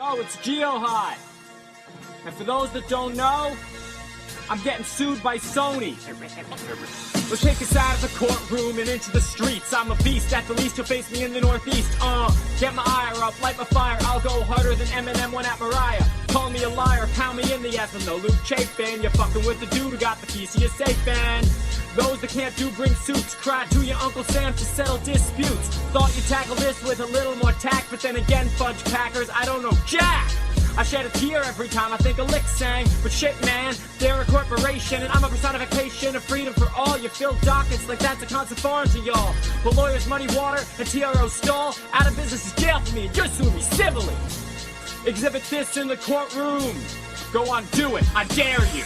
Oh, it's Geohot. And for those that don't know, I'm getting sued by Sony. Let's take us out of the courtroom and into the streets. I'm a beast, at the least you'll face me in the Northeast. Get my ire up, light my fire. I'll go harder than Eminem went at Mariah. Call me a liar, pound me in the ass. I'm no Luke Chafin. You're fucking with the dude who got the piece of your safe band. Those that can't do bring suits. Cry to your Uncle Sam to settle disputes. Thought you'd tackle this with a little more tact, but then again, fudge packers, I don't know jack. I shed a tear every time I think a lick sang. But shit, man, they're a corporation, and I'm a personification of freedom for all. You fill dockets like that's a concept foreign to y'all. But lawyers muddy water and TRO stall. Out of business is jail for me, and you're suing me civilly. Exhibit this in the courtroom. Go on, do it. I dare you.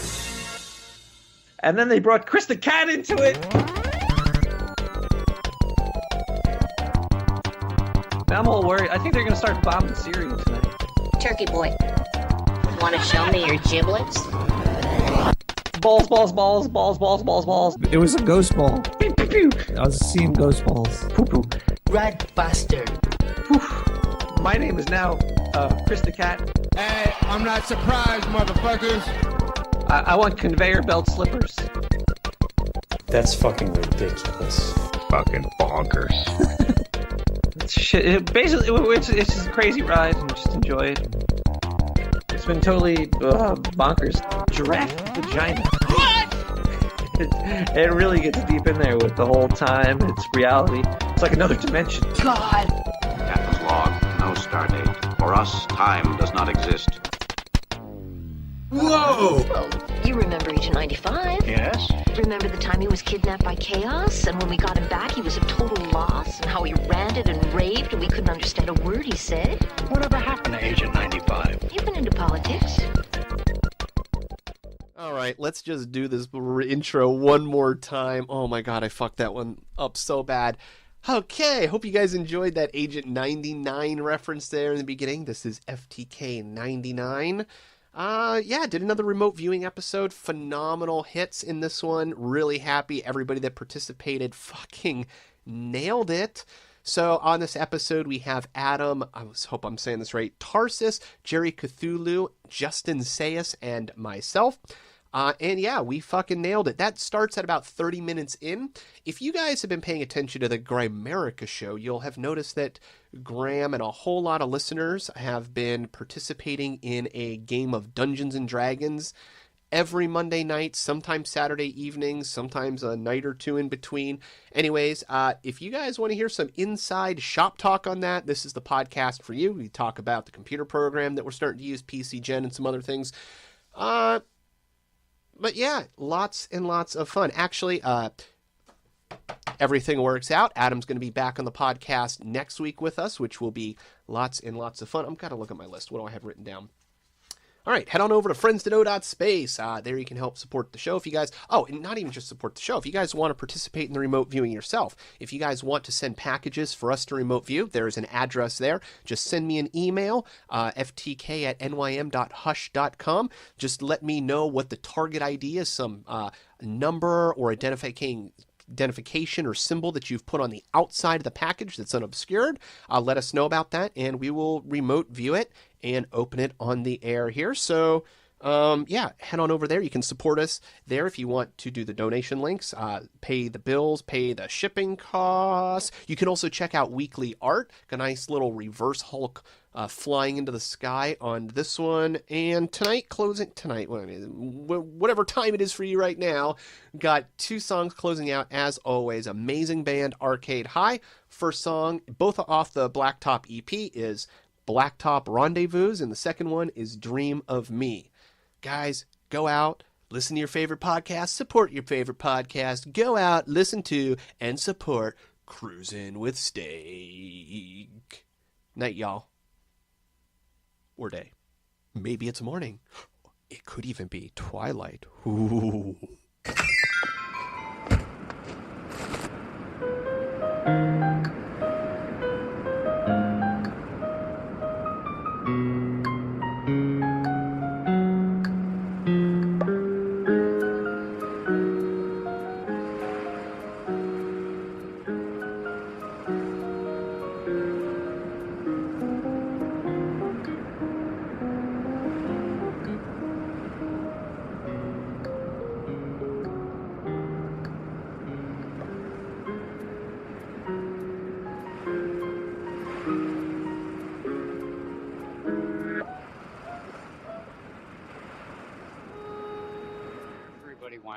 And then they brought Chris the Cat into it. Now I'm all worried. I think they're going to start bombing Syria tonight. Turkey boy, want to show me your giblets? Balls, balls, balls, balls, balls, balls, balls. It was a ghost ball. Pew, pew, pew. I was seeing ghost balls. Poo, poo. Red bastard. Poof. My name is now Chris the Cat. Hey, I'm not surprised, motherfuckers. I want conveyor belt slippers. That's fucking ridiculous. Fucking bonkers. Shit. Basically, it's just a crazy ride and just enjoy it. It's been totally bonkers. Giraffe vagina. What? It really gets deep in there with the whole time. It's reality. It's like another dimension. God. Captain's log, no star date. For us, time does not exist. Whoa! Well, you remember Agent 95? Yes? Remember the time he was kidnapped by Chaos, and when we got him back, he was a total loss, and how he ranted and raved, and we couldn't understand a word he said? Whatever happened to Agent 95? You've been into politics. All right, let's just do this intro one more time. Oh my god, I fucked that one up so bad. Okay, hope you guys enjoyed that Agent 99 reference there in the beginning. This is FTK 99. Did another remote viewing episode. Phenomenal hits in this one. Really happy. Everybody that participated fucking nailed it. So on this episode, we have Adam, hope I'm saying this right, Tarsus, Jerry Cthulhu, Justin Sayus, and myself. We fucking nailed it. That starts at about 30 minutes in. If you guys have been paying attention to the Grimerica show, you'll have noticed that Graham and a whole lot of listeners have been participating in a game of Dungeons and Dragons every Monday night, sometimes Saturday evenings, sometimes a night or two in between. Anyways, if you guys want to hear some inside shop talk on that, this is the podcast for you. We talk about the computer program that we're starting to use, PC Gen, and some other things. But yeah, lots and lots of fun. Actually, everything works out. Adam's going to be back on the podcast next week with us, which will be lots and lots of fun. I'm going to look at my list. What do I have written down? All right, head on over to friends2know.space. There you can help support the show if you guys... Oh, and not even just support the show. If you guys want to participate in the remote viewing yourself, if you guys want to send packages for us to remote view, there's an address there. Just send me an email, ftk@nym.hush.com. Just let me know what the target ID is, some number or identification or symbol that you've put on the outside of the package that's unobscured. Let us know about that, and we will remote view it and open it on the air here. So, head on over there. You can support us there if you want to do the donation links, pay the bills, pay the shipping costs. You can also check out weekly art. A nice little reverse Hulk flying into the sky on this one. And whatever time it is for you right now, got 2 songs closing out as always. Amazing band Arcade High. First song, both off the Blacktop EP, is Blacktop Rendezvous, and the second one is Dream of Me. Guys, go out, listen to your favorite podcast, support your favorite podcast, go out, listen to, and support Cruisin' with Steak. Night, y'all. Or day. Maybe it's morning. It could even be twilight. Ooh.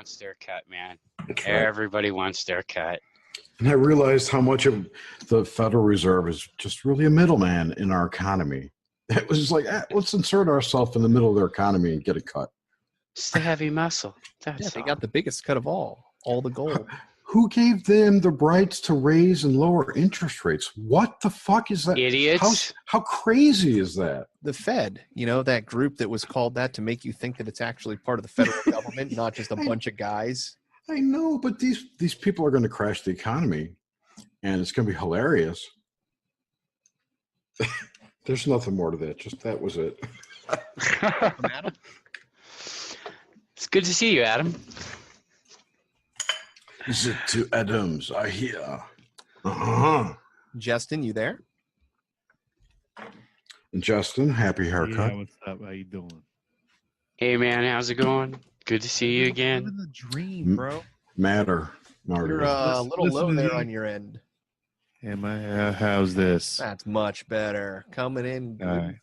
wants their cut, man. Everybody wants their cut. And I realized how much of the Federal Reserve is just really a middleman in our economy. It was just like, let's insert ourselves in the middle of their economy and get a cut. It's the heavy muscle. They got the biggest cut of all the gold. Who gave them the rights to raise and lower interest rates? What the fuck is that? Idiots. How crazy is that? The Fed, that group that was called that to make you think that it's actually part of the federal government, not just a bunch of guys. I know, but these people are going to crash the economy, and it's going to be hilarious. There's nothing more to that. Just that was it. Adam? It's good to see you, Adam. Is it to Adams? I hear. Uh-huh. Justin, you there? Justin, happy haircut. Yeah, what's up? How you doing? Hey, man, how's it going? Good to see you again. Living the dream, bro. Matter. You're a little low there on your end. Am I? How's this? That's much better. Coming in. All right.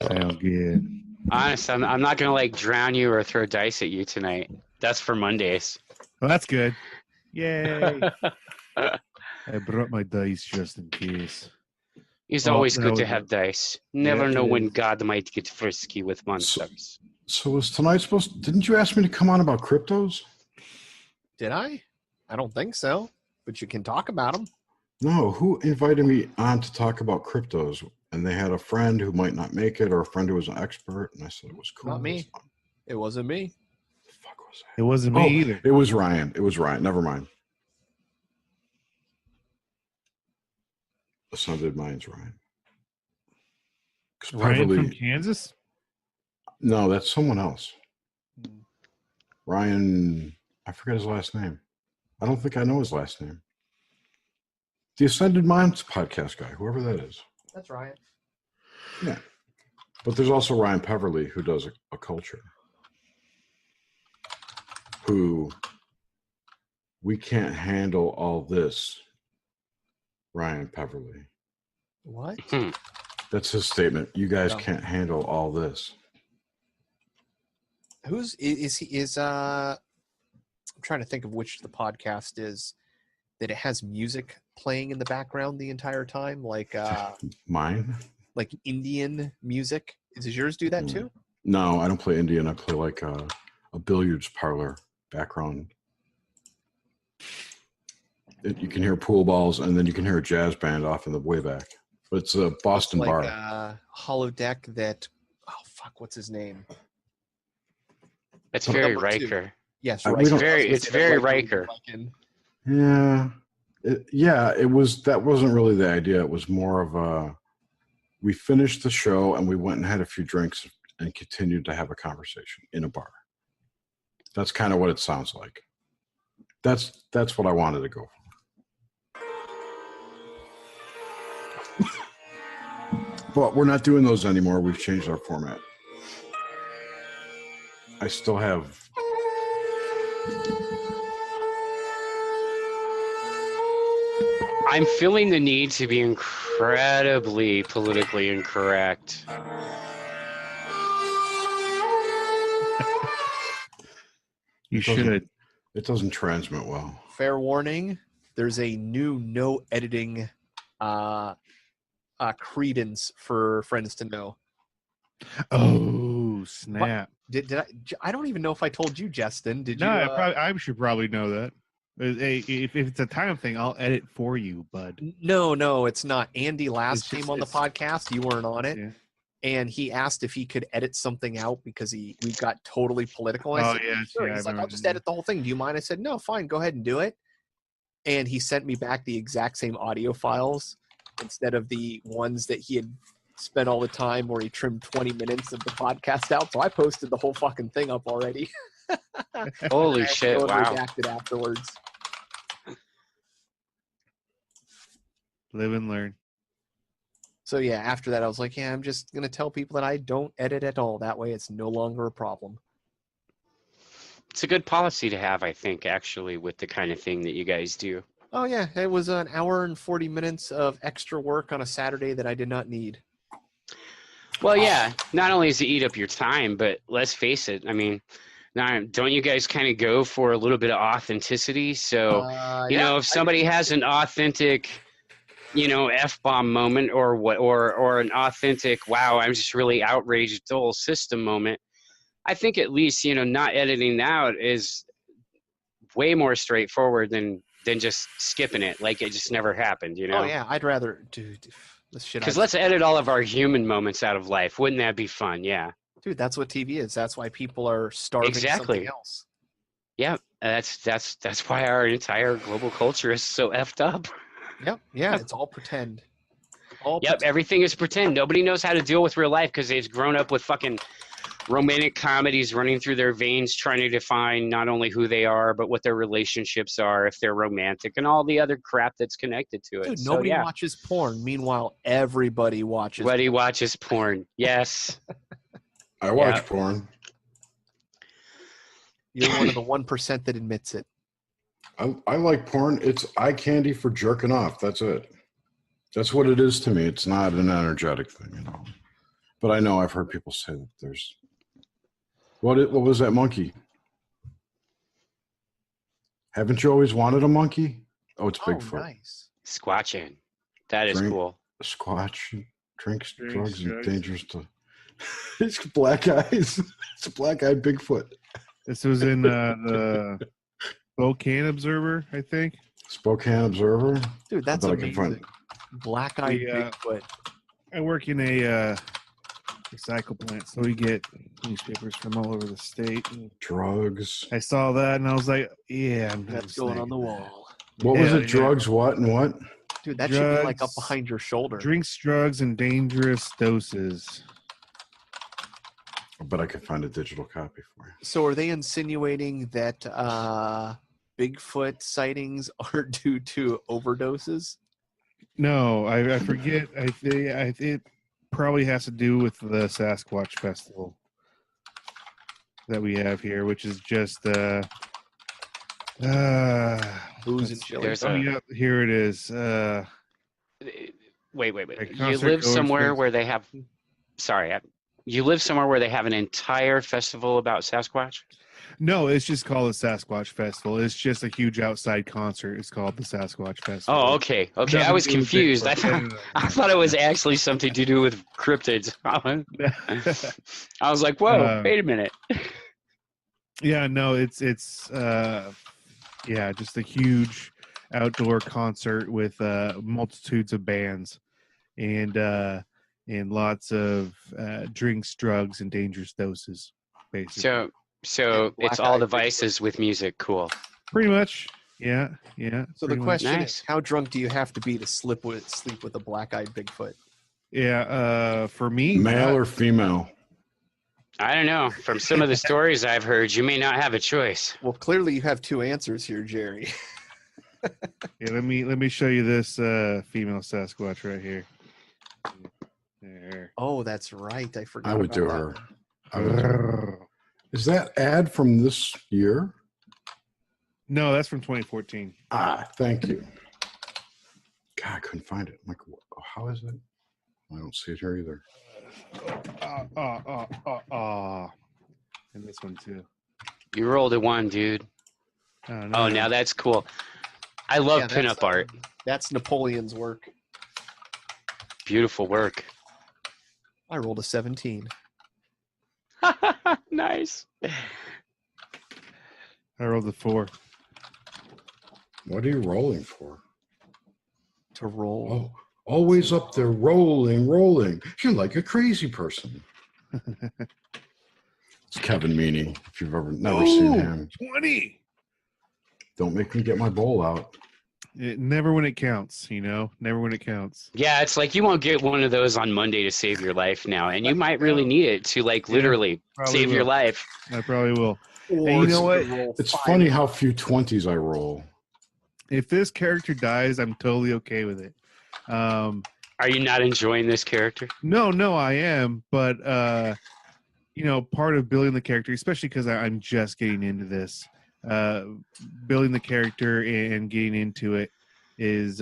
Sounds good. Honest, I'm not going to drown you or throw dice at you tonight. That's for Mondays. Well, that's good. Yay. I brought my dice just in case. It's always good to have dice. Never know when God might get frisky with monsters. So was tonight supposed? Didn't you ask me to come on about cryptos? Did I? I don't think so. But you can talk about them. No. Who invited me on to talk about cryptos? And they had a friend who might not make it, or a friend who was an expert. And I said it was cool. Not me. It wasn't me. The fuck was that? It wasn't me either. It was Ryan. Never mind. The son did mine's Ryan. Ryan from Kansas? No, that's someone else. Ryan, I forget his last name. I don't think I know his last name. The Ascended Minds podcast guy, whoever that is. That's Ryan. Yeah. But there's also Ryan Peverly, who does a culture. Who, we can't handle all this, Ryan Peverly. What? That's his statement. You guys can't handle all this. I'm trying to think of which the podcast is that it has music playing in the background the entire time, like mine, like Indian music. Does yours do that too? No, I don't play Indian. I play like a billiards parlor background. You can hear pool balls, and then you can hear a jazz band off in the way back. But it's a Boston like bar. Holodeck that. Oh fuck! What's his name? It's very Riker. Yes, it's very Riker. Yeah, it was. That wasn't really the idea. It was more of a. We finished the show and we went and had a few drinks and continued to have a conversation in a bar. That's kind of what it sounds like. That's what I wanted to go for. But we're not doing those anymore. We've changed our format. I still have. I'm feeling the need to be incredibly politically incorrect. You should. It doesn't transmit well. Fair warning, there's a new no editing credence for Friends to Know. Oh, snap. Did I don't even know if I told you, Jestin. Did you? No, I should probably know that. If it's a time thing, I'll edit for you, bud. No, it's not. Andy last came on the podcast. You weren't on it. Yeah. And he asked if he could edit something out because we got totally political. I said, sure. He's like, I'll just edit the whole thing. Do you mind? I said, no, fine. Go ahead and do it. And he sent me back the exact same audio files instead of the ones that he had spent all the time where he trimmed 20 minutes of the podcast out. So I posted the whole fucking thing up already. Holy shit, wow. Redacted afterwards. Live and learn. So yeah, after that I was like, I'm just going to tell people that I don't edit at all. That way it's no longer a problem. It's a good policy to have, I think, actually, with the kind of thing that you guys do. Oh yeah, it was an hour and 40 minutes of extra work on a Saturday that I did not need. Well, yeah, not only does it eat up your time, but let's face it, I mean, Now, don't you guys kind of go for a little bit of authenticity? So, if somebody has an authentic, F-bomb moment or an authentic, wow, I'm just really outraged at the whole system moment, I think at least, not editing out is way more straightforward than just skipping it like it just never happened, Oh, yeah, I'd rather, dude, this shit. Because let's edit all of our human moments out of life. Wouldn't that be fun? Yeah. Dude, that's what TV is. That's why people are starving something else. Yeah, that's why our entire global culture is so effed up. Yep, yeah, it's all pretend. Everything is pretend. Nobody knows how to deal with real life because they've grown up with fucking romantic comedies running through their veins, trying to define not only who they are, but what their relationships are, if they're romantic, and all the other crap that's connected to it. Dude, nobody watches porn. Meanwhile, everybody watches porn. Everybody watches porn. Yes. I watch porn. You're one of the 1% that admits it. I like porn. It's eye candy for jerking off. That's it. That's what it is to me. It's not an energetic thing, But I know I've heard people say that there's... What was that monkey? Haven't you always wanted a monkey? Oh, it's Bigfoot. Nice. Squatching. That is cool. Squatch, drinks, drugs, and dangerous to... It's black eyes. It's a black-eyed Bigfoot. This was in the Spokane Observer, I think. Spokane Observer? Dude, that's amazing. Black-eyed Bigfoot. I work in a recycle plant, so we get newspapers from all over the state. Drugs. I saw that, and I was like, yeah. That's going on the wall. What was it? Drugs, what, and what? Dude, that should be like up behind your shoulder. Drinks, drugs, and dangerous doses. I bet I could find a digital copy for you. So are they insinuating that Bigfoot sightings are due to overdoses? No, I forget. I think it probably has to do with the Sasquatch Festival that we have here, which is just booze and chili. Here it is. Wait. You live somewhere where they have... Sorry, you live somewhere where they have an entire festival about Sasquatch? No, it's just called the Sasquatch Festival. It's just a huge outside concert. It's called the Sasquatch Festival. Oh, okay. I was confused. I thought it was actually something to do with cryptids. I was like, whoa, wait a minute. Yeah, no, it's just a huge outdoor concert with multitudes of bands and lots of drinks, drugs, and dangerous doses, basically. So it's all the vices with music. Cool. Pretty much. Yeah. So the question is, how drunk do you have to be to sleep with a black-eyed Bigfoot? Yeah, for me, male or female? I don't know. From some of the stories I've heard, you may not have a choice. Well, clearly you have two answers here, Jerry. Yeah, let me show you this female Sasquatch right here. There. Oh, that's right. I forgot. I would do her. Is that ad from this year? No, that's from 2014. Thank you. God, I couldn't find it. I'm like, how is it? I don't see it here either. And this one too. You rolled a 1, dude. Oh, now that's cool. I love pinup art. That's Napoleon's work. Beautiful work. I rolled a 17. Nice. I rolled a 4. What are you rolling for? To roll. Oh, always up there rolling. You're like a crazy person. It's Kevin Meaney, if you've never seen him. 20. Don't make me get my bowl out. Never when it counts, never when it counts. Yeah, it's like you won't get one of those on Monday to save your life now, and you might really need it to literally save your life. I probably will. Or you know what? It's funny how few 20s I roll. If this character dies, I'm totally okay with it. Are you not enjoying this character? No, I am, but part of building the character, especially because I'm just getting into this. Building the character and getting into it is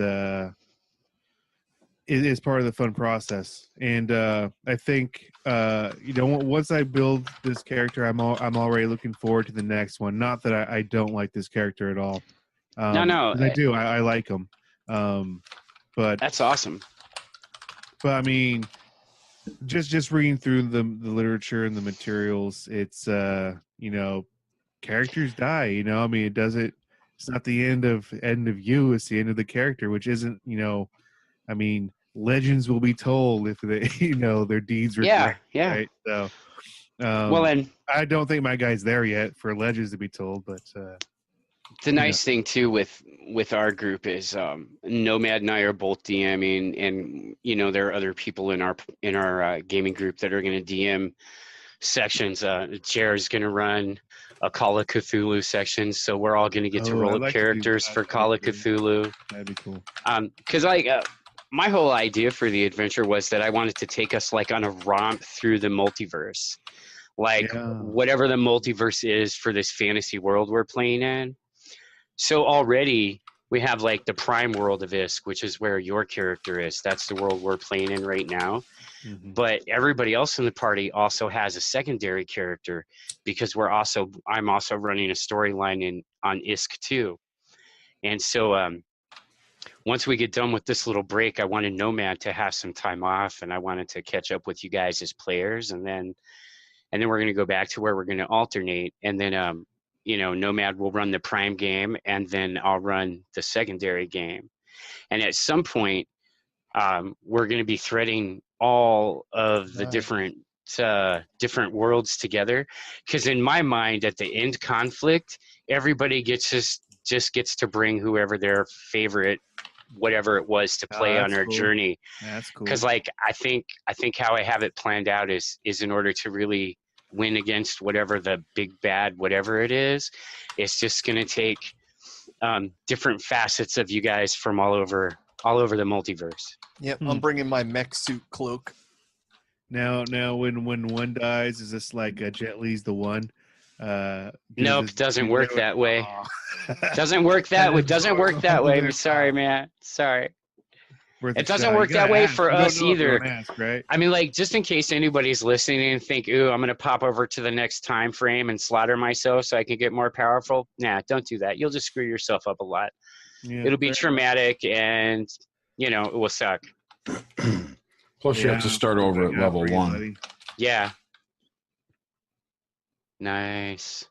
it is part of the fun process. And I think once I build this character, I'm already looking forward to the next one. Not that I don't like this character at all. No, I do. I like him. But that's awesome. But I mean, just reading through the literature and the materials, it's characters die. I mean, it's not the end of you. It's the end of the character, which isn't. I mean, legends will be told if they their deeds regret. Yeah. Right? So, and I don't think my guy's there yet for legends to be told, but. The nice thing too with our group is Nomad and I are both DMing, and there are other people in our gaming group that are going to DM sections. Jared's going to run a Call of Cthulhu section, so we're all going to get to roll up characters for Call of Cthulhu. That'd be cool. Because my whole idea for the adventure was that I wanted to take us like on a romp through the multiverse, whatever the multiverse is for this fantasy world we're playing in. So already we have like the prime world of Isk, which is where your character is. That's the world we're playing in right now. Mm-hmm. But everybody else in the party also has a secondary character because I'm also running a storyline on Isk too. And so once we get done with this little break, I wanted Nomad to have some time off, and I wanted to catch up with you guys as players, and then we're going to go back to where we're going to alternate, and then Nomad will run the prime game, and then I'll run the secondary game. And at some point, we're going to be threading all of the different worlds together. Because in my mind, at the end conflict, everybody just gets to bring whoever their favorite, whatever it was, to play on our journey. That's cool. Because I think how I have it planned out is in order to really win against whatever the big bad whatever it is, it's just going to take different facets of you guys from all over the multiverse. Yep, I'm bringing my mech suit cloak. Now when one dies, is this like Jet Li's the one? Nope, doesn't work that way. Doesn't work that way. I'm sorry, man. Sorry. It doesn't work that way for us either. Right? I mean, like, just in case anybody's listening and think, ooh, I'm going to pop over to the next time frame and slaughter myself so I can get more powerful. Nah, don't do that. You'll just screw yourself up a lot. Yeah, it'll be traumatic, and, it will suck. Plus, you have to start over at level 1. Yeah. Nice.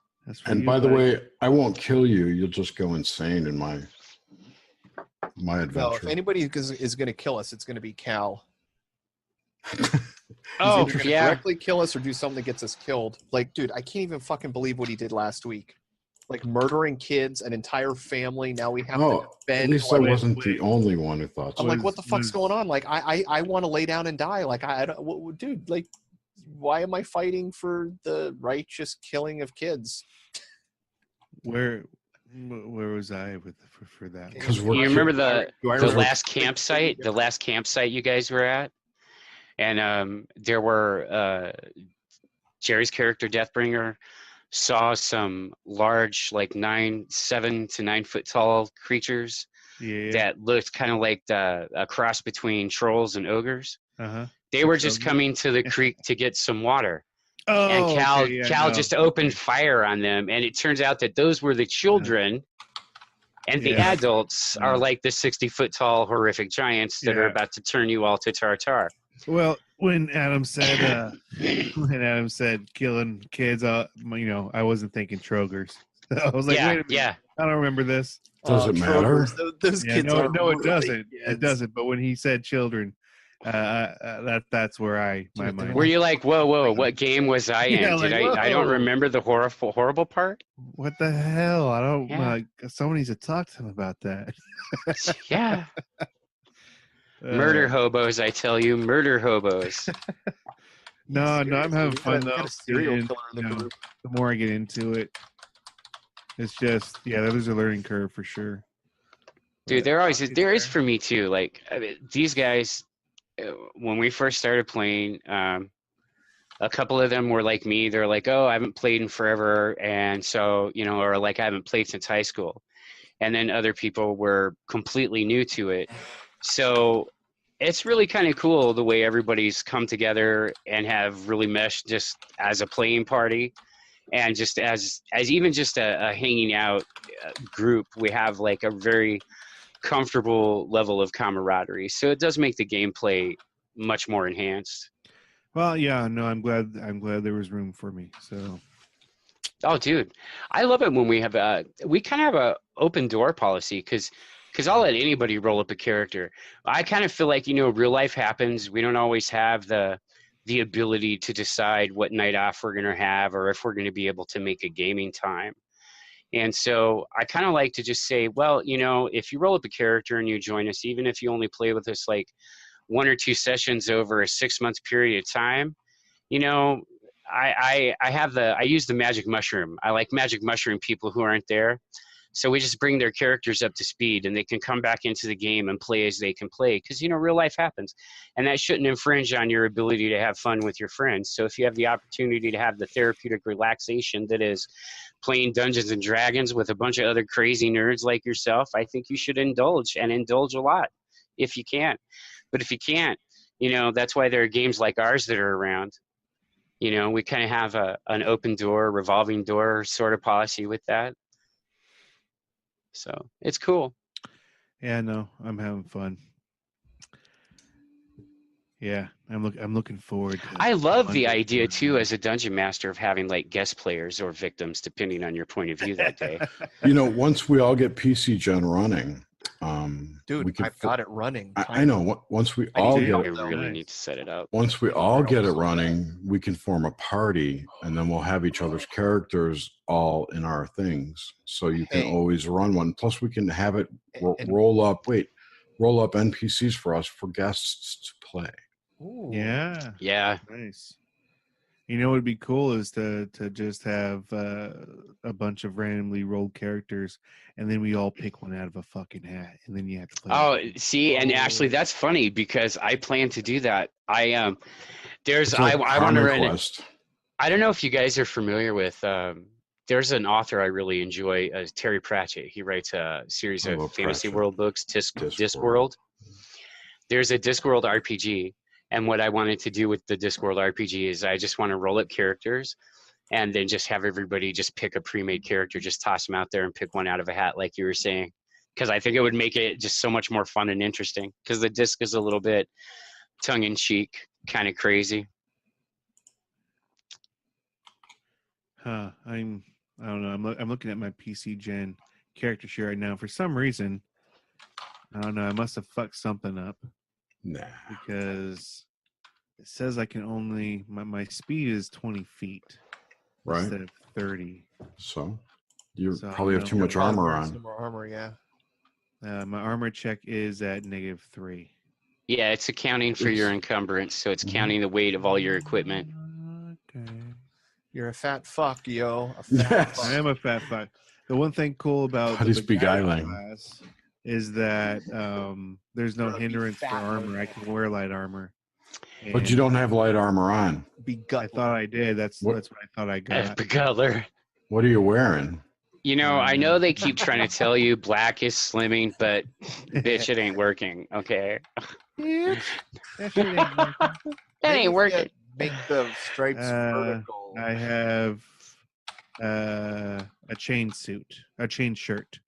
And by the way, I won't kill you. You'll just go insane in my adventure. No, if anybody is going to kill us, it's going to be Cal. Oh, yeah. Directly kill us or do something that gets us killed. Like, dude, I can't even fucking believe what he did last week. Like, murdering kids, an entire family. Now we have to defend. At least I wasn't the only one who thought so. I'm like, what the fuck's going on? Like, I want to lay down and die. Like, I don't, dude, like, why am I fighting for the righteous killing of kids? Where was I for that? Because you remember the last campsite, you guys were at, and there were Jerry's character Deathbringer saw some large, like 7 to 9 foot tall creatures that looked kind of like a cross between trolls and ogres. They were just coming to the creek to get some water. Oh, and Cal just opened fire on them, and it turns out that those were the children, and the adults are like the 60-foot tall horrific giants that are about to turn you all to tartar. Well, when Adam said killing kids, I wasn't thinking Trogers. I was like, wait a minute, I don't remember this. Does it matter? Those kids no, really it doesn't. kids. It doesn't. But when he said children, that's where my mind. Were you like, whoa, what game was I in? I don't remember the horrible part. What the hell? I don't. Someone needs to talk to him about that. Yeah. Murder hobos, I tell you, murder hobos. No, I'm having fun though. Got a serial killer in the group. The more I get into it, it's just there's a learning curve for sure. Dude, there is for me too. Like, I mean, these guys, when we first started playing, a couple of them were like me. They're like, oh, I haven't played in forever, and so or like I haven't played since high school. And then other people were completely new to it. So it's really kind of cool the way everybody's come together and have really meshed just as a playing party, and just as even just a hanging out group. We have like a very comfortable level of camaraderie, so it does make the gameplay much more enhanced. Well, yeah, no, I'm glad there was room for me. So, oh, dude, I love it when we have we kind of have a open door policy, because I'll let anybody roll up a character. I kind of feel like, real life happens. We don't always have the ability to decide what night off we're going to have, or if we're going to be able to make a gaming time. And so I kind of like to just say, well, if you roll up a character and you join us, even if you only play with us like 1 or 2 sessions over a 6-month period of time, I use the magic mushroom. I like magic mushroom people who aren't there. So we just bring their characters up to speed, and they can come back into the game and play as they can play, because real life happens, and that shouldn't infringe on your ability to have fun with your friends. So if you have the opportunity to have the therapeutic relaxation that is playing Dungeons and Dragons with a bunch of other crazy nerds like yourself, I think you should indulge a lot if you can. But if you can't, that's why there are games like ours that are around. We kind of have an open door, revolving door sort of policy with that. So it's cool. Yeah, no, I'm having fun. Yeah, I'm looking forward to it. I love the idea too, as a dungeon master, of having like guest players or victims, depending on your point of view that day. Once we all get PC Gen running, dude, I've got it running. I know. Once we all get it, we really need to set it up. Once we all get it running, we can form a party, and then we'll have each other's characters all in our things, so you can always run one. Plus, we can have it roll up NPCs for us for guests to play. Ooh. Yeah. Nice. What would be cool is to just have a bunch of randomly rolled characters, and then we all pick one out of a fucking hat, and then you have to play. Oh, see, and actually, that's funny, because I plan to do that. I want to run. I don't know if you guys are familiar with. There's an author I really enjoy, Terry Pratchett. He writes a series of fantasy world books, Discworld. There's a Discworld RPG. And what I wanted to do with the Discworld RPG is I just want to roll up characters, and then just have everybody just pick a pre-made character, just toss them out there and pick one out of a hat, like you were saying. Because I think it would make it just so much more fun and interesting, because the disc is a little bit tongue-in-cheek, kind of crazy. I don't know. I'm looking at my PC Gen character sheet right now. For some reason, I don't know. I must have fucked something up. Nah. Because it says I can only my speed is 20 feet instead of 30. So you probably have too much armor on. More armor, yeah. My armor check is at -3. Yeah, it's accounting for your encumbrance, so it's counting the weight of all your equipment. Okay. You're a fat fuck, yo. I am a fat fuck. The one thing cool about How do you speak Island? Class is that there's no hindrance for armor. I can wear light armor. But you don't have light armor on. I thought I did. That's what I thought I got. Begutler. What are you wearing? I know they keep trying to tell you black is slimming, but bitch, it ain't working. Okay. Yeah, that shit ain't working. That ain't working. Make the stripes vertical. I have a chain shirt.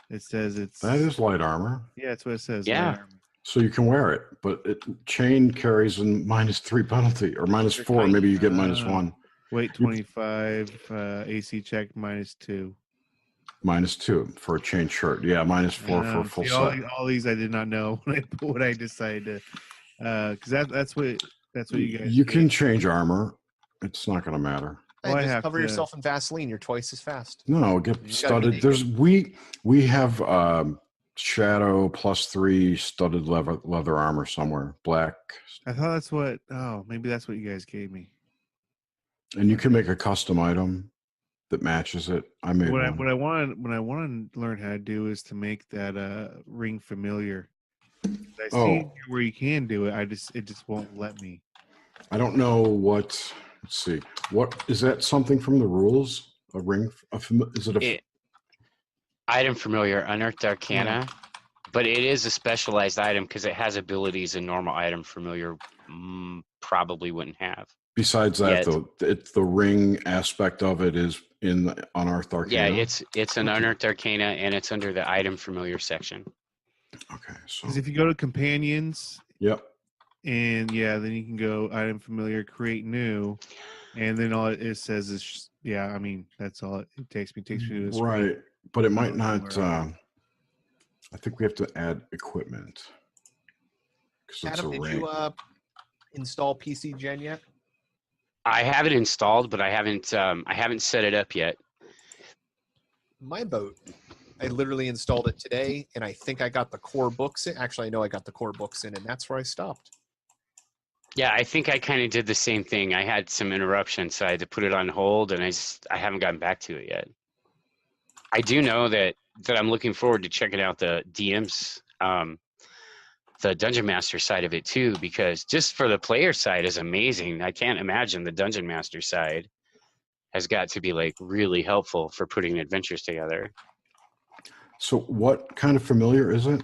It says that is light armor. Yeah, that's what it says. Yeah. So you can wear it, but chain carries a -3 penalty, or -4. Maybe you get -1. Weight 25, AC check -2. -2 for a chain shirt. Yeah, -4 for a full set. All these I did not know when I decided to, because that's what you guys. You can change armor. It's not going to matter. Well, just cover yourself in Vaseline. You're twice as fast. No, get studded. We have shadow +3 studded leather armor somewhere. Black. I thought that's what. Oh, maybe that's what you guys gave me. And you can make a custom item that matches it. I made one. What I want to learn how to do is to make that ring familiar. I see where you can do it. It just won't let me. I don't know what. Let's see. What is that? Something from the rules? A ring? Is it a item familiar? Unearthed Arcana. But it is a specialized item because it has abilities a normal item familiar probably wouldn't have. Besides that, though, it's the ring aspect of it is in the Unearthed Arcana. Yeah, it's an Unearthed Arcana, and it's under the item familiar section. Okay, so Because if you go to companions, yep, and then you can go item familiar, create new, and then all it says is I mean that's all it takes me. Takes me to this right, but it might not. I think we have to add equipment. Adam, did you install PC Gen yet? I have it installed, but I haven't set it up yet. My boat, I literally installed it today, and I think I got the core books in. Actually, I know I got the core books in, and that's where I stopped. Yeah, I think I kind of did the same thing. I had some interruptions, so I had to put it on hold, and I haven't gotten back to it yet. I do know that I'm looking forward to checking out the DMs, the Dungeon Master side of it too, because just for the player side is amazing. I can't imagine the Dungeon Master side has got to be like really helpful for putting adventures together. So what kind of familiar is it?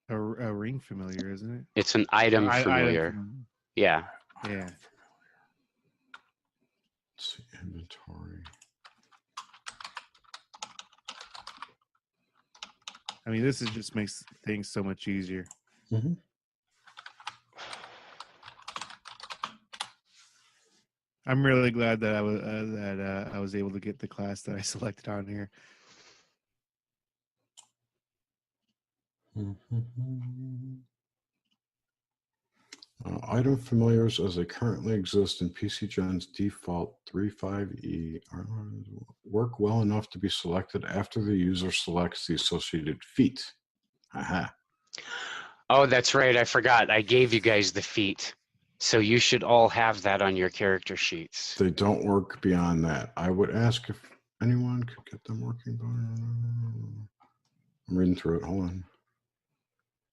A ring familiar, isn't it? It's an item familiar. Yeah. Yeah. Let's see, inventory. I mean, this just makes things so much easier. Mm-hmm. I'm really glad that I was able to get the class that I selected on here. Item familiars as they currently exist in PC Gen's default 3.5e work well enough to be selected after the user selects the associated feat. Aha. Oh, that's right. I forgot. I gave you guys the feat. So you should all have that on your character sheets. They don't work beyond that. I would ask if anyone could get them working. I'm reading through it. Hold on.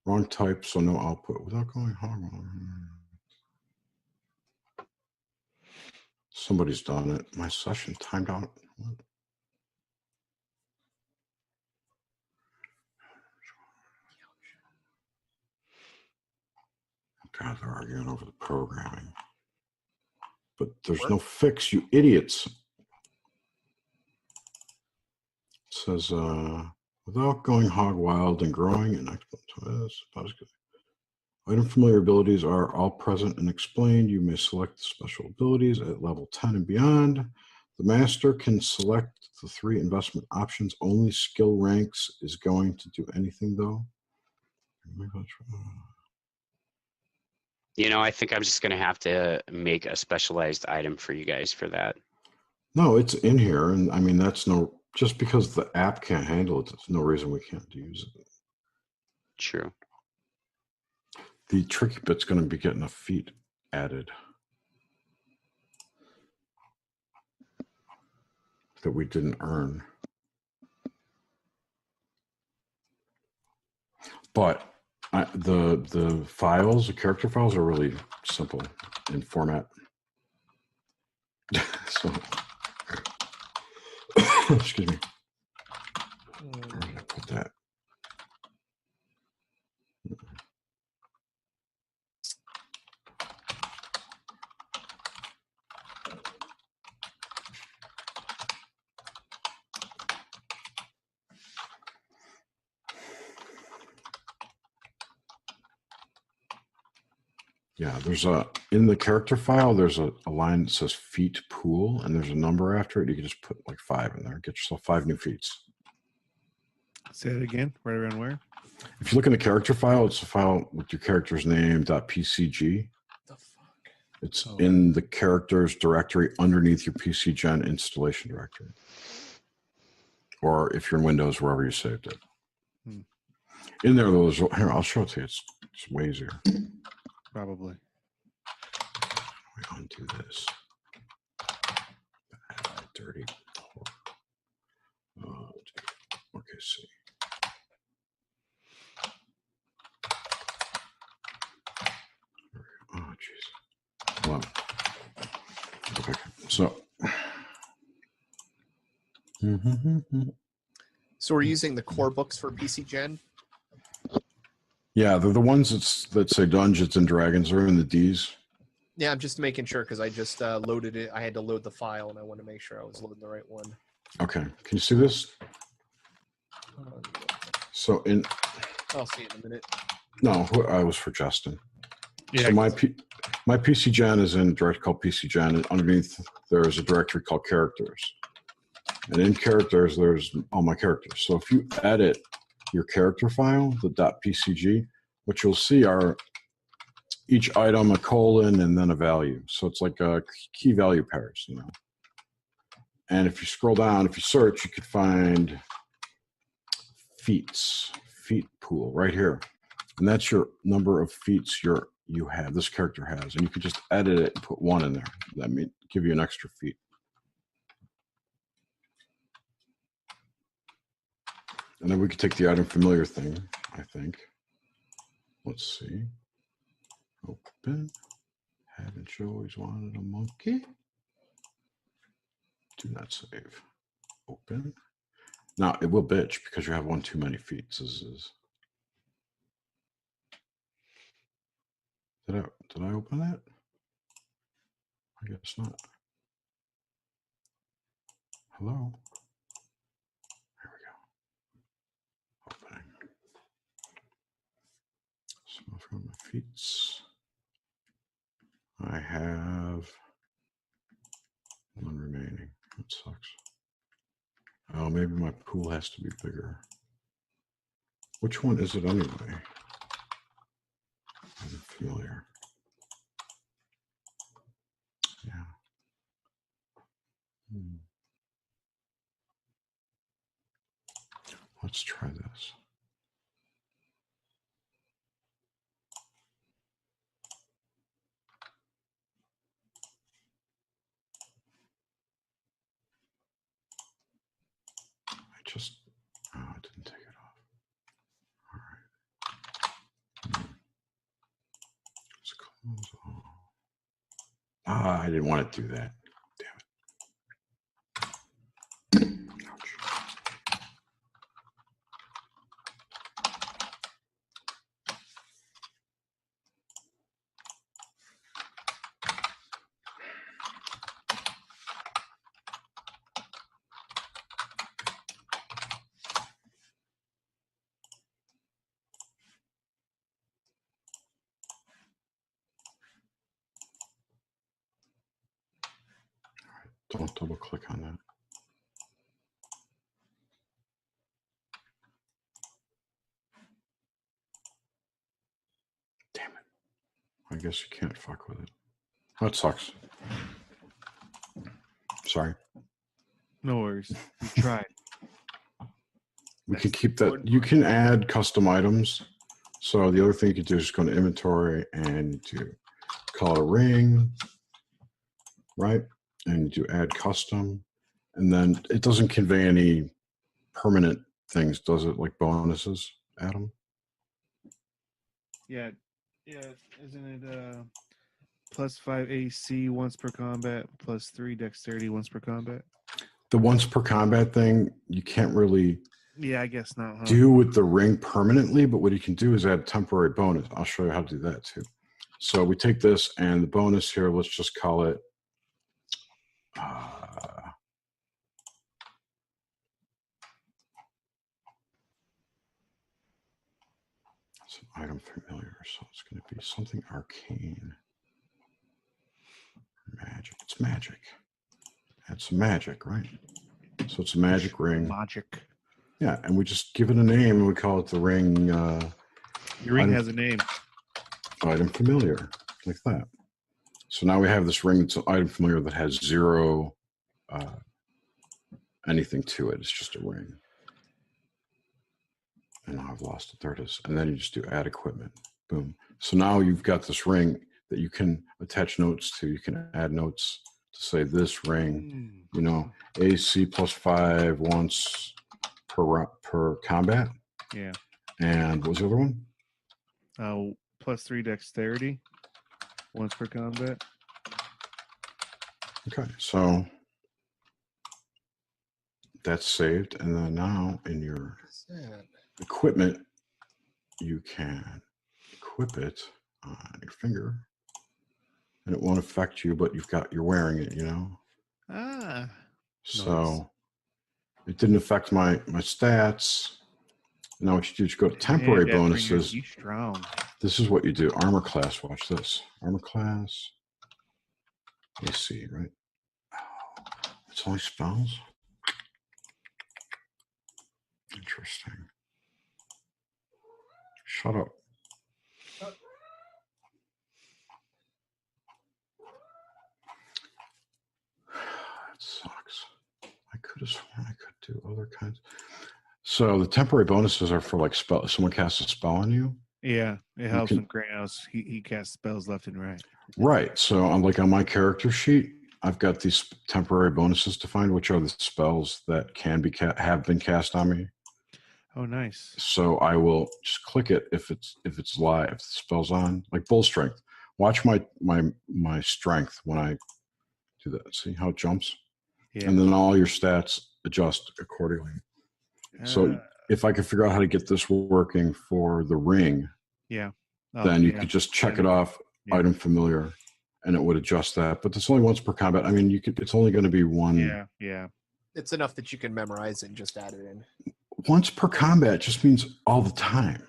Wrong type, so no output. Without going hog. Somebody's done it. My session timed out. What? God, they're arguing over the programming. But there's no fix, you idiots. It says, without going hog wild and growing an exponent. Item familiar abilities are all present and explained. You may select the special abilities at level 10 and beyond. The master can select the 3 investment options. Only skill ranks is going to do anything, though. You know, I think I'm just going to have to make a specialized item for you guys for that. No, it's in here. And I mean, that's no, just because the app can't handle it, there's no reason we can't use it. True. The tricky bit's going to be getting a feat added that we didn't earn. But the files, the character files are really simple in format. So, excuse me. Where did I put that? Yeah, there's in the character file, there's a line that says feat pool, and there's a number after it. You can just put like 5 in there. Get yourself 5 new feats. Say it again. Right around where? If you look in the character file, it's a file with your character's name, .pcg. The fuck? It's in the characters directory underneath your PC Gen installation directory. Or if you're in Windows, wherever you saved it. In there, those, here, I'll show it to you. It's way easier. Probably. We undo this. Dirty. Okay, see. Oh, jeez. Well, okay. So. So we're using the core books for PC Gen. Yeah, they're the ones that say Dungeons and Dragons are in the D's. Yeah, I'm just making sure because I just loaded it. I had to load the file, and I want to make sure I was loading the right one. Okay, can you see this? So in... I'll see it in a minute. No, I was for Justin. Yeah, so my PC Gen is in a directory called PC Gen, and underneath there is a directory called Characters. And in Characters, there's all my characters. So if you edit your character file, the .pcg, what you'll see are each item, a colon, and then a value. So it's like a key value pairs, you know. And if you scroll down, if you search, you could find feats, feat pool right here. And that's your number of feats you have, this character has. And you could just edit it and put 1 in there. That means give you an extra feat. And then we could take the item familiar thing, I think. Let's see. Open. Haven't you always wanted a monkey? Do not save. Open. Now, it will bitch because you have 1 too many feats. Did I open that? I guess not. Hello? There we go. Opening. So I've got my feats. I have 1 remaining. That sucks. Oh, maybe my pool has to be bigger. Which one is it anyway? I'm familiar. Yeah. Let's try this. I didn't take it off. All right. Let's close all. I didn't want to do that. Damn it. Ouch. Don't double click on that. Damn it. I guess you can't fuck with it. That sucks. Sorry. No worries. We tried. We can keep that. You can add custom items. So the other thing you could do is go to inventory and do call it a ring, right? And do add custom. And then it doesn't convey any permanent things, does it? Like bonuses, Adam? Yeah, isn't it +5 AC once per combat, +3 dexterity once per combat? The once per combat thing, you can't really Yeah, I guess not. Huh? do with the ring permanently, but what you can do is add temporary bonus. I'll show you how to do that too. So we take this and the bonus here, let's just call it it's an item familiar, so it's going to be something arcane. Magic. It's magic. It's magic, right? So it's a magic ring. Magic. Yeah, and we just give it a name and we call it the ring. Your ring has a name. Item familiar, like that. So now we have this ring that's an item familiar that has 0 anything to it. It's just a ring. And now I've lost it. There it is. And then you just do add equipment. Boom. So now you've got this ring that you can attach notes to. You can add notes to say this ring, you know, AC +5 once per combat. Yeah. And what was the other one? +3 dexterity once per combat. Okay, so that's saved. And then now in your equipment, you can equip it on your finger, and it won't affect you, but you're wearing it, you know. Ah. So it didn't affect my stats. Now what you do is go to temporary bonuses. You strong. This is what you do. Armor class. Watch this. Armor class. Let me see. Right. Oh, it's only spells. Interesting. Shut up. That sucks. I could have sworn I could do other kinds. So the temporary bonuses are for like spell. If someone casts a spell on you. Yeah, it helps when Kratos he casts spells left and right. Right. So I'm like on my character sheet, I've got these temporary bonuses defined, which are the spells that can be have been cast on me. Oh, nice. So I will just click it if it's live, if the spell's on, like bull strength. Watch my strength when I do that. See how it jumps? Yeah. And then all your stats adjust accordingly. So if I could figure out how to get this working for the ring, then you could just check it off, item familiar, and it would adjust that. But it's only once per combat. I mean, it's only going to be one. Yeah. It's enough that you can memorize and just add it in. Once per combat just means all the time.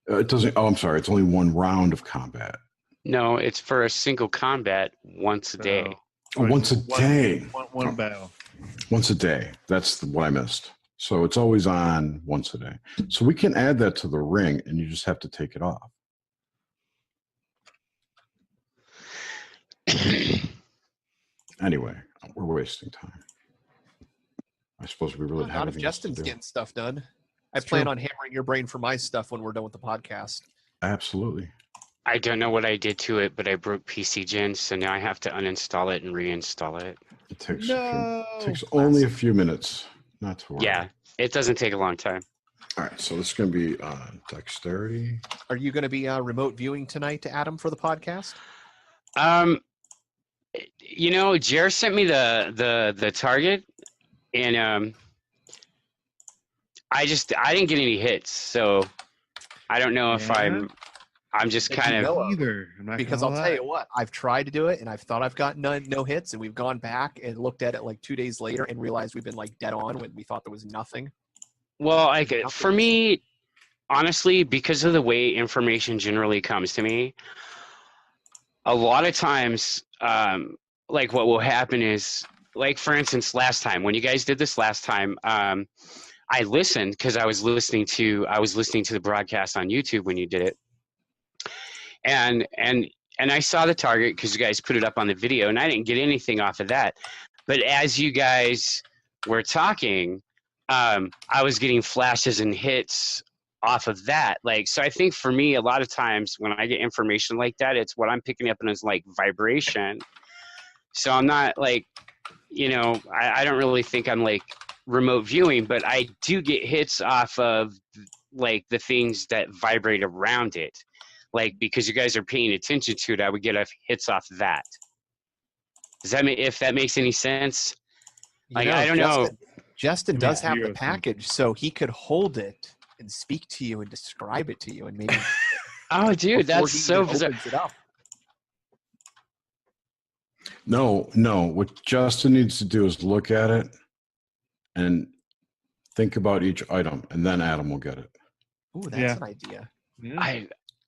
It doesn't. Oh, I'm sorry. It's only one round of combat. No, it's for a single combat once a day. Oh, once a day. One battle. Once a day. That's what I missed. So it's always on once a day. So we can add that to the ring, and you just have to take it off. Anyway, we're wasting time. I suppose we really have not if anything else to Justin's do. getting stuff done. I plan on hammering your brain for my stuff when we're done with the podcast. Absolutely. I don't know what I did to it, but I broke PC Gen, so now I have to uninstall it and reinstall it. It takes only a few minutes. Not to worry. Yeah, it doesn't take a long time. All right, so this is going to be dexterity. Are you going to be remote viewing tonight, Adam, for the podcast? You know, Jer sent me the target, and I didn't get any hits, so I don't know if I'm just kind of either. Because I'll tell you what, I've tried to do it, and I've thought I've got no hits, and we've gone back and looked at it like 2 days later and realized we've been like dead on when we thought there was nothing. Well, for me, honestly, because of the way information generally comes to me, a lot of times, like what will happen is, like for instance, last time when you guys did this last time, I listened because I was listening to the broadcast on YouTube when you did it, and I saw the target because you guys put it up on the video, and I didn't get anything off of that. But as you guys were talking, I was getting flashes and hits off of that. Like, so I think for me, a lot of times when I get information like that, it's what I'm picking up as like vibration. So I'm not like, you know, I don't really think I'm like remote viewing, but I do get hits off of like the things that vibrate around it. Like, because you guys are paying attention to it, I would get hits off that. Does that make, if that makes any sense? Like, I don't know. Justin does have the package, so he could hold it and speak to you and describe it to you, and maybe. Oh, dude, that's so bizarre. No. What Justin needs to do is look at it and think about each item, and then Adam will get it. Ooh, that's an idea. Yeah.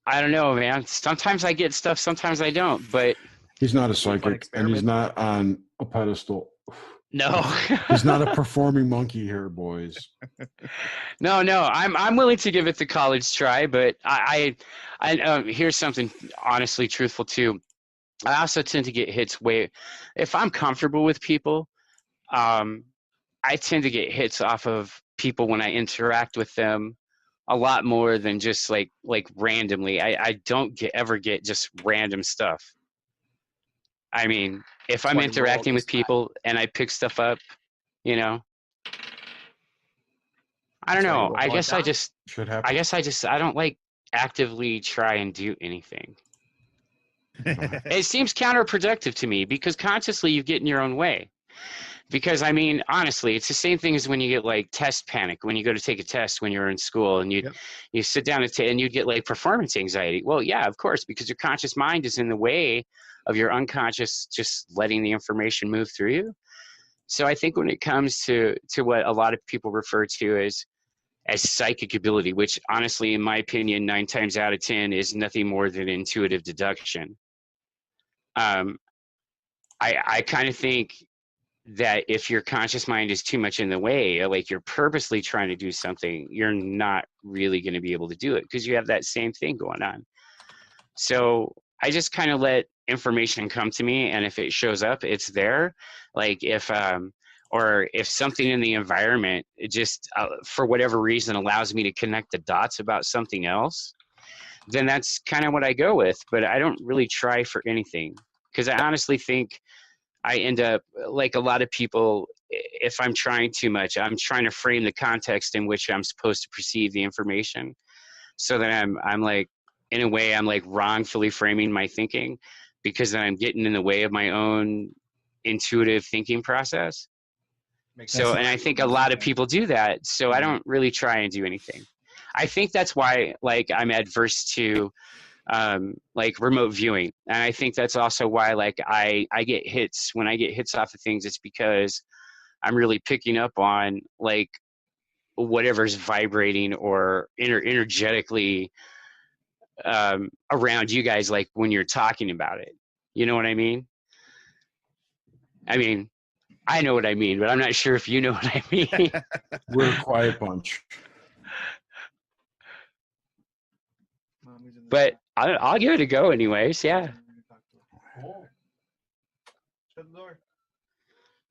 I don't know, man. Sometimes I get stuff, sometimes I don't. But he's not a psychic, and he's not on a pedestal. No, he's not a performing monkey here, boys. No. I'm willing to give it the college try, but I here's something honestly truthful too. I also tend to get hits if I'm comfortable with people, I tend to get hits off of people when I interact with them a lot more than just like randomly. I don't ever get just random stuff. I mean, if I'm interacting with people and I pick stuff up, you know, I don't know. I don't like actively try and do anything. It seems counterproductive to me because consciously you get in your own way. Because I mean, honestly, it's the same thing as when you get like test panic when you go to take a test when you're in school, and you sit down and you get like performance anxiety. Well, yeah, of course, because your conscious mind is in the way of your unconscious just letting the information move through you. So I think when it comes to what a lot of people refer to as psychic ability, which honestly, in my opinion, 9 times out of 10 is nothing more than intuitive deduction. I kind of think that if your conscious mind is too much in the way, like you're purposely trying to do something, you're not really going to be able to do it because you have that same thing going on. So I just kind of let information come to me, and if it shows up, it's there. Like if something in the environment, it just for whatever reason allows me to connect the dots about something else, then that's kind of what I go with. But I don't really try for anything because I honestly think I end up like a lot of people. If I'm trying too much, I'm trying to frame the context in which I'm supposed to perceive the information, so that I'm like, in a way, I'm like wrongfully framing my thinking, because then I'm getting in the way of my own intuitive thinking process. So, and I think a lot of people do that. So I don't really try and do anything. I think that's why, like, I'm adverse to like remote viewing, and I think that's also why, like, I get hits. When I get hits off of things, it's because I'm really picking up on like whatever's vibrating or energetically around you guys, like when you're talking about it. You know what I mean? I mean, I know what I mean, but I'm not sure if you know what I mean. We're a quiet bunch. But I'll give it a go anyways, yeah.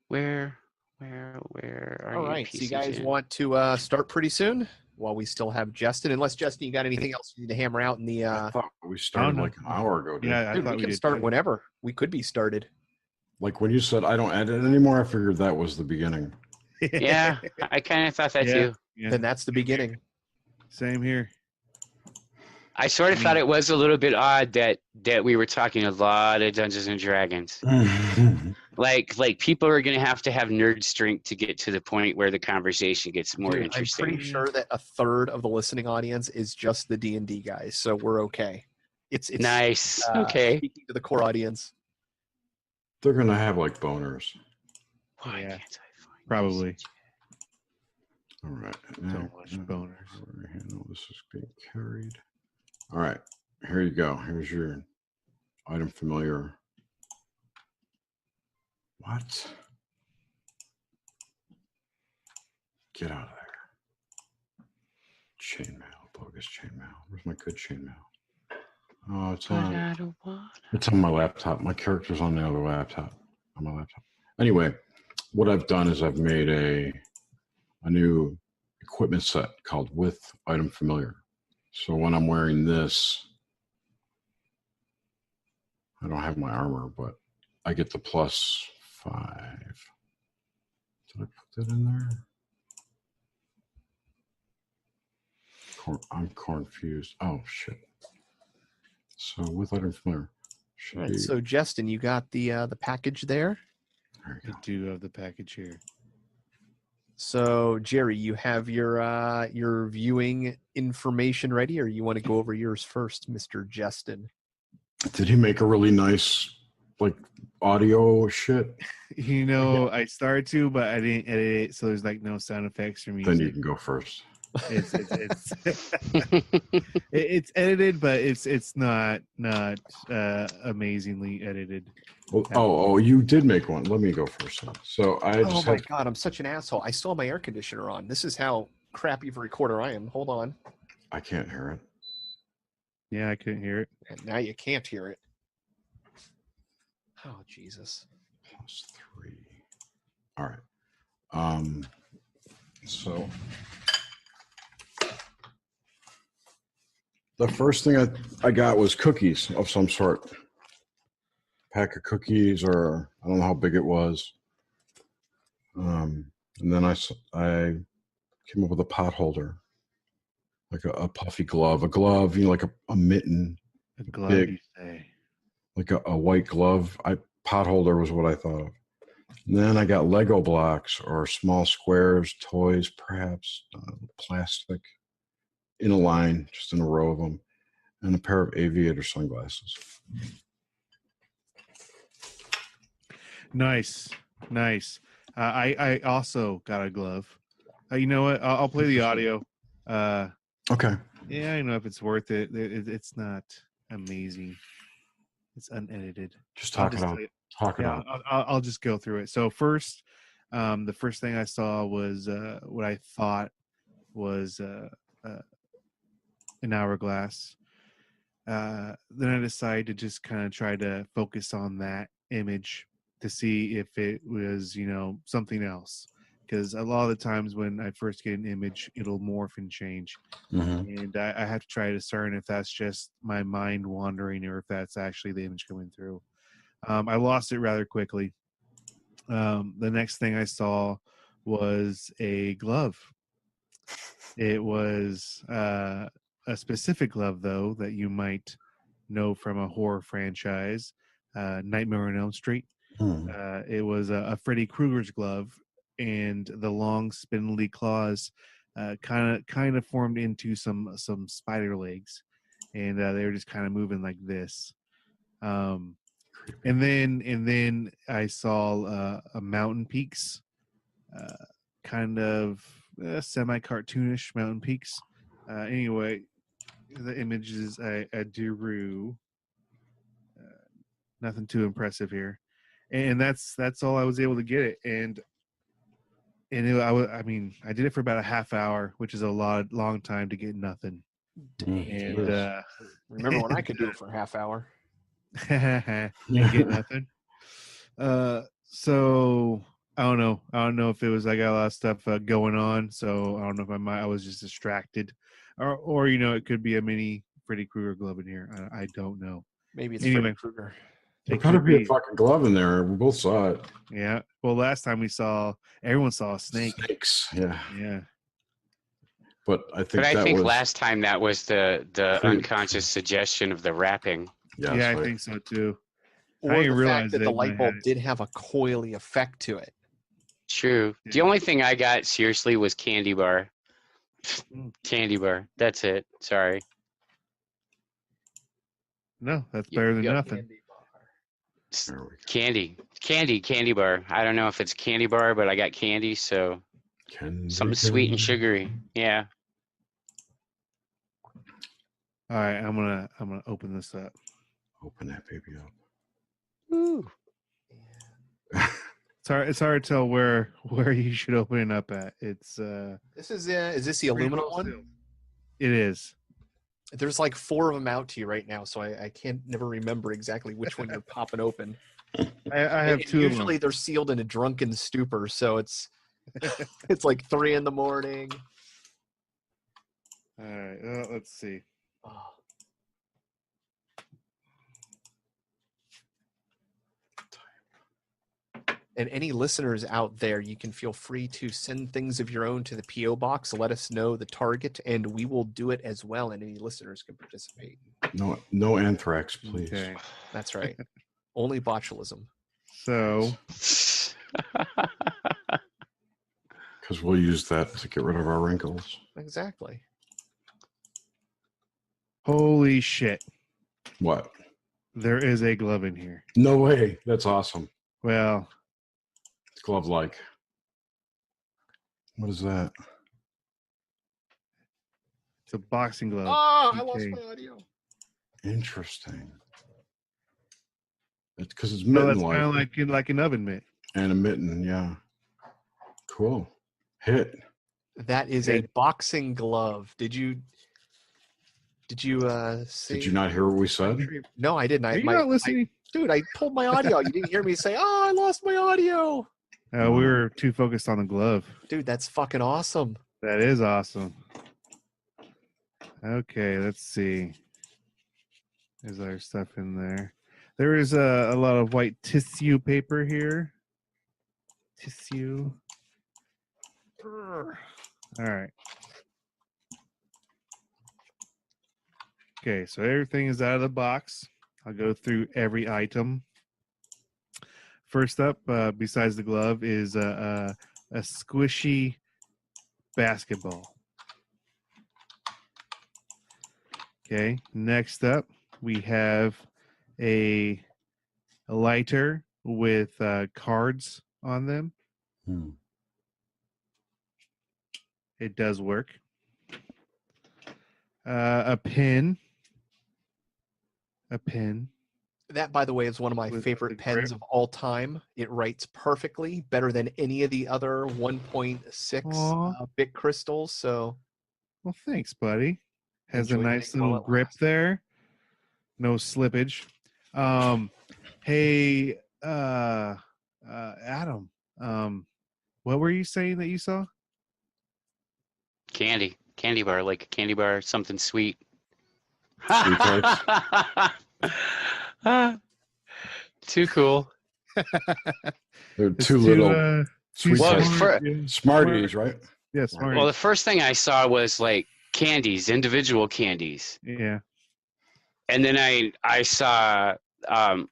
Where are All you? right, so you guys want to start pretty soon while we still have Justin? Unless, Justin, you got anything else you need to hammer out in the... I thought we started like an hour ago. Dude. Yeah, I Dude, thought we we can did start too. whenever. We could be started. Like when you said I don't edit anymore, I figured that was the beginning. Yeah, I kind of thought that too. Yeah. Then that's the beginning. Same here. I sort of thought it was a little bit odd that we were talking a lot of Dungeons and Dragons. like people are going to have nerd strength to get to the point where the conversation gets more Dude, interesting. I'm pretty sure that a third of the listening audience is just the D&D guys, so we're okay. It's nice. Okay. Speaking to the core audience. They're gonna have like boners. Why Yeah. can't I find Probably. this? All right. So much boners. This is being carried. All right. Here you go. Here's your item familiar. What? Get out of there. Chainmail. Bogus chainmail. Where's my good chainmail? Oh, it's on my laptop. My character's on the other laptop. On my laptop. Anyway, what I've done is I've made a new equipment set called With Item Familiar. So when I'm wearing this, I don't have my armor, but I get the +5. Did I put that in there? I'm confused. Oh, shit. So with item familiar. Right, so Justin, you got the package there? There you I go. do have the package here. So Jerry, you have your viewing information ready, or you want to go over yours first, Mr. Justin? Did he make a really nice like audio shit? You know, I started to, but I didn't edit it, so there's like no sound effects or music. Then you can go first. It's it's edited, but it's not amazingly edited. Well, you did make one. Let me go first. So I Oh just my god, I'm such an asshole. I still have my air conditioner on. This is how crappy of a recorder I am. Hold on. I can't hear it. Yeah, I couldn't hear it. And now you can't hear it. Oh Jesus. +3. All right. So the first thing I got was cookies of some sort. Pack of cookies, or I don't know how big it was. And then I came up with a pot holder, like a puffy glove, you know, like a mitten. A glove, big, you say? like a white glove. Pot holder was what I thought of. And then I got Lego blocks or small squares, toys, perhaps, plastic, in a line, just in a row of them, and a pair of aviator sunglasses. Nice. I also got a glove. You know what? I'll play the audio. Okay. Yeah, I know if it's worth it. It's not amazing. It's unedited. Just talk it out. Talk it out. I'll just go through it. So first, the first thing I saw was what I thought was an hourglass. Then I decided to just kind of try to focus on that image to see if it was, something else. Because a lot of the times when I first get an image, it'll morph and change. Mm-hmm. And I have to try to discern if that's just my mind wandering or if that's actually the image coming through. I lost it rather quickly. The next thing I saw was a glove. It was a specific glove, though, that you might know from a horror franchise, Nightmare on Elm Street. It was a Freddy Krueger's glove, and the long spindly claws kind of formed into some spider legs, and they were just kind of moving like this. And then I saw a Mountain Peaks, kind of semi-cartoonish Mountain Peaks. Anyway, the images I drew, nothing too impressive here, and that's all I was able to get it. And I did it for about a half hour, which is a long time to get nothing. And remember when I could do it for a half hour? and get nothing. So I don't know if it was I got a lot of stuff going on, so I don't know if I was just distracted, or it could be a mini Freddy Krueger glove in here. I don't know. Maybe it's Freddy Krueger. There could be a fucking glove in there. We both saw it. Yeah. Well, last time everyone saw a snake. Snakes. Yeah. Yeah. But I think last time that was the unconscious suggestion of the wrapping. Yeah, I think so too. Or I the realized fact that the light bulb did have a coily effect to it. True. The only thing I got seriously was candy bar. Candy bar. That's it. Sorry. No, that's better than nothing. Candy bar. I don't know if it's candy bar, but I got candy, so something sweet and sugary. Yeah. All right, I'm gonna open this up. Open that baby up. Ooh. It's hard to tell where you should open it up at. It's This is this the aluminum one? It is. There's like 4 of them out to you right now, so I can't never remember exactly which one you're popping open. I have 2 of them. Usually they're sealed in a drunken stupor, so it's it's like 3 in the morning. All right, let's see. Oh. And any listeners out there, you can feel free to send things of your own to the P.O. box. Let us know the target, and we will do it as well, and any listeners can participate. No anthrax, please. Okay. That's right. Only botulism. So, because we'll use that to get rid of our wrinkles. Exactly. Holy shit. What? There is a glove in here. No way. That's awesome. Well, it's glove-like. What is that? It's a boxing glove. Oh, I lost my audio. Interesting. It's because it's No, mitten that's kind of like an oven mitt. And a mitten, yeah. Cool. Hit. That is a boxing glove. Did you see? Did you not hear what we said? No, I didn't. Are you not listening? Dude, I pulled my audio. You didn't hear me say, "Oh, I lost my audio." We were too focused on the glove. Dude, that's fucking awesome. That is awesome. Okay, let's see. Is there stuff in there? There is a lot of white tissue paper here. Tissue. All right. Okay, so everything is out of the box. I'll go through every item. First up, besides the glove, is a squishy basketball. Okay. Next up, we have a lighter with cards on them. It does work. A pin. That, by the way, is one of my favorite pens of all time. It writes perfectly, better than any of the other 1.6 bit crystals. So, well, thanks, buddy. Has a enjoy nice it while little it grip lasts. there. No slippage. Hey, Adam. What were you saying that you saw? Candy bar, like a candy bar, something sweet. Sweet types. Too cool. They're It's too little. Sweet Well, types. Smarties, right? Yeah, Smarties. Well, the first thing I saw was like candies, individual candies. Yeah. And then I saw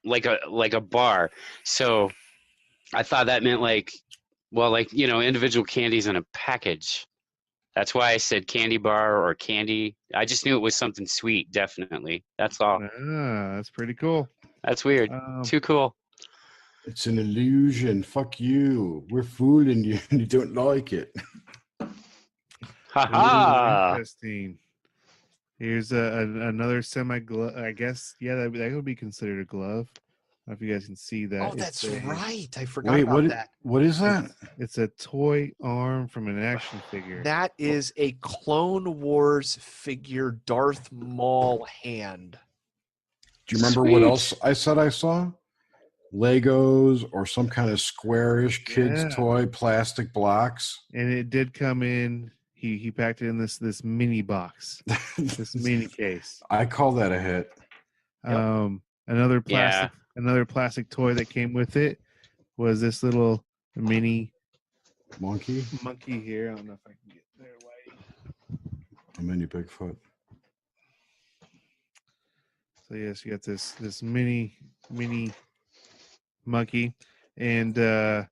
like a bar. So I thought that meant like individual candies in a package. That's why I said candy bar or candy. I just knew it was something sweet, definitely. That's all. That's pretty cool. That's weird. Too cool. It's an illusion. Fuck you. We're fooling you and you don't like it. Ha-ha. Interesting. Here's another semi-glove. I guess, yeah, that would be considered a glove. I don't know if you guys can see that. Oh, that's right. I forgot about that. What is that? It's a toy arm from an action figure. That is a Clone Wars figure Darth Maul hand. Do you remember what else I said I saw? Legos or some kind of squarish kids toy plastic blocks. And it did come in. He packed it in this mini box, this mini case. I call that a hit. Another plastic toy that came with it was this little mini monkey here. I don't know if I can get there. A mini Bigfoot. So yes, you got this mini monkey and this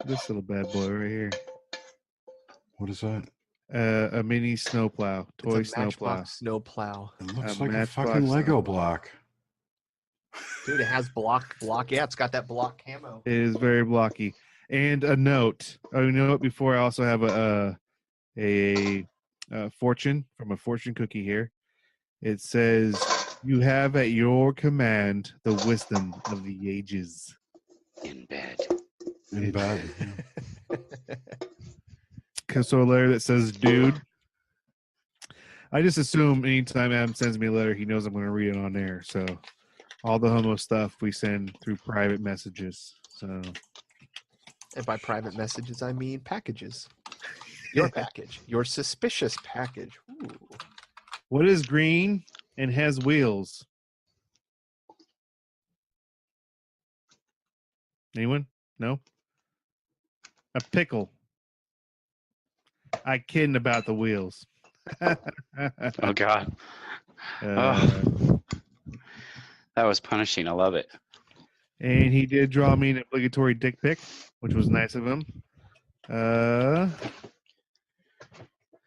little bad boy right here. What is that? A mini snowplow, toy snowplow. Snowplow. It looks like a fucking Lego block. Dude, it has block. Yeah, it's got that block camo. It is very blocky. And a note. Oh, you know what? Before I also have a fortune from a fortune cookie here. It says, "You have at your command the wisdom of the ages." In bed. In bed. So a letter that says "dude." I just assume anytime Adam sends me a letter, he knows I'm going to read it on air. So all the homo stuff we send through private messages. So, and by private messages, I mean packages. Your package, your suspicious package. Ooh. What is green and has wheels? Anyone? No? A pickle. I kidding about the wheels. Oh, God. That was punishing. I love it. And he did draw me an obligatory dick pic, which was nice of him.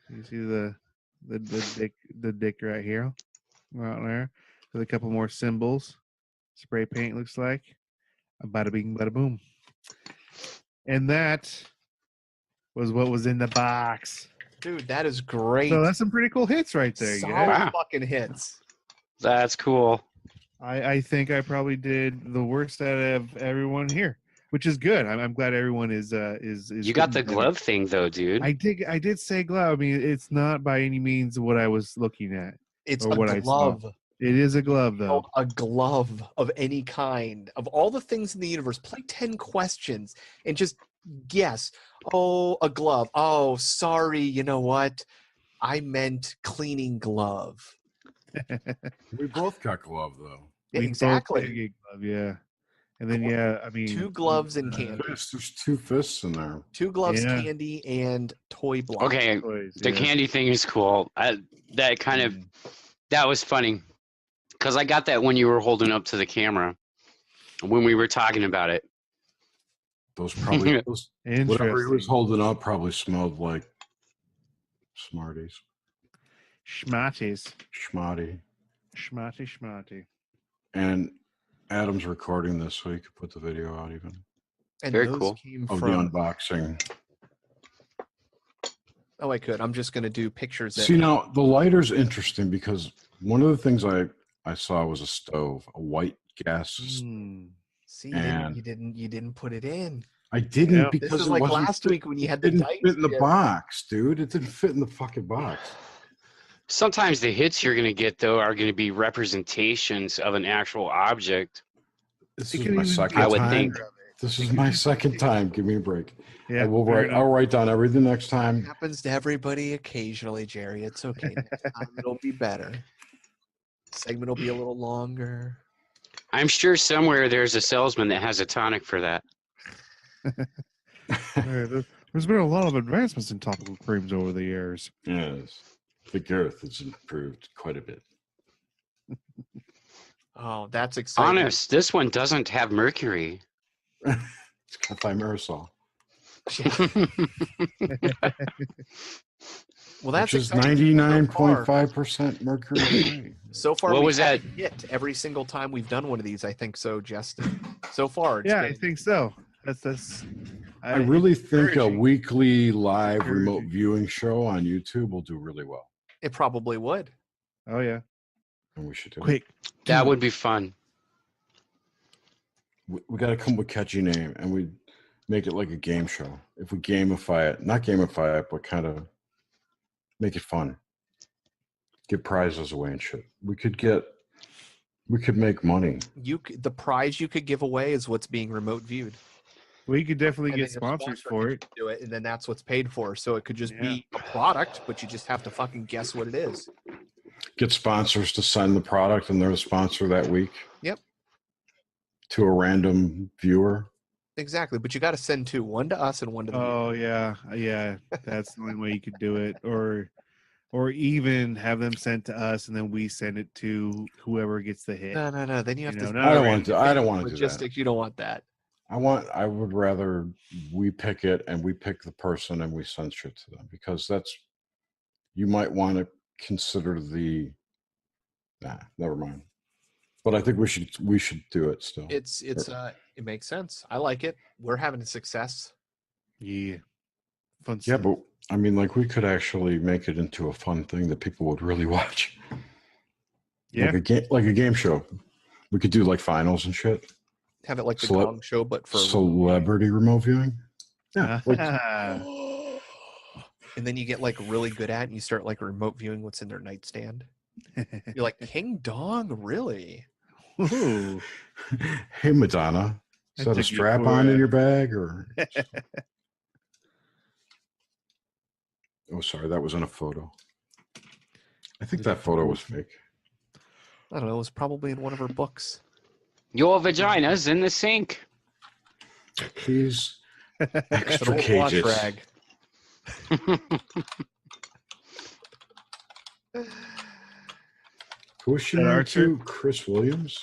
You see the dick right here, right there, with a couple more symbols. Spray paint looks like. Bada bing, bada boom. And that was what was in the box. Dude, that is great. So that's some pretty cool hits right there. Solid fucking hits. That's cool. I think I probably did the worst out of everyone here, which is good. I'm glad everyone is. You got the glove thing though, dude. I did say glove. I mean, it's not by any means what I was looking at. It's or a what glove. I saw. It is a glove, though. A glove of any kind. Of all the things in the universe, play 10 questions and just guess. Oh, a glove. Oh, sorry. You know what? I meant cleaning glove. We both got glove, though. Yeah, We exactly. both did get glove, yeah. And then, yeah, I mean... 2 gloves and candy. There's 2 fists in there. 2 gloves, Yeah. candy, and toy block. Okay, toys, the yeah. candy thing is cool. That was funny because I got that when you were holding up to the camera. when we were talking about it. Those probably whatever he was holding up probably smelled like Smarties. Schmatties. Schmatty. And Adam's recording this so he could put the video out even. And very those cool. Came of from... the unboxing. Oh, I could. I'm just going to do pictures. See, now the lighter's interesting because one of the things I saw was a stove, a white gas. See, and you didn't put it in. I didn't because this is it like wasn't last week when you had the didn't dice. fit in the box, dude. It didn't fit in the fucking box. Sometimes the hits you're going to get, though, are going to be representations of an actual object. This is my second I would time. think. This is my second time. Give me a break. Yeah, I'll write down everything next time. It happens to everybody occasionally, Jerry. It's okay. Next time it'll be better. Segment will be a little longer. I'm sure somewhere there's a salesman that has a tonic for that. There's been a lot of advancements in topical creams over the years. Yes. The girth has improved quite a bit. Oh, that's exciting. Honest, this one doesn't have mercury. It's got thimerosal. Well, that's which is 99.5% mercury. So far, what was that? Hit every single time we've done one of these. I think so, Justin. So far, it's yeah, been... I think so. That's. I really think a weekly live remote viewing show on YouTube will do really well. It probably would. Oh yeah, and we should do quick. That would be fun. We got to come with a catchy name, and we make it like a game show. If we gamify it, not gamify it, but kind of make it fun. Give prizes away and shit. We could make money. The prize you could give away is what's being remote viewed. We could definitely get sponsors for it. Do it, and then that's what's paid for. So it could just be a product, but you just have to fucking guess what it is. Get sponsors to send the product, and they're the sponsor that week. Yep. To a random viewer. Exactly, but you got to send two, one to us and one to the Oh yeah. That's the only way you could do it, or even have them sent to us and then we send it to whoever gets the hit. No. Then you have to. I don't want to do logistics. that. You don't want that. I would rather we pick it and we pick the person and we send shit to them, because you might want to consider never mind. But I think we should do it still. It makes sense. I like it. We're having a success. Yeah. Fun Yeah, stuff. but I mean, like, we could actually make it into a fun thing that people would really watch. Yeah. Like a game show. We could do like finals and shit. Have it like the Gong Show, but for celebrity remote viewing. Yeah. And then you get like really good at it and you start like remote viewing what's in their nightstand. You're like, King Dong, really? Ooh. Hey, Madonna. Is that a strap on in your bag or? Oh, sorry, that was in a photo. I think that photo was fake. I don't know. It was probably in one of her books. Your vagina's in the sink. He's extra cages. Rag. Who was she married to? Chris Williams?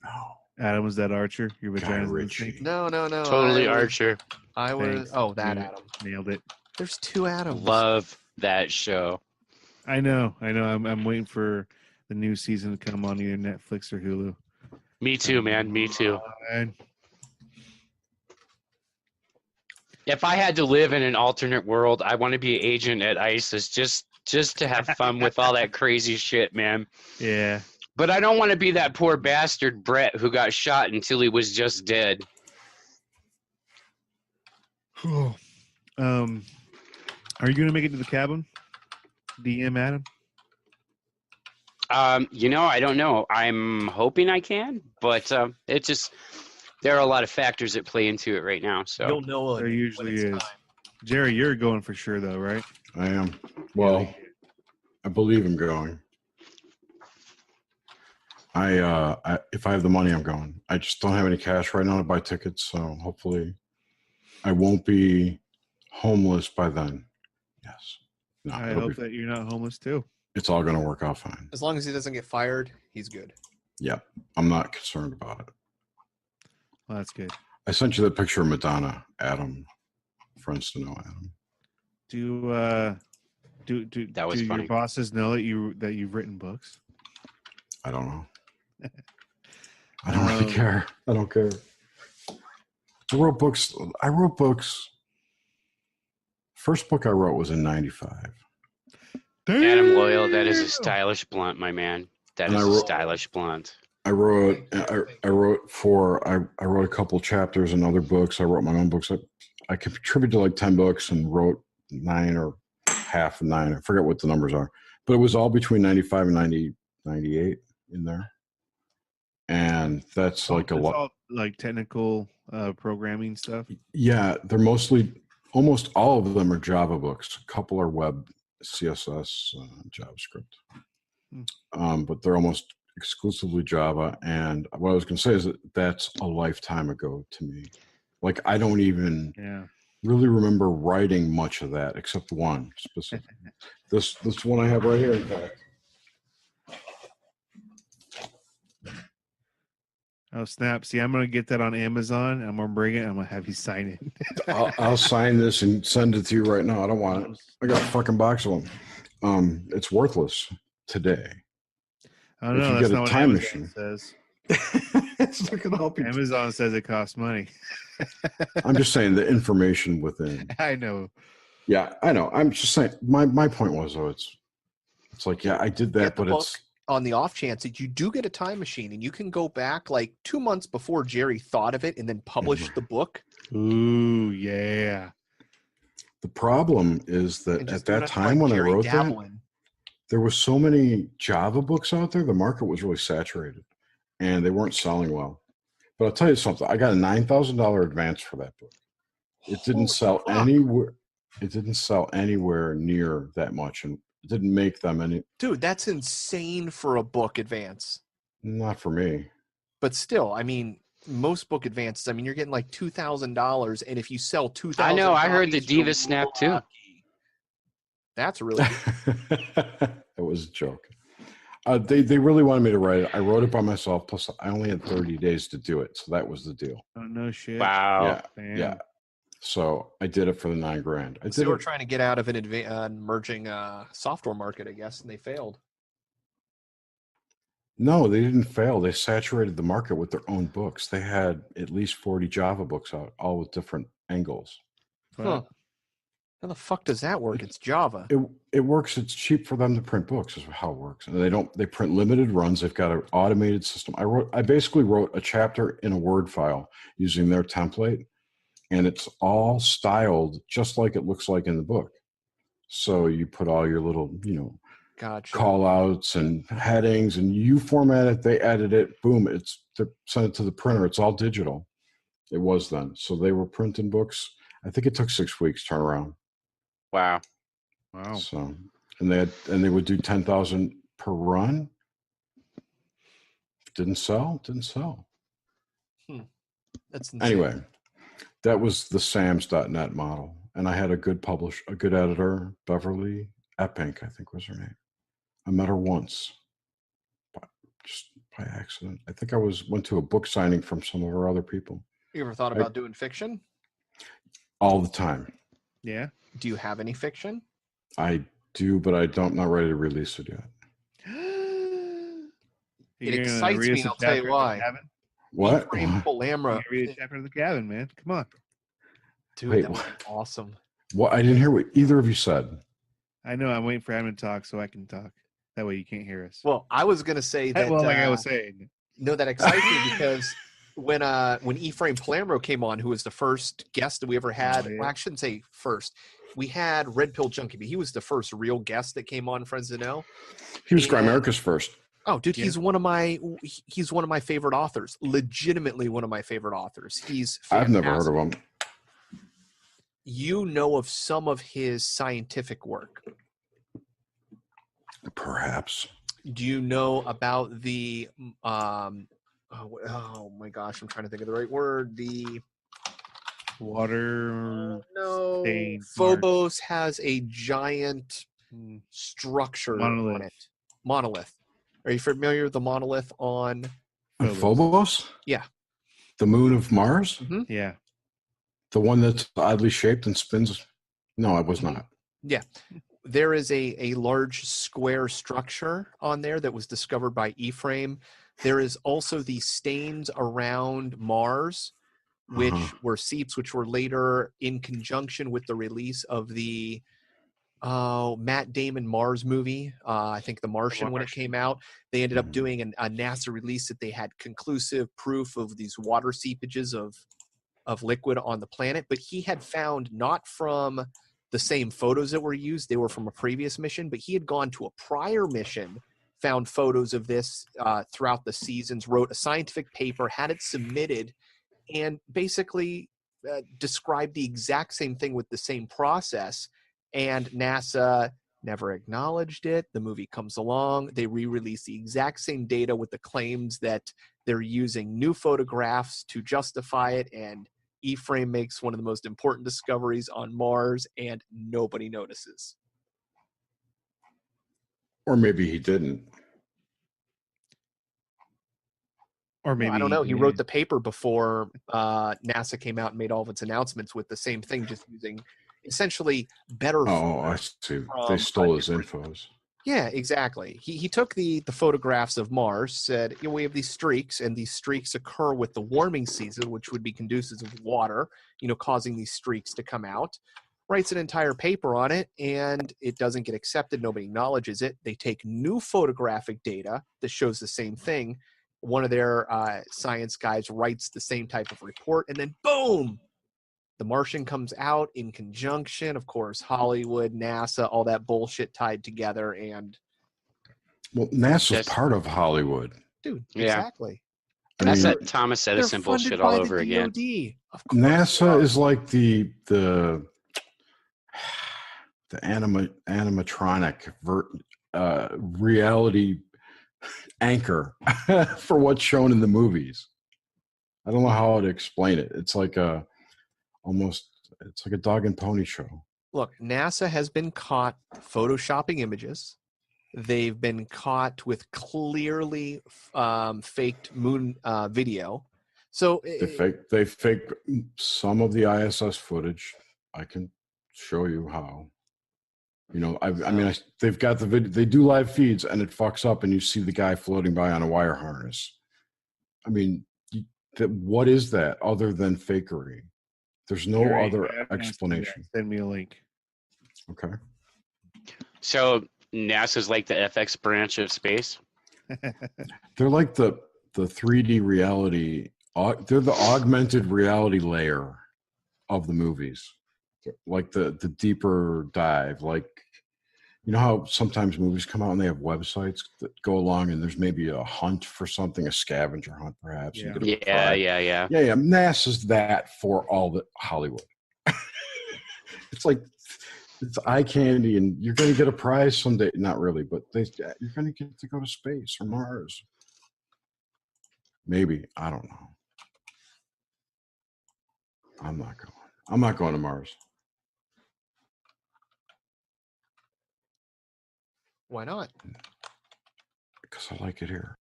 No. Adam, was that Archer? Your vagina's in the sink? No. Totally Archer. I was. Oh, that Adam. Nailed it. There's two Adams. Love that show. I know. I'm waiting for the new season to come on either Netflix or Hulu. Me too, man. Me too. If I had to live in an alternate world, I want to be an agent at ISIS just to have fun with all that crazy shit, man. Yeah. But I don't want to be that poor bastard Brett who got shot until he was just dead. Are you going to make it to the cabin? DM Adam? I don't know. I'm hoping I can, but it just there are a lot of factors that play into it right now. So you'll know there usually is. Time. Jerry, you're going for sure, though, right? I am. Well, I believe I'm going. If I have the money, I'm going. I just don't have any cash right now to buy tickets, so hopefully I won't be homeless by then. Yes. No, I hope that you're not homeless too. It's all going to work out fine. As long as he doesn't get fired, he's good. Yeah, I'm not concerned about it. Well, that's good. I sent you that picture of Madonna, Adam. Friends to know Adam. Do That was do funny. your bosses know that you've written books? I don't know. I don't really care. I don't care. I wrote books. First book I wrote was in '95. Adam Loyal, that is a stylish blunt, my man. That is a stylish blunt. I wrote a couple chapters in other books. I wrote my own books. I contributed to like 10 books and wrote 9 or half of 9. I forget what the numbers are, but it was all between 95 and 98 in there. And that's like a lot. Like technical programming stuff. Yeah, they're almost all of them are Java books. A couple are web, CSS, JavaScript. But they're almost exclusively Java. And what I was going to say is that's a lifetime ago to me. Like I don't even really remember writing much of that except one specific. This one I have right here, in fact. Oh snap! See, I'm gonna get that on Amazon. I'm gonna bring it. I'm gonna have you sign it. I'll sign this and send it to you right now. I don't want it. I got a fucking box of them. It's worthless today. Oh no, if you that's get not a time what machine says. It's not gonna help you. Amazon says it costs money. I'm just saying the information within. I know. Yeah, I know. I'm just saying. My point was though, it's like I did that, but it's. On the off chance that you do get a time machine and you can go back like 2 months before Jerry thought of it and then published the book. Ooh, yeah. The problem is that at that time when I wrote that, there were so many Java books out there, the market was really saturated and they weren't selling well. But I'll tell you something, I got a $9,000 advance for that book. It didn't sell anywhere. It didn't sell anywhere near that much, and it didn't make them any. Dude, that's insane for a book advance. Not for me. But still, I mean, most book advances, I mean, you're getting like $2,000, and if you sell 2,000, I know. I heard the Diva snap too. That's really good. It was a joke. They really wanted me to write it. I wrote it by myself. Plus, I only had 30 days to do it, so that was the deal. Oh no shit! Wow. Yeah. So I did it for the $9,000. They were trying to get out of an emerging software market, I guess, and they failed. No, they didn't fail. They saturated the market with their own books. They had at least 40 Java books out, all with different angles. Huh. How the fuck does that work? It's Java. It works. It's cheap for them to print books, is how it works. And they print limited runs. They've got an automated system. I basically wrote a chapter in a Word file using their template. And it's all styled just like it looks like in the book. So you put all your little, gotcha. Call outs and headings, and you format it, they edit it, boom, they send it to the printer. It's all digital. It was then. So they were printing books. I think it took 6 weeks turnaround. Wow. So, and they would do 10,000 per run. Didn't sell. That's insane. Anyway. That was the SAMS.net model. And I had a good editor, Beverly Eppink, I think was her name. I met her once, just by accident. I think I went to a book signing from some of her other people. You ever thought about doing fiction? All the time. Yeah. Do you have any fiction? I do, but I'm not ready to release it yet. It excites me, and I'll tell you why. What? Lamra. Read a chapter of the cabin, man. Come on. Dude, wait, that would be awesome. What? I didn't hear what either of you said. I know. I'm waiting for Adam to talk so I can talk. That way you can't hear us. Well, I was going to say that. Well, like I was saying. No, that excites me because when Ephraim Palamro came on, who was the first guest that we ever had, well, I shouldn't say first. We had Red Pill Junkie, but he was the first real guest that came on Friends to Know. He was Grimerica's first. Oh, dude, he's one of my favorite authors. Legitimately one of my favorite authors. He's fantastic. I've never heard of him. You know of some of his scientific work? Perhaps. Do you know about the oh my gosh, I'm trying to think of the right word. The water. No, Phobos has a giant structure on it. Monolith. Are you familiar with the monolith on Phobos? Yeah. The moon of Mars? Mm-hmm. Yeah. The one that's oddly shaped and spins? No, I was not. Yeah. There is a large square structure on there that was discovered by Ephraim. There is also the stains around Mars, which were seeps, which were later in conjunction with the release of the Matt Damon Mars movie. I think The Martian, when it came out, they ended up doing a NASA release that they had conclusive proof of these water seepages of liquid on the planet. But he had found, not from the same photos that were used, they were from a previous mission, but he had gone to a prior mission, found photos of this throughout the seasons, wrote a scientific paper, had it submitted, and basically described the exact same thing with the same process. And NASA never acknowledged it. The movie comes along. They re-release the exact same data with the claims that they're using new photographs to justify it. And Ephraim makes one of the most important discoveries on Mars, and nobody notices. Or maybe he didn't. Or maybe I don't know. He wrote the paper before NASA came out and made all of its announcements with the same thing, just using essentially better. Oh, I see. They stole his infos. Yeah, exactly. He took the photographs of Mars, said, we have these streaks, and these streaks occur with the warming season, which would be conducive with water, causing these streaks to come out. Writes an entire paper on it, and it doesn't get accepted. Nobody acknowledges it. They take new photographic data that shows the same thing. One of their science guys writes the same type of report, and then boom, The Martian comes out in conjunction. Of course, Hollywood, NASA, all that bullshit tied together. And well, NASA's part of Hollywood. Dude, exactly. That's that Thomas Edison bullshit all over again. NASA is like the animatronic reality anchor for what's shown in the movies. I don't know how to explain it. It's like it's like a dog and pony show. Look, NASA has been caught photoshopping images. They've been caught with clearly faked moon video. So they fake some of the ISS footage. I can show you how. They've got the video. They do live feeds, and it fucks up, and you see the guy floating by on a wire harness. I mean, what is that other than fakery? There's no other explanation. Send me a link. Okay. So NASA's like the FX branch of space. They're like the 3D reality. They're the augmented reality layer of the movies. Like the deeper dive. Like, you know how sometimes movies come out and they have websites that go along, and there's maybe a hunt for something, a scavenger hunt, perhaps. Yeah. Yeah. NASA's that for all the Hollywood. It's like it's eye candy, and you're going to get a prize someday. Not really, but you're going to get to go to space or Mars. Maybe. I don't know. I'm not going to Mars. Why not? Because I like it here.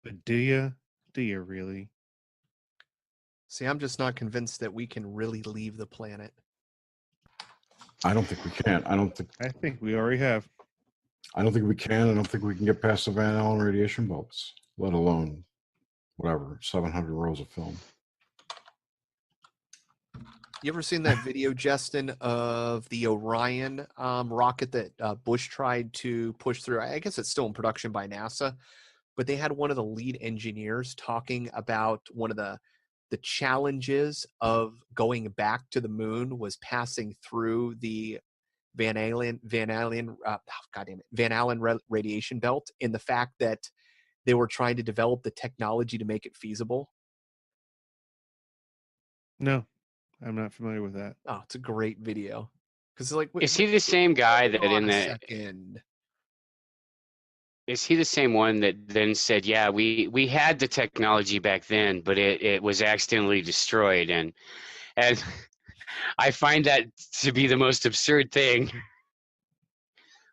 But do you really? See, I'm just not convinced that we can really leave the planet. I don't think we can. I think we already have. I don't think we can. I don't think we can get past the Van Allen radiation belts, let alone 700 rolls of film. You ever seen that video, Jestin, of the Orion rocket that Bush tried to push through? I guess it's still in production by NASA, but they had one of the lead engineers talking about one of the challenges of going back to the moon was passing through the Van Allen radiation belt, and the fact that they were trying to develop the technology to make it feasible. No. I'm not familiar with that. Oh, it's a great video. Because is he the same guy that in the? Is he the same one that then said, "Yeah, we had the technology back then, but it was accidentally destroyed," and I find that to be the most absurd thing.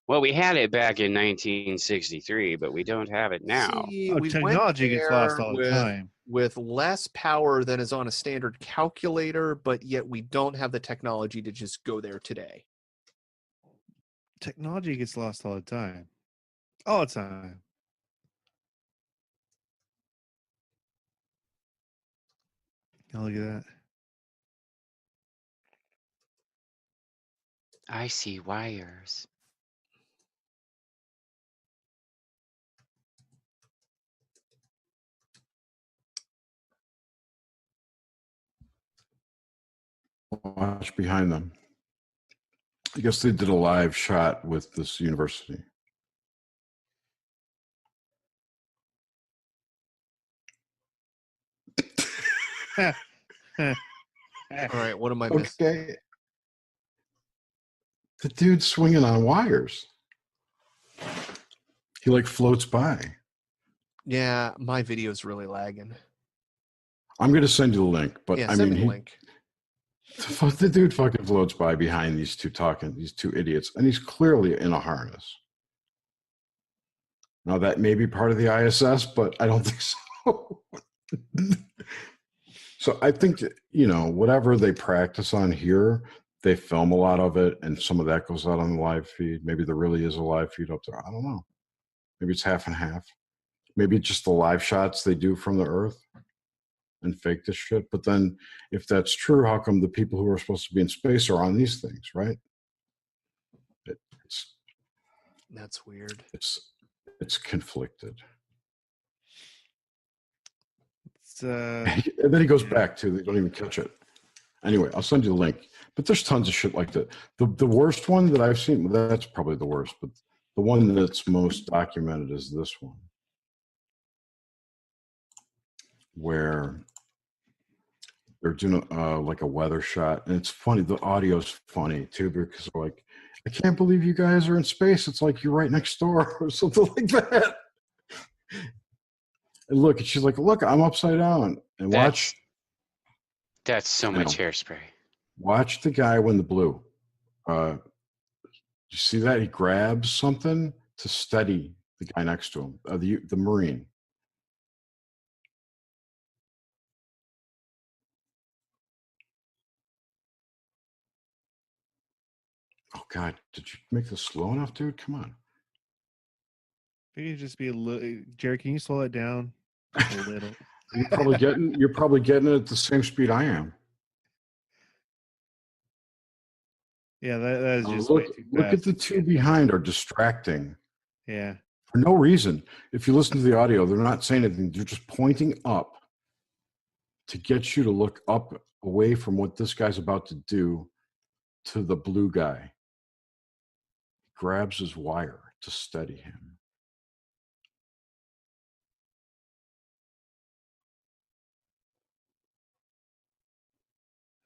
Well, we had it back in 1963, but we don't have it now. See, Oh, we went technology gets lost there all the time. with less power than is on a standard calculator, but yet we don't have the technology to just go there today. Technology gets lost all the time. All the time. Oh, look at that. I see wires. Watch behind them. I guess they did a live shot with this university. All right, what am I missing? Okay. The dude's swinging on wires. He like floats by. Yeah, my video's really lagging. I'm going to send you the link, but Yeah, I send mean, me the link. The dude fucking floats by behind these two idiots, and he's clearly in a harness. Now that may be part of the ISS, but I don't think so. So I think, whatever they practice on here, they film a lot of it, and some of that goes out on the live feed. Maybe there really is a live feed up there. I don't know. Maybe it's half and half. Maybe it's just the live shots they do from the Earth and fake this shit. But then if that's true, how come the people who are supposed to be in space are on these things, right? That's weird. It's conflicted. And then he goes back to, they don't even catch it. Anyway, I'll send you the link. But there's tons of shit like that. The worst one that I've seen, that's probably the worst, but the one that's most documented is this one, where they're doing like a weather shot, and it's funny. The audio's funny too, because they're like, I can't believe you guys are in space. It's like you're right next door or something like that. And look, and she's like, look, I'm upside down. And watch. That's so much hairspray. Watch the guy win the blue. You see that? He grabs something to steady the guy next to him, the Marine. Oh, God. Did you make this slow enough, dude? Come on. I think it'd just be a little. Jerry, can you slow it down a little? You're probably getting it at the same speed I am. Yeah, that is just look, way too look fast. at the two behind are distracting. Yeah. For no reason. If you listen to the audio, they're not saying anything. They're just pointing up to get you to look up away from what this guy's about to do to the blue guy. He grabs his wire to steady him.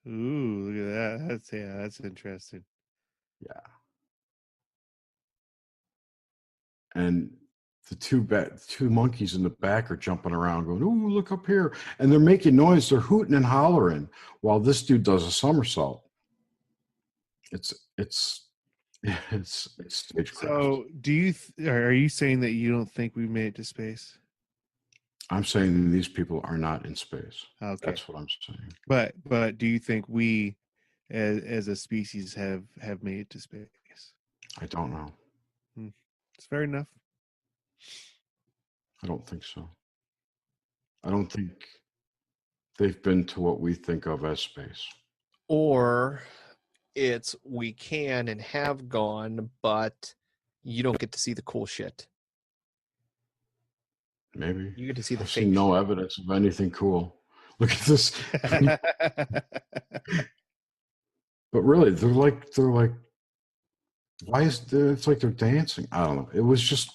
Ooh, look at that. That's interesting. Yeah. And the two monkeys in the back are jumping around going, ooh, look up here. And they're making noise. They're hooting and hollering while this dude does a somersault. It's stagecraft. So, are you saying that you don't think we made it to space? I'm saying these people are not in space. Okay. That's what I'm saying. But do you think we, as a species, have made it to space? I don't know. It's fair enough. I don't think so. I don't think they've been to what we think of as space. Or it's we can and have gone, but you don't get to see the cool shit. Maybe. You get to see the I've fake seen no shit. evidence of anything cool. Look at this. But really, they're like, why it's like they're dancing? I don't know. It was just,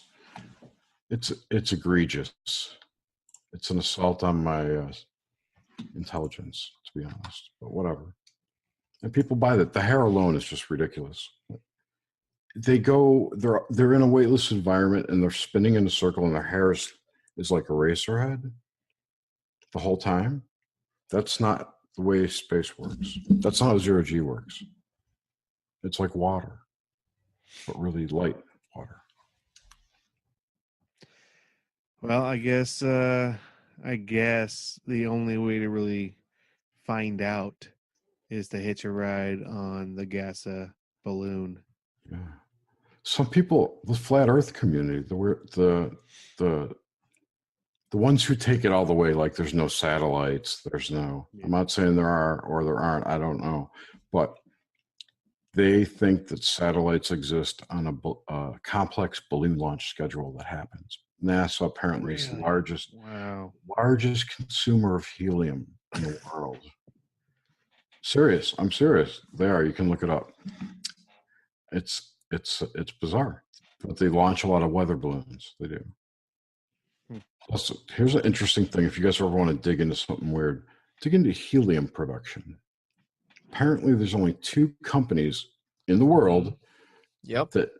it's egregious. It's an assault on my intelligence, to be honest. But whatever. And people buy that. The hair alone is just ridiculous. They're in a weightless environment and they're spinning in a circle and their hair is like a racer head the whole time. That's not the way space works. That's not how zero G works. It's like water, but really light. Well, I guess the only way to really find out is to hitch a ride on the Gasa balloon. Yeah. Some people, the flat Earth community, the ones who take it all the way, like there's no satellites, there's no. I'm not saying there are or there aren't. I don't know, but they think that satellites exist on a complex balloon launch schedule that happens. NASA apparently is the largest consumer of helium in the world. Serious. I'm serious. They are. You can look it up. It's bizarre. But they launch a lot of weather balloons. They do. Plus, here's an interesting thing. If you guys ever want to dig into something weird, dig into helium production. Apparently, there's only 2 companies in the world that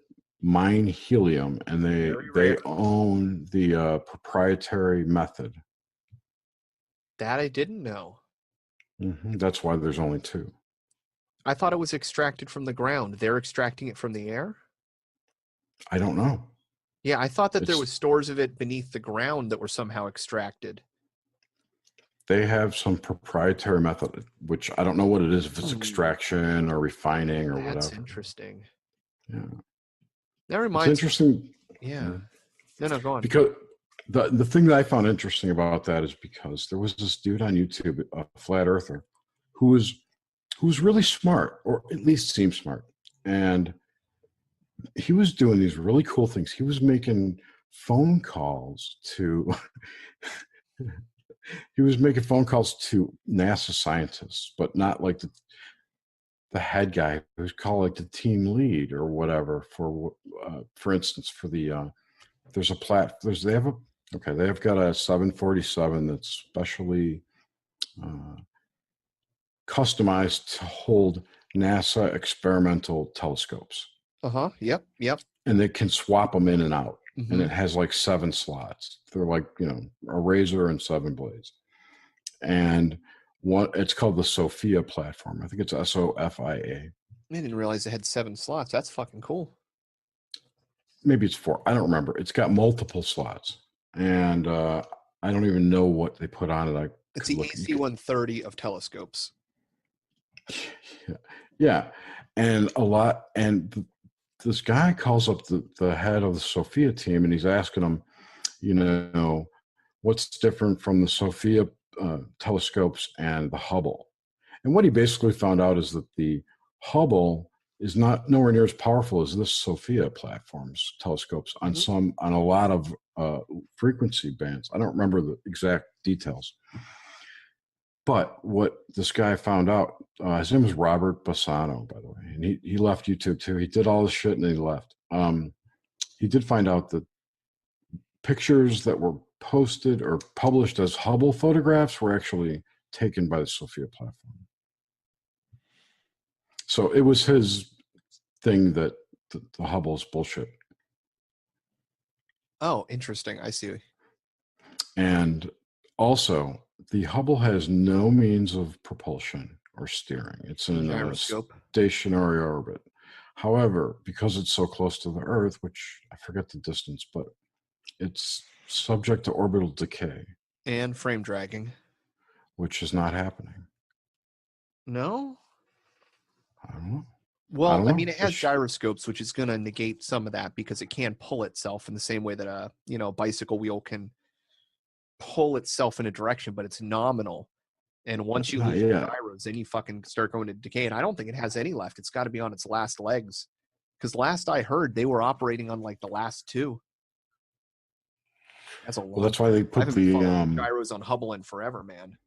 mine helium, and they own the proprietary method. That I didn't know. That's why there's only 2. I thought it was extracted from the ground. They're extracting it from the air? I don't know. Yeah, I thought that there was stores of it beneath the ground that were somehow extracted. They have some proprietary method, which I don't know what it is, if it's extraction or refining or whatever. That's interesting. Yeah. That reminds me. It's interesting. Yeah. No, go on. Because the thing that I found interesting about that is because there was this dude on YouTube, a flat earther, who was really smart, or at least seemed smart. And he was doing these really cool things. He was making phone calls to NASA scientists, but not like the head guy. He was called like the team lead or whatever. For instance, for the they've got a 747 that's specially customized to hold NASA experimental telescopes. Yep. And they can swap them in and out. And it has like 7 slots. They're like, a razor and 7 blades. And it's called the Sophia platform. I think it's SOFIA. I didn't realize it had 7 slots. That's fucking cool. Maybe it's 4. I don't remember. It's got multiple slots. And I don't even know what they put on it. It's the AC-130 of telescopes. Yeah. And this guy calls up the head of the Sophia team, and he's asking him, what's different from the Sophia telescopes and the Hubble. And what he basically found out is that the Hubble is nowhere near as powerful as this Sophia platform's telescopes on a lot of frequency bands. I don't remember the exact details. But what this guy found out, his name was Robert Bassano, by the way, and he left YouTube too. He did all this shit and then he left. He did find out that pictures that were posted or published as Hubble photographs were actually taken by the Sophia platform. So it was his thing that the Hubble's bullshit. Oh, interesting. I see. And also, the Hubble has no means of propulsion or steering. It's in a stationary orbit. However, because it's so close to the Earth, which I forget the distance, but it's subject to orbital decay. And frame dragging. Which is not happening. No? I don't know. Well, I mean, it has gyroscopes, which is going to negate some of that because it can pull itself in the same way that a bicycle wheel can pull itself in a direction, but it's nominal. And once you lose your gyros, then you fucking start going to decay. And I don't think it has any left. It's got to be on its last legs. Because last I heard, they were operating on like the last 2. That's a lot. Well, that's why they put the gyros on Hubble in forever, man.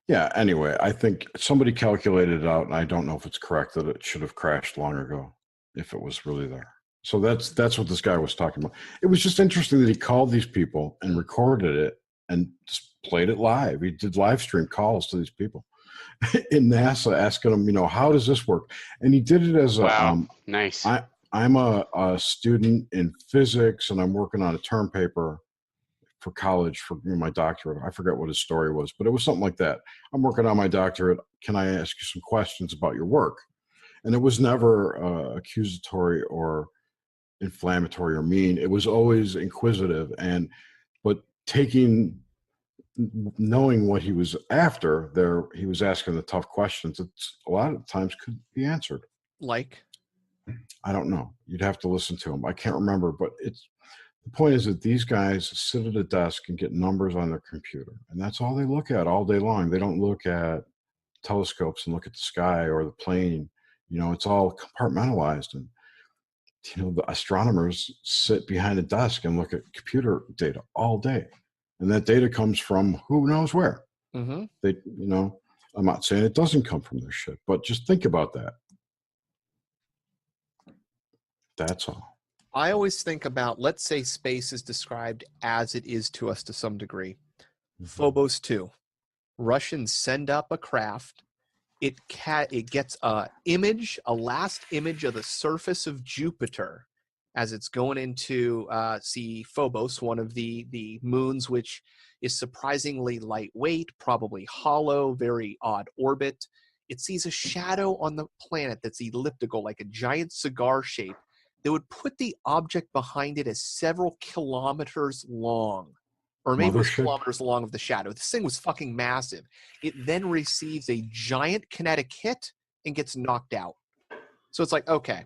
Yeah, anyway, I think somebody calculated it out, and I don't know if it's correct that it should have crashed long ago if it was really there. So that's what this guy was talking about. It was just interesting that he called these people and recorded it and just played it live. He did live stream calls to these people in NASA, asking them, how does this work? And he did it as nice. I'm a student in physics, and I'm working on a term paper for college for my doctorate. I forget what his story was, but it was something like that. I'm working on my doctorate. Can I ask you some questions about your work? And it was never accusatory or inflammatory or mean. It was always inquisitive, but knowing what he was after there, he was asking the tough questions that a lot of times could be answered. Like, I don't know. You'd have to listen to him. I can't remember, but the point is that these guys sit at a desk and get numbers on their computer, and that's all they look at all day long. They don't look at telescopes and look at the sky or the plane. It's all compartmentalized, and the astronomers sit behind a desk and look at computer data all day, and that data comes from who knows where. Mm-hmm. I'm not saying it doesn't come from their shit, but just think about that. That's all. I always think about, let's say space is described as it is to us to some degree. Phobos 2. Russians send up a craft. It gets a last image of the surface of Jupiter as it's going into see Phobos, one of the moons, which is surprisingly lightweight, probably hollow, very odd orbit. It sees a shadow on the planet that's elliptical, like a giant cigar shape, that would put the object behind it as several kilometers long. Or maybe it was kilometers long of the shadow. This thing was fucking massive. It then receives a giant kinetic hit and gets knocked out. So it's like, okay.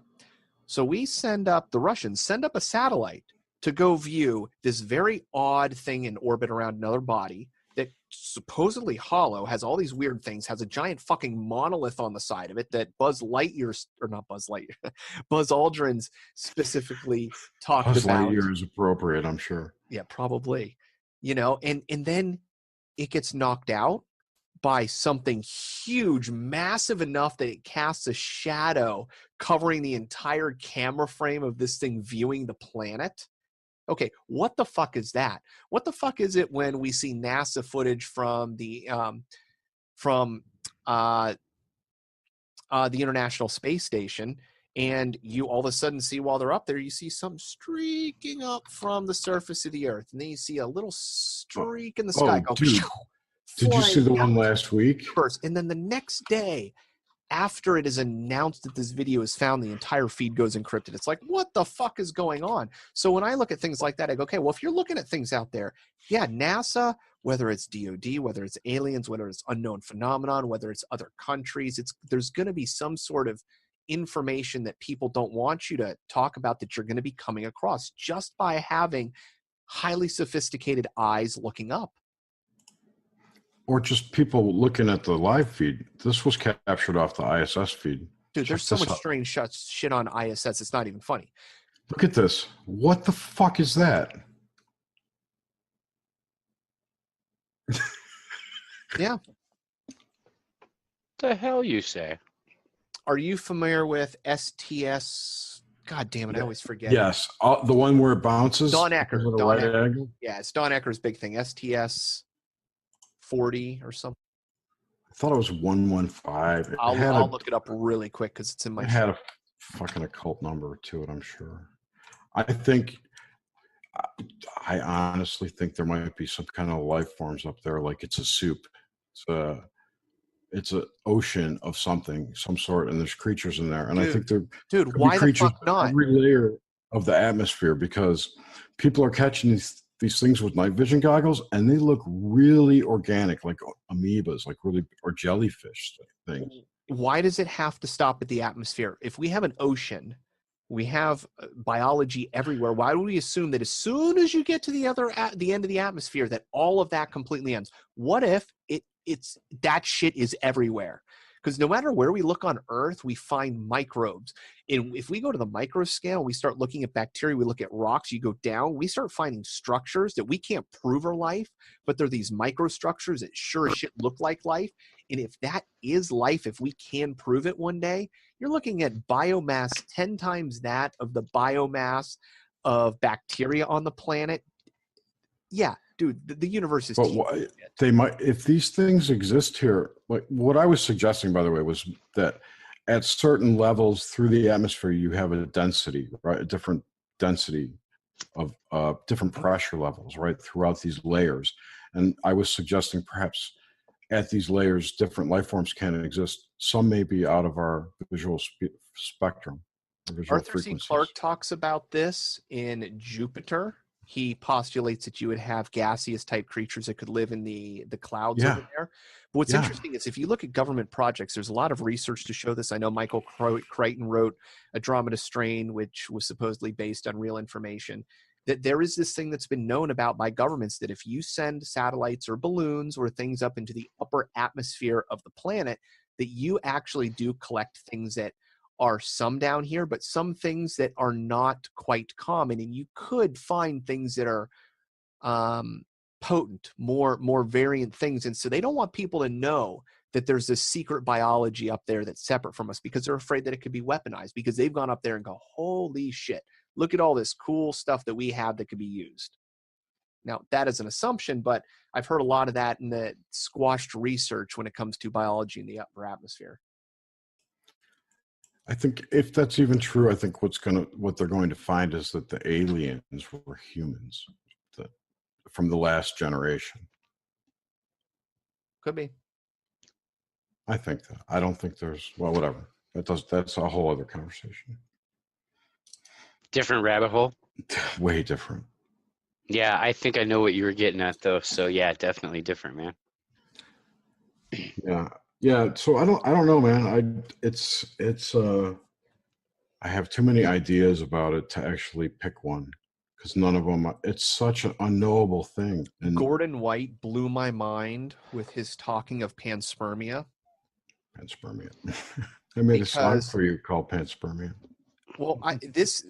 So the Russians send up a satellite to go view this very odd thing in orbit around another body that supposedly hollow, has all these weird things, has a giant fucking monolith on the side of it that Buzz Aldrin's specifically talked about. Buzz Lightyear is appropriate, I'm sure. Yeah, probably. And then it gets knocked out by something huge, massive enough that it casts a shadow covering the entire camera frame of this thing viewing the planet. Okay, what the fuck is that? What the fuck is it when we see NASA footage from the International Space Station, and you all of a sudden see, while they're up there, you see something streaking up from the surface of the Earth, and then you see a little streak in the sky go. Dude, did you see the one last week? First, and then the next day, after it is announced that this video is found, the entire feed goes encrypted. It's like, what the fuck is going on? So when I look at things like that, I go, okay, well, if you're looking at things out there, yeah, NASA, whether it's DOD, whether it's aliens, whether it's unknown phenomenon, whether it's other countries, there's going to be some sort of information that people don't want you to talk about that you're going to be coming across just by having highly sophisticated eyes looking up. Or just people looking at the live feed. This was captured off the ISS feed. Dude, there's so much strange shit on ISS. It's not even funny. Look at this. What the fuck is that? Yeah. The hell you say? Are you familiar with STS? God damn it, I always forget. Yes, the one where it bounces. Don Ecker. Angle? Yeah, it's Don Ecker's big thing. STS 40 or something. I thought it was 115. I'll look it up really quick because it's in my. It had a fucking occult number to it, I'm sure. I honestly think there might be some kind of life forms up there, like it's a soup. It's an ocean of something, some sort, and there's creatures in there. And I think dude, why the fuck not? Every layer of the atmosphere, because people are catching these things with night vision goggles, and they look really organic, like amoebas, or jellyfish things. Why does it have to stop at the atmosphere? If we have an ocean, we have biology everywhere. Why do we assume that as soon as you get to the end of the atmosphere, that all of that completely ends? What if it's that shit is everywhere? Because no matter where we look on Earth, we find microbes. And if we go to the micro scale, we start looking at bacteria, we look at rocks, you go down, we start finding structures that we can't prove are life, but they're these microstructures that sure as shit look like life. And if that is life, if we can prove it one day, you're looking at biomass 10 times that of the biomass of bacteria on the planet. Yeah, dude, the universe is. But they might, if these things exist here. Like what I was suggesting, by the way, was that at certain levels through the atmosphere, you have a density, right? A different density of different pressure levels, right, throughout these layers. And I was suggesting perhaps at these layers, different life forms can exist. Some may be out of our visual spectrum. the visual Arthur C. frequencies. Clarke talks about this in Jupiter. He postulates that you would have gaseous type creatures that could live in the clouds Yeah. over there. But what's Yeah. interesting is if you look at government projects, there's a lot of research to show this. I know Michael Crichton wrote Andromeda Strain, which was supposedly based on real information, that there is this thing that's been known about by governments that if you send satellites or balloons or things up into the upper atmosphere of the planet, that you actually do collect things that are some down here, but some things that are not quite common. And you could find things that are potent, more variant things. And so they don't want people to know that there's this secret biology up there that's separate from us because they're afraid that it could be weaponized, because they've gone up there and go, holy shit, look at all this cool stuff that we have that could be used. Now, that is an assumption, but I've heard a lot of that in the squashed research when it comes to biology in the upper atmosphere. I think if that's even true, I think what they're going to find is that the aliens were humans from the last generation. Could be. I think that. I don't think there's, well, whatever. That's a whole other conversation. Different rabbit hole. Way different. Yeah, I think I know what you were getting at, though. So yeah, definitely different, man. Yeah. So I don't know, man. I have too many ideas about it to actually pick one, because none of them. It's such an unknowable thing. And Gordon White blew my mind with his talking of panspermia. Panspermia. I made a song for you called Panspermia. Well, this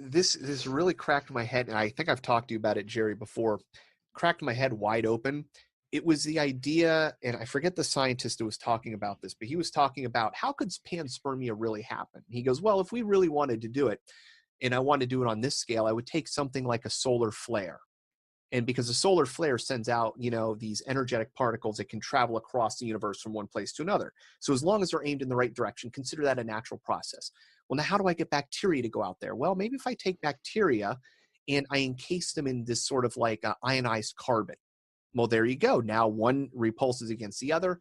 really cracked my head, and I think I've talked to you about it, Jerry, before. Cracked my head wide open. It was the idea, and I forget the scientist who was talking about this, but he was talking about how could panspermia really happen? He goes, well, if we really wanted to do it, and I wanted to do it on this scale, I would take something like a solar flare. And because a solar flare sends out, these energetic particles that can travel across the universe from one place to another. So as long as they're aimed in the right direction, consider that a natural process. Well, now how do I get bacteria to go out there? Well, maybe if I take bacteria and I encase them in this sort of like ionized carbon. Well, there you go. Now one repulses against the other.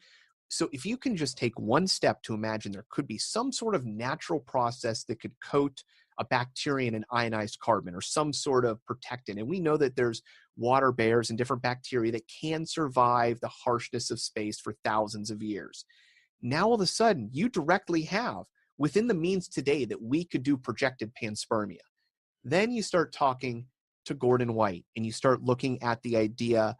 So if you can just take one step to imagine there could be some sort of natural process that could coat a bacteria in an ionized carbon or some sort of protectant. And we know that there's water bears and different bacteria that can survive the harshness of space for thousands of years. Now, all of a sudden, you directly have within the means today that we could do projected panspermia. Then you start talking to Gordon White and you start looking at the idea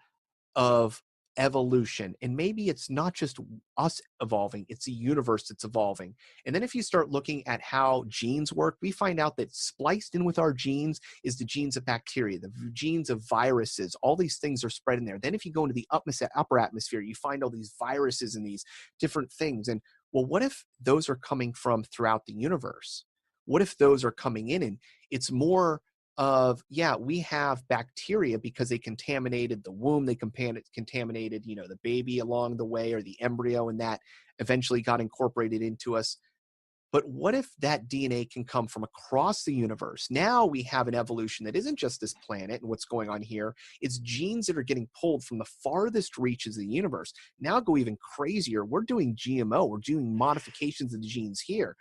of evolution, and maybe it's not just us evolving, it's the universe that's evolving. And then if you start looking at how genes work, we find out that spliced in with our genes is the genes of bacteria, the genes of viruses. All these things are spread in there. Then if you go into the upper atmosphere, you find all these viruses and these different things. And well, what if those are coming from throughout the universe? What if those are coming in and it's more of, yeah, we have bacteria because they contaminated the womb, they contaminated, the baby along the way, or the embryo, and that eventually got incorporated into us. But what if that DNA can come from across the universe? Now we have an evolution that isn't just this planet and what's going on here. It's genes that are getting pulled from the farthest reaches of the universe. Now go even crazier. We're doing GMO. We're doing modifications of the genes here.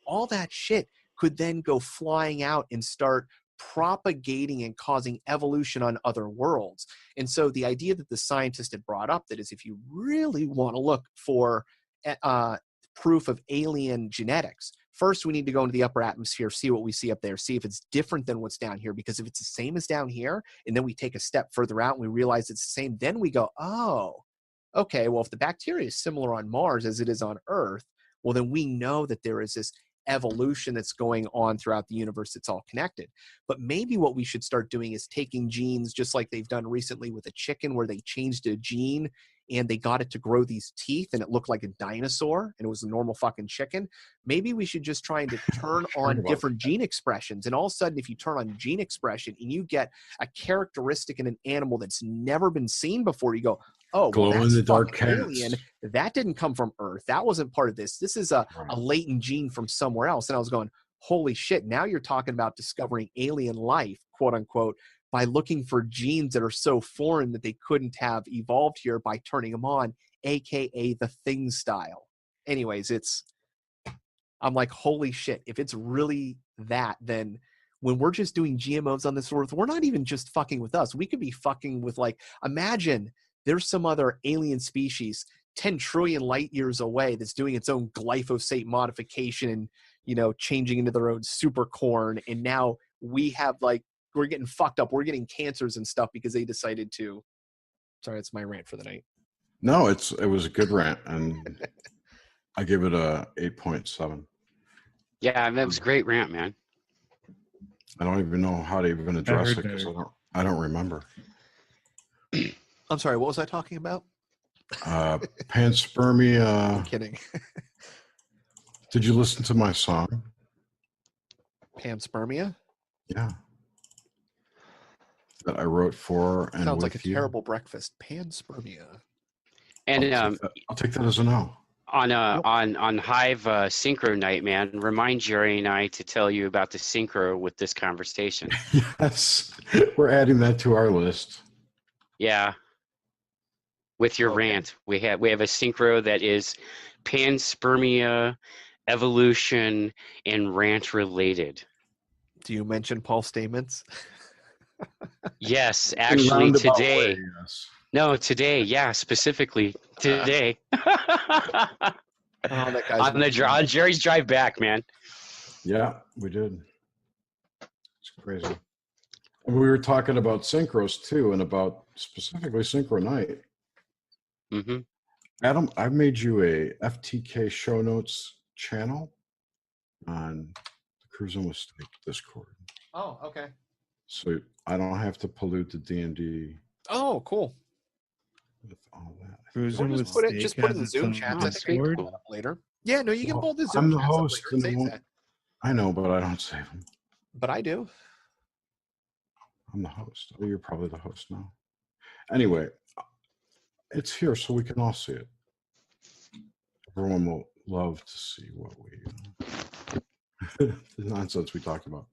All that shit could then go flying out and start propagating and causing evolution on other worlds. And so the idea that the scientist had brought up, that is, if you really want to look for proof of alien genetics, first we need to go into the upper atmosphere, see what we see up there, see if it's different than what's down here. Because if it's the same as down here, and then we take a step further out and we realize it's the same, then we go, oh, okay, well, if the bacteria is similar on Mars as it is on Earth, well, then we know that there is this evolution that's going on throughout the universe that's all connected. But maybe what we should start doing is taking genes, just like they've done recently with a chicken, where they changed a gene and they got it to grow these teeth and it looked like a dinosaur and it was a normal fucking chicken. Maybe we should just try to turn on different gene expressions. And all of a sudden, if you turn on gene expression and you get a characteristic in an animal that's never been seen before, you go, oh, well, that's the dark alien. That didn't come from Earth. That wasn't part of this. This is a latent gene from somewhere else. And I was going, holy shit, now you're talking about discovering alien life, quote unquote, by looking for genes that are so foreign that they couldn't have evolved here by turning them on, aka the Thing style. Anyways, I'm like, holy shit, if it's really that, then when we're just doing GMOs on this earth, we're not even just fucking with us. We could be fucking with, like, imagine there's some other alien species 10 trillion light years away that's doing its own glyphosate modification and, you know, changing into their own super corn. And now we have, like, we're getting fucked up. We're getting cancers and stuff because they decided to. Sorry, that's my rant for the night. No, it was a good rant, and I give it a 8.7. Yeah, that was a great rant, man. I don't even know how to even address it because I don't remember. I'm sorry, what was I talking about? Panspermia. I'm kidding. Did you listen to my song? Panspermia? Yeah. That I wrote for and sounds like a with you. terrible breakfast. Panspermia. And I'll take that as a no. On Hive Synchro Night, man, remind Jerry and I to tell you about the synchro with this conversation. Yes, we're adding that to our list. Yeah. With your rant, we have a synchro that is panspermia, evolution, and rant related. Do you mention Paul Stamets? Yes, actually today. Way, yes. No, today. Yeah, specifically today. That guy's on Jerry's drive back, man. Yeah, we did. It's crazy. And we were talking about synchros too, and about specifically Synchro Night. Mm-hmm. Adam, I made you a FTK show notes channel on the Cruising with Steak Discord. Oh, okay. So I don't have to pollute the D&D Oh, cool. with all that. Cruising with Just put it Steak in the has Zoom its chat. own I think we can Discord. pull it up later. Yeah, no, you can pull the Zoom I'm the chats up host. later and And save that. I know, but I don't save them. But I do. I'm the host. Oh, you're probably the host now. Anyway, it's here so we can all see it. Everyone will love to see what we the nonsense we talked about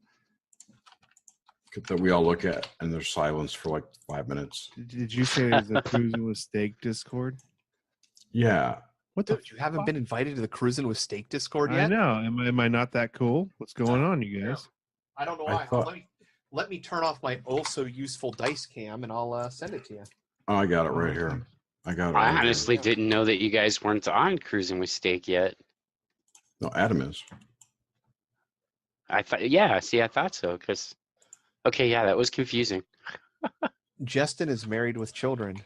that we all look at, and there's silence for like 5 minutes. Did you say there's a Cruising with Steak Discord? Yeah. What the? You haven't been invited to the Cruising with Steak Discord yet? I know. Am I not that cool? What's going on, you guys? I don't know why. Let me turn off my also useful dice cam, and I'll send it to you. Oh, I got it right here. I honestly didn't know that you guys weren't on Cruising with Steak yet. No, Adam is. I thought, yeah. See, I thought so. Because, okay, yeah, that was confusing. Justin is married with children.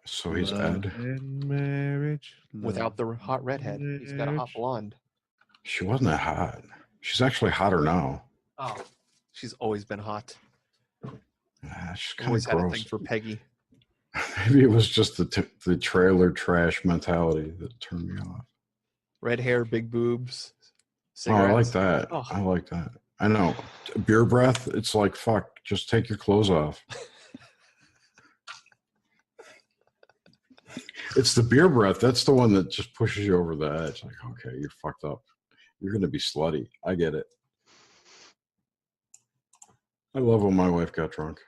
So he's Love Ed. and marriage. Without the hot redhead. He's got a hot blonde. She wasn't that hot. She's actually hotter now. Oh, she's always been hot. She's kind Always of had a gross. thing for Peggy. Maybe it was just the trailer trash mentality that turned me off. Red hair, big boobs. Oh, I like Cigarettes. that. Oh. I like that. I know. Beer breath, it's like, fuck, just take your clothes off. It's the beer breath. That's the one that just pushes you over the edge. Like, okay, you're fucked up. You're going to be slutty. I get it. I love when my wife got drunk.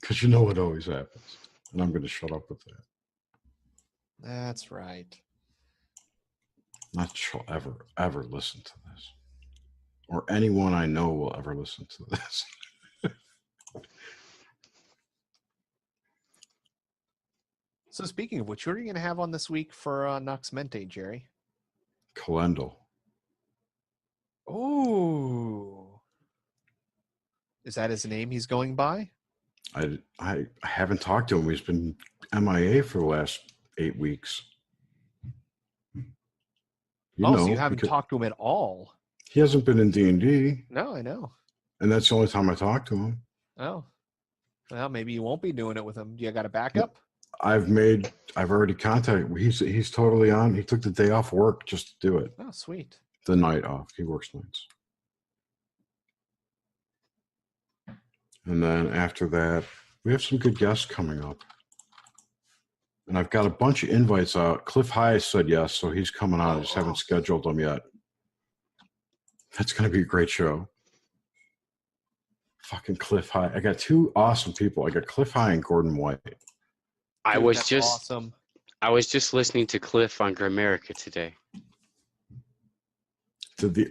Because you know what always happens. And I'm going to shut up with that. That's right. Not she'll ever listen to this. Or anyone I know will ever listen to this. So speaking of which, who are you going to have on this week for Nux Mente, Jerry? Calendal. Oh. Is that his name he's going by? I haven't talked to him. He's been MIA for the last 8 weeks. So you haven't talked to him at all? He hasn't been in D&D. No, I know. And that's the only time I talked to him. Oh. Well, maybe you won't be doing it with him. Do you got a backup? I've already contacted. He's totally on. He took the day off work just to do it. Oh, sweet. The night off. He works nights. And then after that, we have some good guests coming up. And I've got a bunch of invites out. Cliff High said yes, so he's coming on. I just haven't scheduled him yet. That's going to be a great show. Fucking Cliff High. I got 2 awesome people. I got Cliff High and Gordon White. I Dude, was that's just awesome. I was just listening to Cliff on Grimerica today.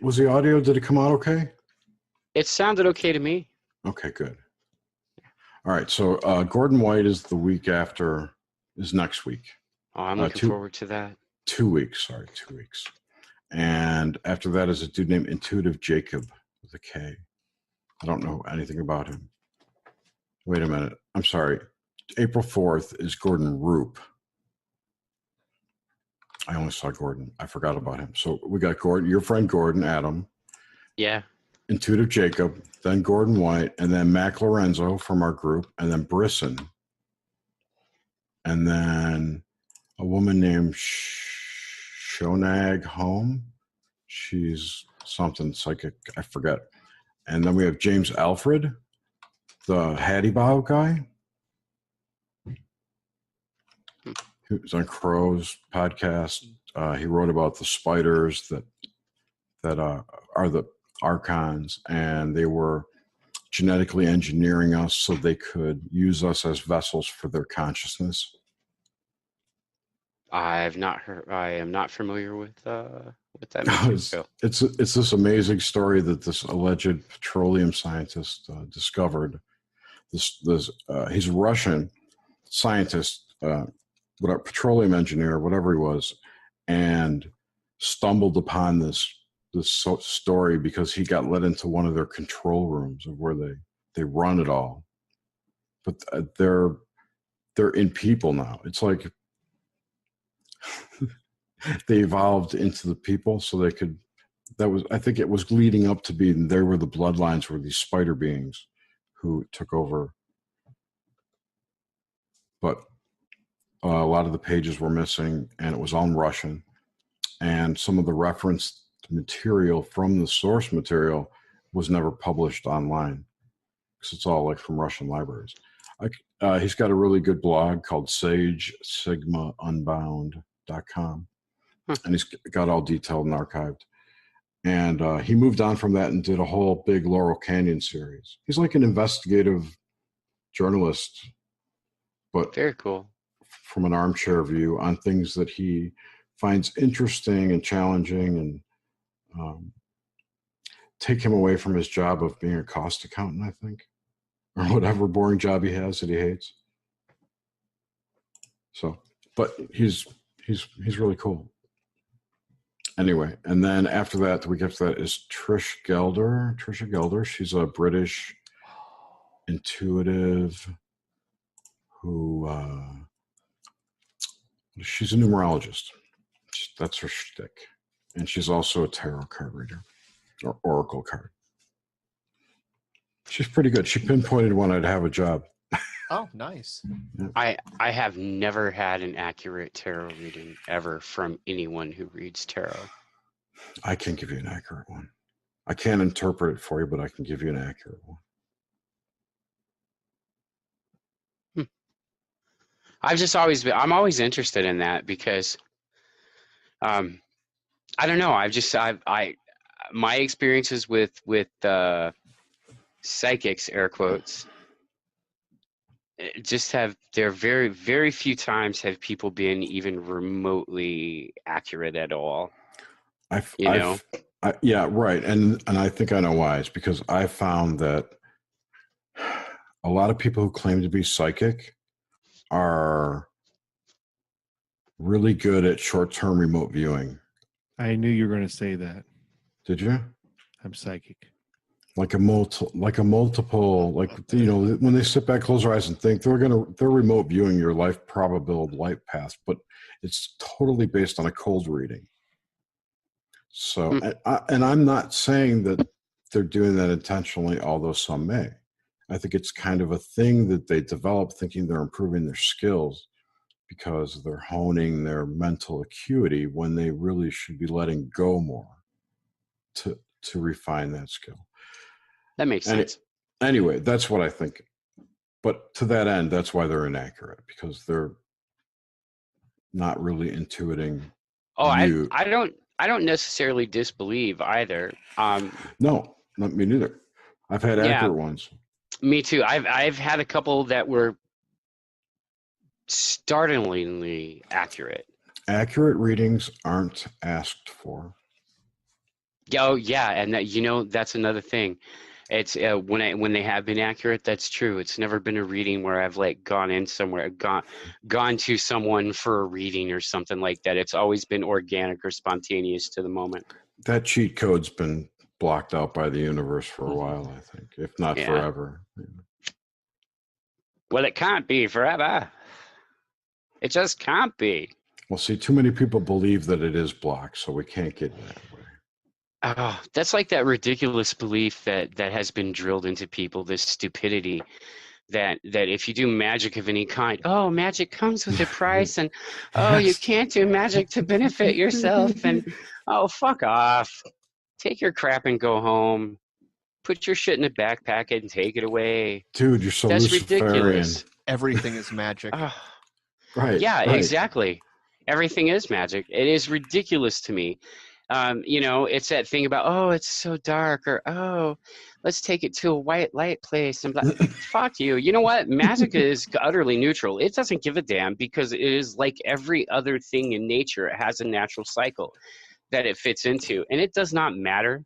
Was the audio? Did it come out okay? It sounded okay to me. Okay, good. All right, so Gordon White is next week. Oh, I'm looking forward to that. 2 weeks, sorry, 2 weeks. And after that is a dude named Intuitive Jacob with a K. I don't know anything about him. Wait a minute. I'm sorry. April 4th is Gordon Roop. I only saw Gordon. I forgot about him. So we got Gordon, your friend Gordon, Adam. Yeah. Intuitive Jacob, then Gordon White, and then Mac Lorenzo from our group, and then Brisson. And then a woman named Shonag Home. She's something psychic. I forget. And then we have James Alfred, the Hattie Bow guy. Who's on Crow's podcast. He wrote about the spiders that are the archons, and they were genetically engineering us so they could use us as vessels for their consciousness. I've not heard. I am not familiar with that music. It's this amazing story that this alleged petroleum scientist discovered. He's a Russian scientist, petroleum engineer, whatever he was, and stumbled upon this story because he got let into one of their control rooms of where they run it all. But they're in people now. It's like they evolved into the people so they could. I think it was leading up to being there were the bloodlines were these spider beings who took over. But a lot of the pages were missing, and it was all in Russian. And some of the reference material from the source material was never published online because it's all like from Russian libraries. He's got a really good blog called SageSigmaUnbound.com, and he's got all detailed and archived. And he moved on from that and did a whole big Laurel Canyon series. He's like an investigative journalist, but very cool from an armchair view on things that he finds interesting and challenging, and take him away from his job of being a cost accountant, I think, or whatever boring job he has that he hates. So, but he's really cool. Anyway, and then after that, the week after that is Trisha Gelder. She's a British intuitive who she's a numerologist. That's her shtick. And she's also a tarot card reader or oracle card. She's pretty good. She pinpointed when I'd have a job. Oh, nice. I have never had an accurate tarot reading ever from anyone who reads tarot. I can give you an accurate one. I can't interpret it for you, but I can give you an accurate one. I'm always interested in that because I don't know. My experiences with psychics, air quotes, there are very, very few times have people been even remotely accurate at all. Yeah, right. And I think I know why. It's because I found that a lot of people who claim to be psychic are really good at short-term remote viewing. I knew you were going to say that. Did you? I'm psychic. Like a multiple, when they sit back, close their eyes and think, they're remote viewing your life probability life path, but it's totally based on a cold reading. So, and I'm not saying that they're doing that intentionally, although some may. I think it's kind of a thing that they develop thinking they're improving their skills because they're honing their mental acuity when they really should be letting go more to refine that skill. That makes sense. Anyway, that's what I think. But to that end, that's why they're inaccurate, because they're not really intuiting. Oh, I don't necessarily disbelieve either. No, not me neither. I've had accurate ones. Me too. I've had a couple that were startlingly accurate. Accurate readings aren't asked for. Oh yeah, and that, that's another thing. It's when they have been accurate, that's true. It's never been a reading where I've like gone in somewhere, gone to someone for a reading or something like that. It's always been organic or spontaneous to the moment. That cheat code's been blocked out by the universe for a while, I think, if not forever. Well, it can't be forever. It just can't be. Well, see, too many people believe that it is blocked, so we can't get that way. Oh, that's like that ridiculous belief that has been drilled into people, this stupidity that if you do magic of any kind, oh, magic comes with a price, and oh, you can't do magic to benefit yourself, and oh, fuck off. Take your crap and go home. Put your shit in a backpack and take it away. Dude, you're so That's Luciferian. ridiculous. Everything is magic. Right. Yeah, right. exactly. Everything is magic. It is ridiculous to me. It's that thing about, oh, it's so dark, or oh, let's take it to a white light place. And fuck you. You know what? Magic is utterly neutral. It doesn't give a damn because it is like every other thing in nature. It has a natural cycle that it fits into, and it does not matter.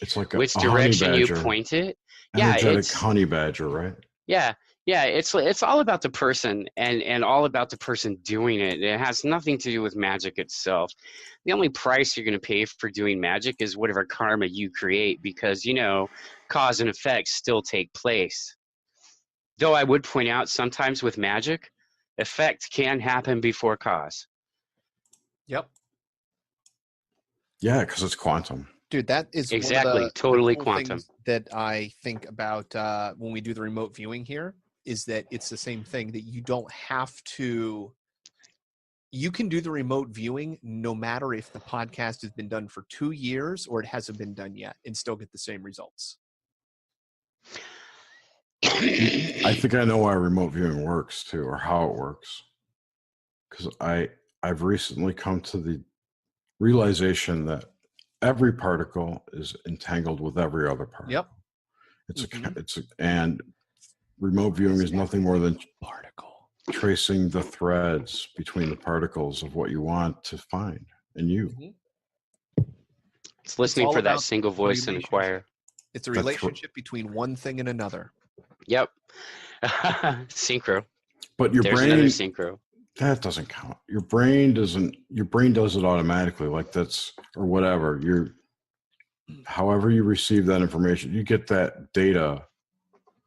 It's like which a direction honey you badger. point it. Energetic honey badger, right? Yeah. Yeah, it's all about the person and all about the person doing it. It has nothing to do with magic itself. The only price you're going to pay for doing magic is whatever karma you create, because, cause and effect still take place. Though I would point out sometimes with magic, effect can happen before cause. Yep. Yeah, because it's quantum. Dude, that is exactly one of the totally cool quantum things that I think about when we do the remote viewing here. Is that it's the same thing, that you don't have to, you can do the remote viewing no matter if the podcast has been done for 2 years or it hasn't been done yet, and still get the same results. I think I know why remote viewing works too, or how it works. Because I've recently come to the realization that every particle is entangled with every other particle. Yep. And remote viewing is nothing more than tracing the threads between the particles of what you want to find in you. It's listening for that single voice in the choir. It's a relationship between one thing and another. Yep. Synchro. But your There's brain, another synchro. That doesn't count. Your brain does it automatically, like that's, or whatever. However you receive that information, you get that data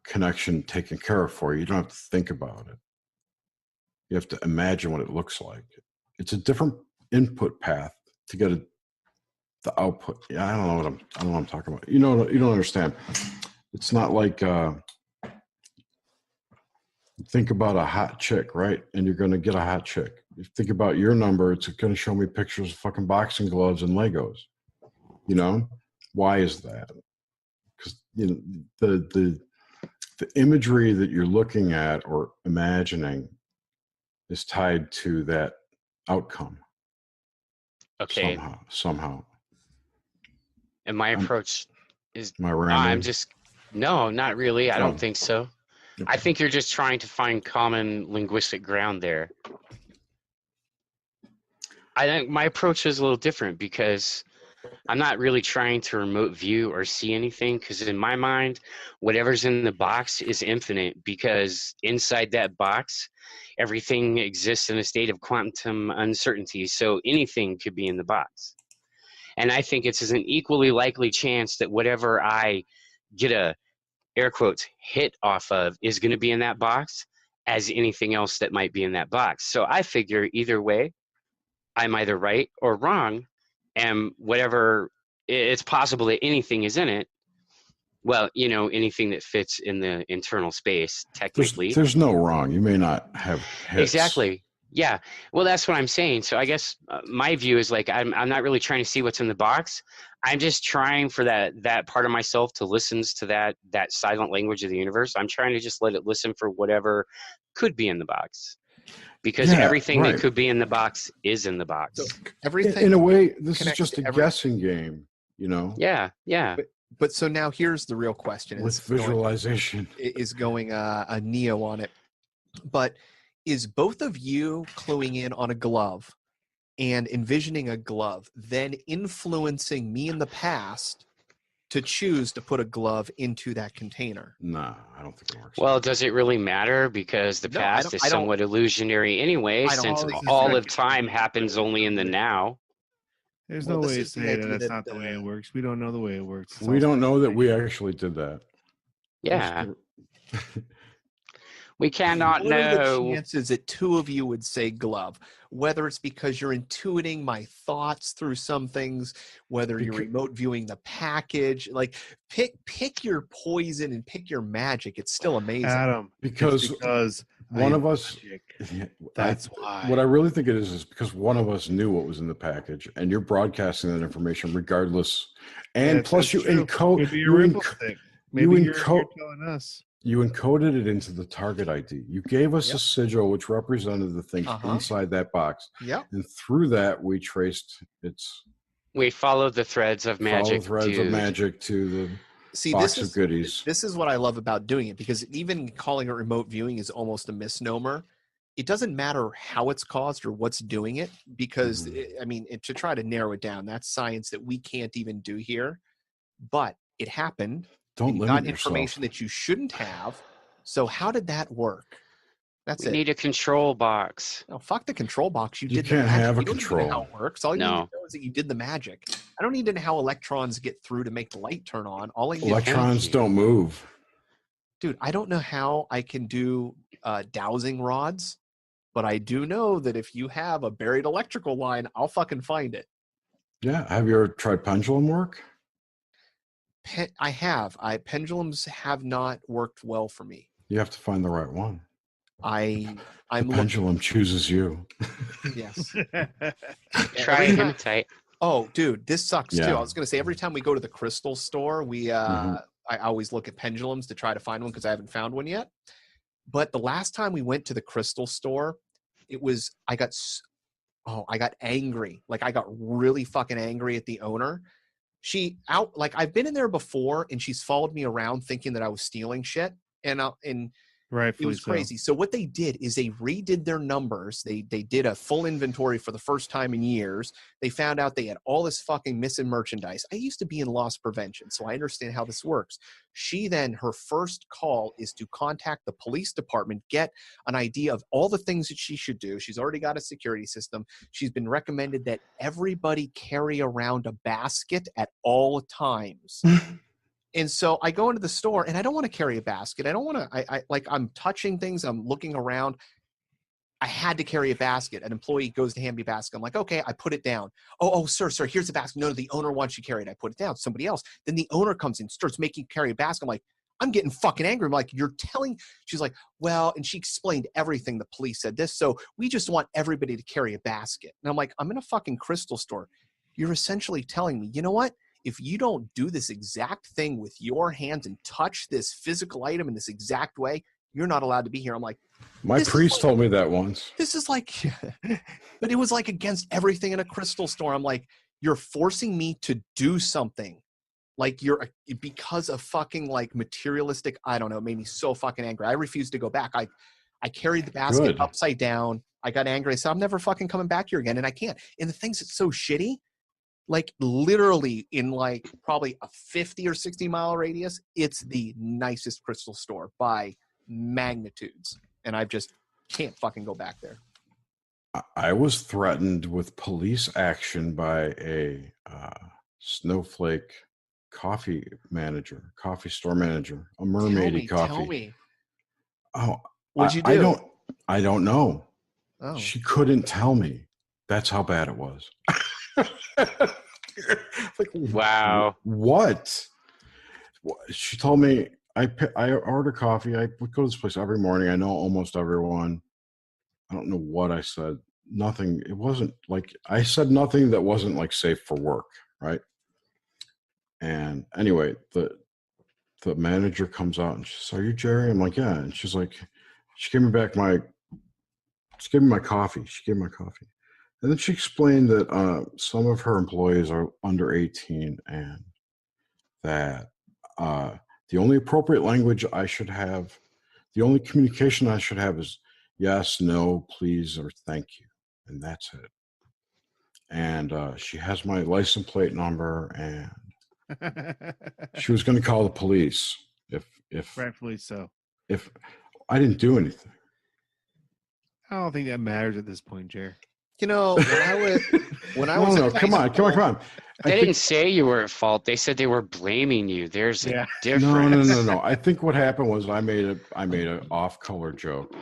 connection taken care of for you. You don't have to think about it. You have to imagine what it looks like. It's a different input path to get the output. Yeah, I don't know what I'm talking about. You don't understand. It's not like think about a hot chick, right? And you're going to get a hot chick. You think about your number, it's going to show me pictures of fucking boxing gloves and Legos. Why is that? Because the imagery that you're looking at or imagining is tied to that outcome. Okay. Somehow. And my approach is, I'm no, not really. I don't think so. Okay. I think you're just trying to find common linguistic ground there. I think my approach is a little different because I'm not really trying to remote view or see anything, because in my mind, whatever's in the box is infinite, because inside that box, everything exists in a state of quantum uncertainty. So anything could be in the box. And I think it's an equally likely chance that whatever I get a, air quotes, hit off of is going to be in that box as anything else that might be in that box. So I figure either way, I'm either right or wrong. And whatever, it's possible that anything is in it. Well, anything that fits in the internal space, technically. There's no wrong. You may not have hits. Exactly. Yeah. Well, that's what I'm saying. So I guess my view is like, I'm not really trying to see what's in the box. I'm just trying for that part of myself to listen to that silent language of the universe. I'm trying to just let it listen for whatever could be in the box. Because everything that could be in the box is in the box. So everything, in a way, this is just a guessing game, Yeah, yeah. But so now here's the real question: with visualization is going a Neo on it. But is both of you cluing in on a glove and envisioning a glove, then influencing me in the past to choose to put a glove into that container? Nah, I don't think it works. Well, does it really matter? Because the past is somewhat illusionary anyway, since all of time happens only in the now. There's no way to say that that's not the way it works. We don't know the way it works. We don't know that we actually did that. Yeah. We cannot know. What are the chances that two of you would say glove? Whether it's because you're intuiting my thoughts through some things, whether you're remote viewing the package, like pick your poison and pick your magic. It's still amazing. Adam, because one of us. That's why. What I really think it is because one of us knew what was in the package, and you're broadcasting that information regardless. And plus, you encode. Maybe you're telling us. You encoded it into the target ID. You gave us a sigil which represented the thing inside that box. Yep. And through that, we traced its. We followed the threads of magic. To the box of goodies. This is what I love about doing it, because even calling it remote viewing is almost a misnomer. It doesn't matter how it's caused or what's doing it, because to try to narrow it down, that's science that we can't even do here. But it happened. Don't you got information that you shouldn't have. So how did that work? That's it. We need a control box. No, fuck the control box. You did can't the magic. have a you don't control. Even know how it works. All you need to know is that you did the magic. I don't need to know how electrons get through to make the light turn on. All I need electrons don't move. Dude, I don't know how I can do dowsing rods, but I do know that if you have a buried electrical line, I'll fucking find it. Yeah. Have you ever tried pendulum work? I have. Pendulums have not worked well for me. You have to find the right one. I'm the pendulum chooses you. Yes. Try hematite. Oh, dude, this sucks too. I was gonna say every time we go to the crystal store, I always look at pendulums to try to find one because I haven't found one yet. But the last time we went to the crystal store, I got angry. Like I got really fucking angry at the owner. I've been in there before, and she's followed me around thinking that I was stealing shit, and it was crazy. So what they did is they redid their numbers. They did a full inventory for the first time in years. They found out they had all this fucking missing merchandise. I used to be in loss prevention, so I understand how this works. Her first call is to contact the police department, get an idea of all the things that she should do. She's already got a security system. She's been recommended that everybody carry around a basket at all times. And so I go into the store, and I don't want to carry a basket. I don't want to, I'm touching things. I'm looking around. I had to carry a basket. An employee goes to hand me a basket. I'm like, okay, I put it down. Oh, sir, here's the basket. No, the owner wants you to carry it. I put it down. Somebody else. Then the owner comes in, starts making you carry a basket. I'm like, I'm getting fucking angry. I'm like, she's like, well, and she explained everything. The police said this. So we just want everybody to carry a basket. And I'm like, I'm in a fucking crystal store. You're essentially telling me, you know what? If you don't do this exact thing with your hands and touch this physical item in this exact way, you're not allowed to be here. I'm like, my priest told me that once. This is like, but it was like against everything in a crystal store. I'm like, you're forcing me to do something. Like because of fucking like materialistic, I don't know, it made me so fucking angry. I refused to go back. I carried the basket upside down. I got angry. I said, I'm never fucking coming back here again. And I can't. And the things that's so shitty, like literally in like probably a 50 or 60 mile radius, it's the nicest crystal store by magnitudes. And I just can't fucking go back there. I was threatened with police action by a snowflake coffee store manager, a mermaidy coffee. Tell me. Oh, what'd you do? I don't know. Oh. She couldn't tell me. That's how bad it was. Like, wow. What? She told me I order coffee. I would go to this place every morning. I know almost everyone. I don't know what I said. Nothing. It wasn't like I said nothing that wasn't like safe for work, right? And anyway, the manager comes out and she says, "Are you Jerry?" I'm like, "Yeah." And she's like, she gave me my coffee. She gave me my coffee. And then she explained that some of her employees are under 18 and that the only appropriate language I should have, the only communication I should have is yes, no, please, or thank you. And that's it. And she has my license plate number, and she was going to call the police if Rightfully so. if I didn't do anything. I don't think that matters at this point, Jer. You know, when I was No, come on. They didn't say you were at fault. They said they were blaming you. There's a No. difference. I think what happened was I made a off-color joke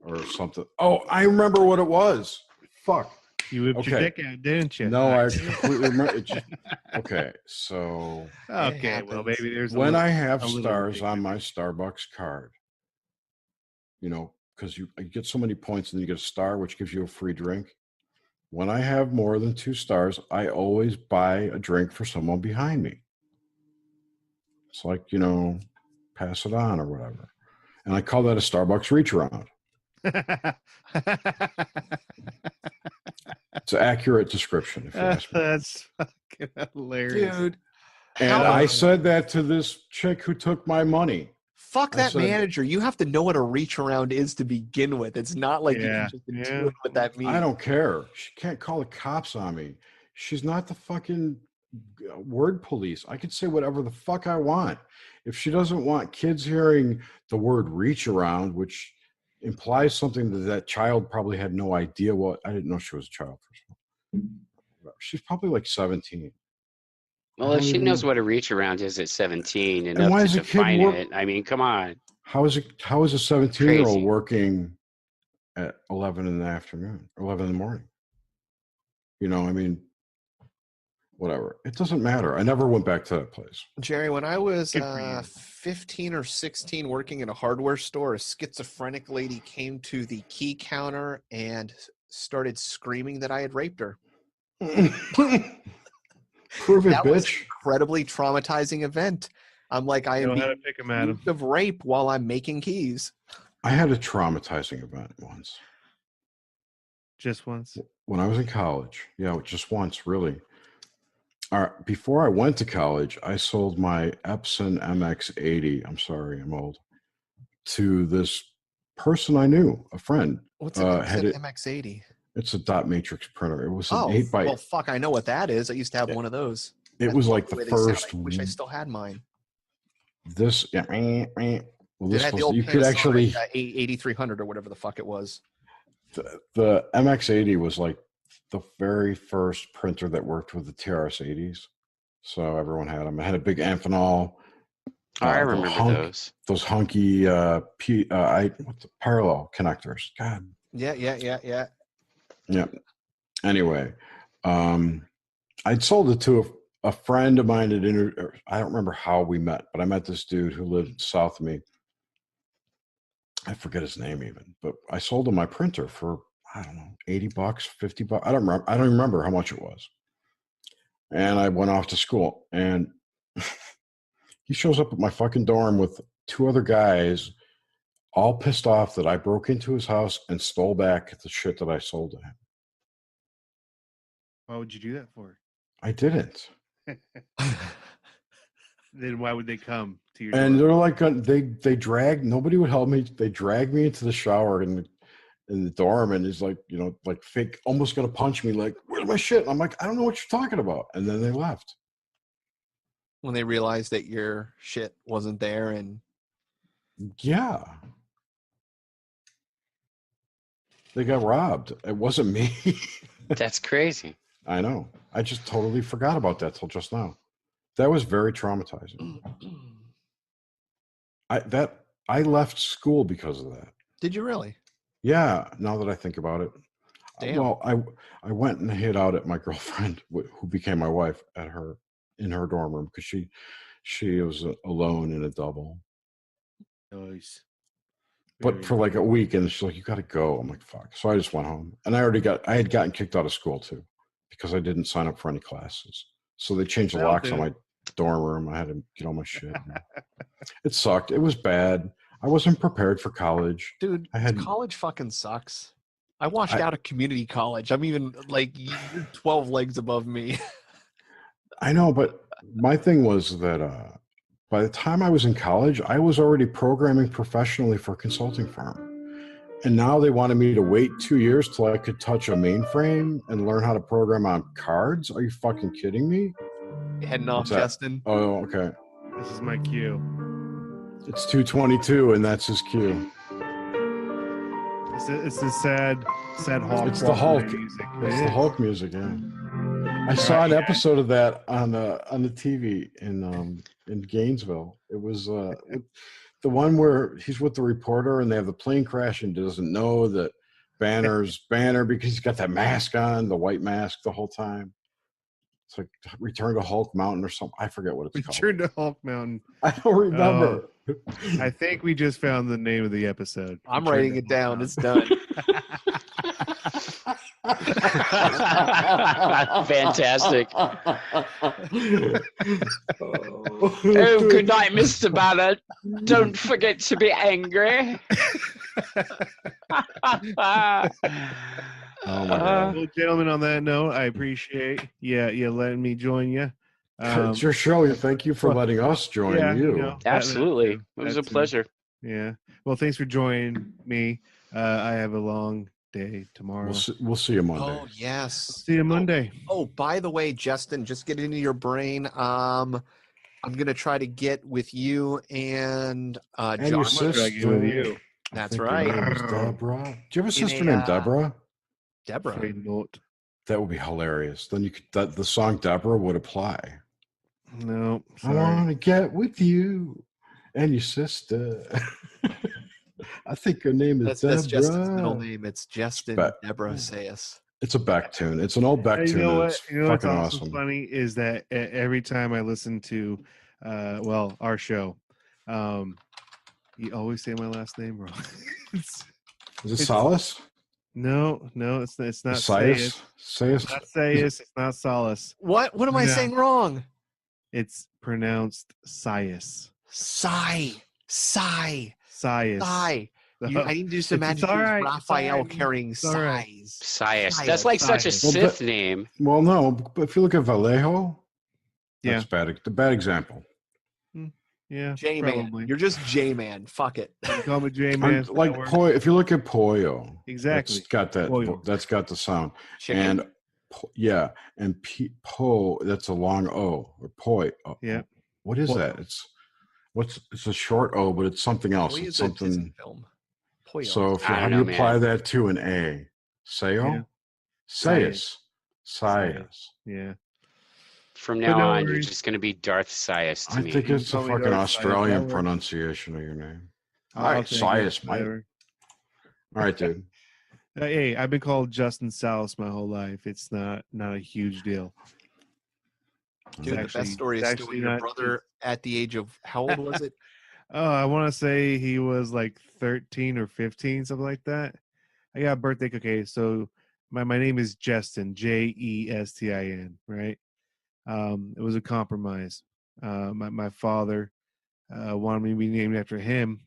or something. Oh, I remember what it was. Fuck. You whipped your dick out, didn't you? No, I completely remember. Okay, so okay, well maybe there's when I have stars on my Starbucks card, you know, because you get so many points and then you get a star, which gives you a free drink. When I have more than 2 stars, I always buy a drink for someone behind me. It's like, you know, pass it on or whatever. And I call that a Starbucks reach around. It's an accurate description, if you ask me. That's fucking hilarious. Dude. And I said that to this chick who took my money. Fuck that manager. You have to know what a reach around is to begin with. It's not like you can just intuit what that means. I don't care. She can't call the cops on me. She's not the fucking word police. I can say whatever the fuck I want. If she doesn't want kids hearing the word reach around, which implies something that child probably had no idea what. I didn't know she was a child. She's probably like 17. Well, if she knows what a reach around is at 17 And enough why to is a kid define it, I mean, come on. How is a 17-year-old Crazy. working at 11 in the afternoon, 11 in the morning? You know, I mean, whatever. It doesn't matter. I never went back to that place. Jerry, when I was 15 or 16 working in a hardware store, a schizophrenic lady came to the key counter and started screaming that I had raped her. Prove it, that bitch. Was an incredibly traumatizing event. I'm like, I am being accused of rape while I'm making keys. I had a traumatizing event once. Just once? When I was in college. Yeah, just once, really. Before I went to college, I sold my Epson MX80. I'm sorry, I'm old. To this person I knew, a friend. What's an MX80? It's a dot matrix printer. It was an 8 by. Well, fuck, I know what that is. I used to have one of those. It was like the first. I wish I still had mine. This, yeah. Well, this had was, the old you could actually 8300 or whatever the fuck it was. The MX80 was like the very first printer that worked with the TRS-80s. So everyone had them. It had a big Amphenol. I remember those. Those hunky parallel connectors. God. Yeah. Yeah. Anyway, I'd sold it to a friend of mine. I don't remember how we met, but I met this dude who lived south of me. I forget his name even, but I sold him my printer for, I don't know, $80, $50. I don't remember how much it was. And I went off to school, and he shows up at my fucking dorm with 2 other guys, all pissed off that I broke into his house and stole back the shit that I sold to him. Why would you do that for? I didn't. Then why would they come to your And door? they're like, they dragged, nobody would help me. They dragged me into the shower in the dorm, and he's like, you know, like fake, almost gonna punch me, like, where's my shit? And I'm like, I don't know what you're talking about. And then they left. When they realized that your shit wasn't there, and yeah, they got robbed. It wasn't me. That's crazy. I know. I just totally forgot about that till just now. That was very traumatizing. I left school because of that. Did you really? Yeah, now that I think about it. Damn. Well, I went and hid out at my girlfriend, who became my wife, in her dorm room, because she was alone in a double. Nice. But for like a week, and she's like, "You got to go." I'm like, "Fuck!" So I just went home, and I had gotten kicked out of school too, because I didn't sign up for any classes. So they changed the locks on my dorm room. I had to get all my shit. It sucked. It was bad. I wasn't prepared for college, dude. College fucking sucks. I washed out of community college. I'm even like, you're 12 legs above me. I know, but my thing was that by the time I was in college, I was already programming professionally for a consulting firm. And now they wanted me to wait 2 years till I could touch a mainframe and learn how to program on cards. Are you fucking kidding me? Heading off, What's that? Justin. Oh, okay. This is my cue. It's 2:22, and that's his cue. It's the sad Hulk. It's the Hulk. Music. It's the Hulk music. Yeah. I saw an episode of that on the TV in Gainesville. It was the one where he's with the reporter and they have the plane crash and doesn't know that Banner's Banner because he's got that mask on, the white mask the whole time. It's like Return to Hulk Mountain or something. I forget what it's called. Return to Hulk Mountain. I don't remember. I think we just found the name of the episode. I'm writing it down. It's done. Fantastic. Oh, good night, Mr. Banner. Don't forget to be angry. Oh my God. Well, gentlemen, on that note, I appreciate you letting me join you. It's your show. Thank you for letting us join you. You know, Absolutely. It was a pleasure. Yeah. Well, thanks for joining me. I have a long day tomorrow. We'll see you Monday. Oh, yes. See you Monday. Oh, by the way, Justin, just get into your brain. I'm going to try to get with you and And John. your sister. With you. That's right. Deborah. Do you have a sister named Deborah? Deborah. Afraid not. That would be hilarious. Then you could the song Deborah would apply. No. I want to get with you and your sister. I think her name is Deborah. That's Justin's middle name. It's Jestin Deborah Sayas. It's a Beck tune. It's an old Beck tune. You know what? It's You know what's fucking also awesome. funny is that every time I listen to, our show, you always say my last name wrong. Is it Solace? No, it's not. Sayas? Sayas? It's not Sayas. It's not Solace. What am I saying wrong? It's pronounced Sias. Sigh. Sias. I need to do some magic. Right. Raphael carrying Right. sighs. Sias. That's like such a Sith name. Well, no, but if you look at Vallejo, Yeah. that's bad. The bad example. Yeah. J-Man. Probably. You're just J-Man. Fuck it. You call me J-Man. Like if you look at Pollo, Exactly. that's got that. Pollo. That's got the sound. Chicken. And and po. That's a long O or poi. Yeah. What is Pollo. that? It's a short O, but it's something else. Pollo It's is a Disney something. film. Pollo. So if you, I how don't do you know, apply man. that to an A? Sayo? Yeah. Sayas. Sayas. Yeah. From But now no on, you're worries. just going to be Darth Sias to I me. think it's a Call me fucking Darth Sayas. Australian That pronunciation of your name. All I'll right, take it. Sayas, mate. Whatever. All right, dude. Hey, I've been called Justin Salas my whole life. It's not a huge deal. Dude, the actually- best story it's is actually still your not- brother at the age of, how old was it? Oh, I want to say he was like 13 or 15, something like that. I got a birthday. Okay, so my name is Jestin, Jestin, right? It was a compromise. My father wanted me to be named after him,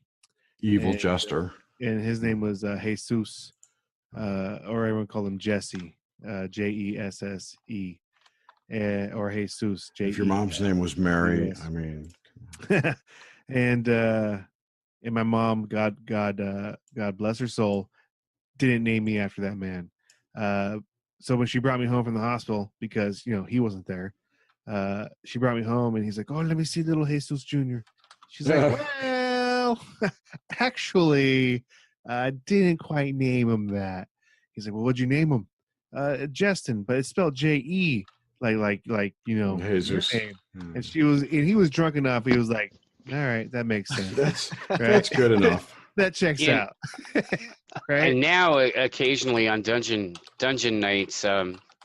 Evil And- jester. and his name was Jesus, or everyone called him Jesse, Jesse, or Jesus. If your mom's name was Mary, Yes. I mean, and my mom, God bless her soul, didn't name me after that man. So when she brought me home from the hospital, because he wasn't there, she brought me home and he's like, "Oh, let me see little Jesus Jr." She's like, "Well, actually, I didn't quite name him that." He's like, "Well, what'd you name him?" Jestin, but it's spelled J-E, like your Jesus. name. And he was drunk enough. He was like, "All right, that makes sense. That's good enough." That checks Yeah. out." Right? And now, occasionally on dungeon nights,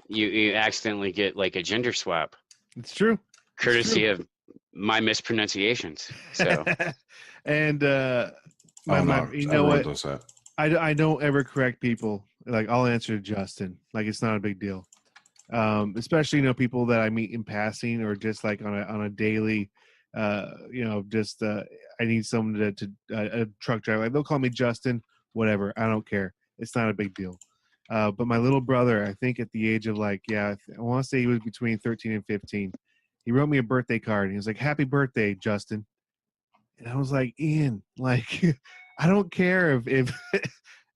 you accidentally get like a gender swap, It's true. courtesy of my mispronunciations. So And Oh, no, you know everyone what? does that. I don't ever correct people. Like, I'll answer Justin. Like, it's not a big deal. Especially people that I meet in passing or just like on a daily. I need someone to a truck driver. Like, they'll call me Justin. Whatever. I don't care. It's not a big deal. But my little brother, I think at the age of I want to say he was between 13 and 15. He wrote me a birthday card. And he was like, "Happy birthday, Justin." And I was like, "Ian, like, I don't care if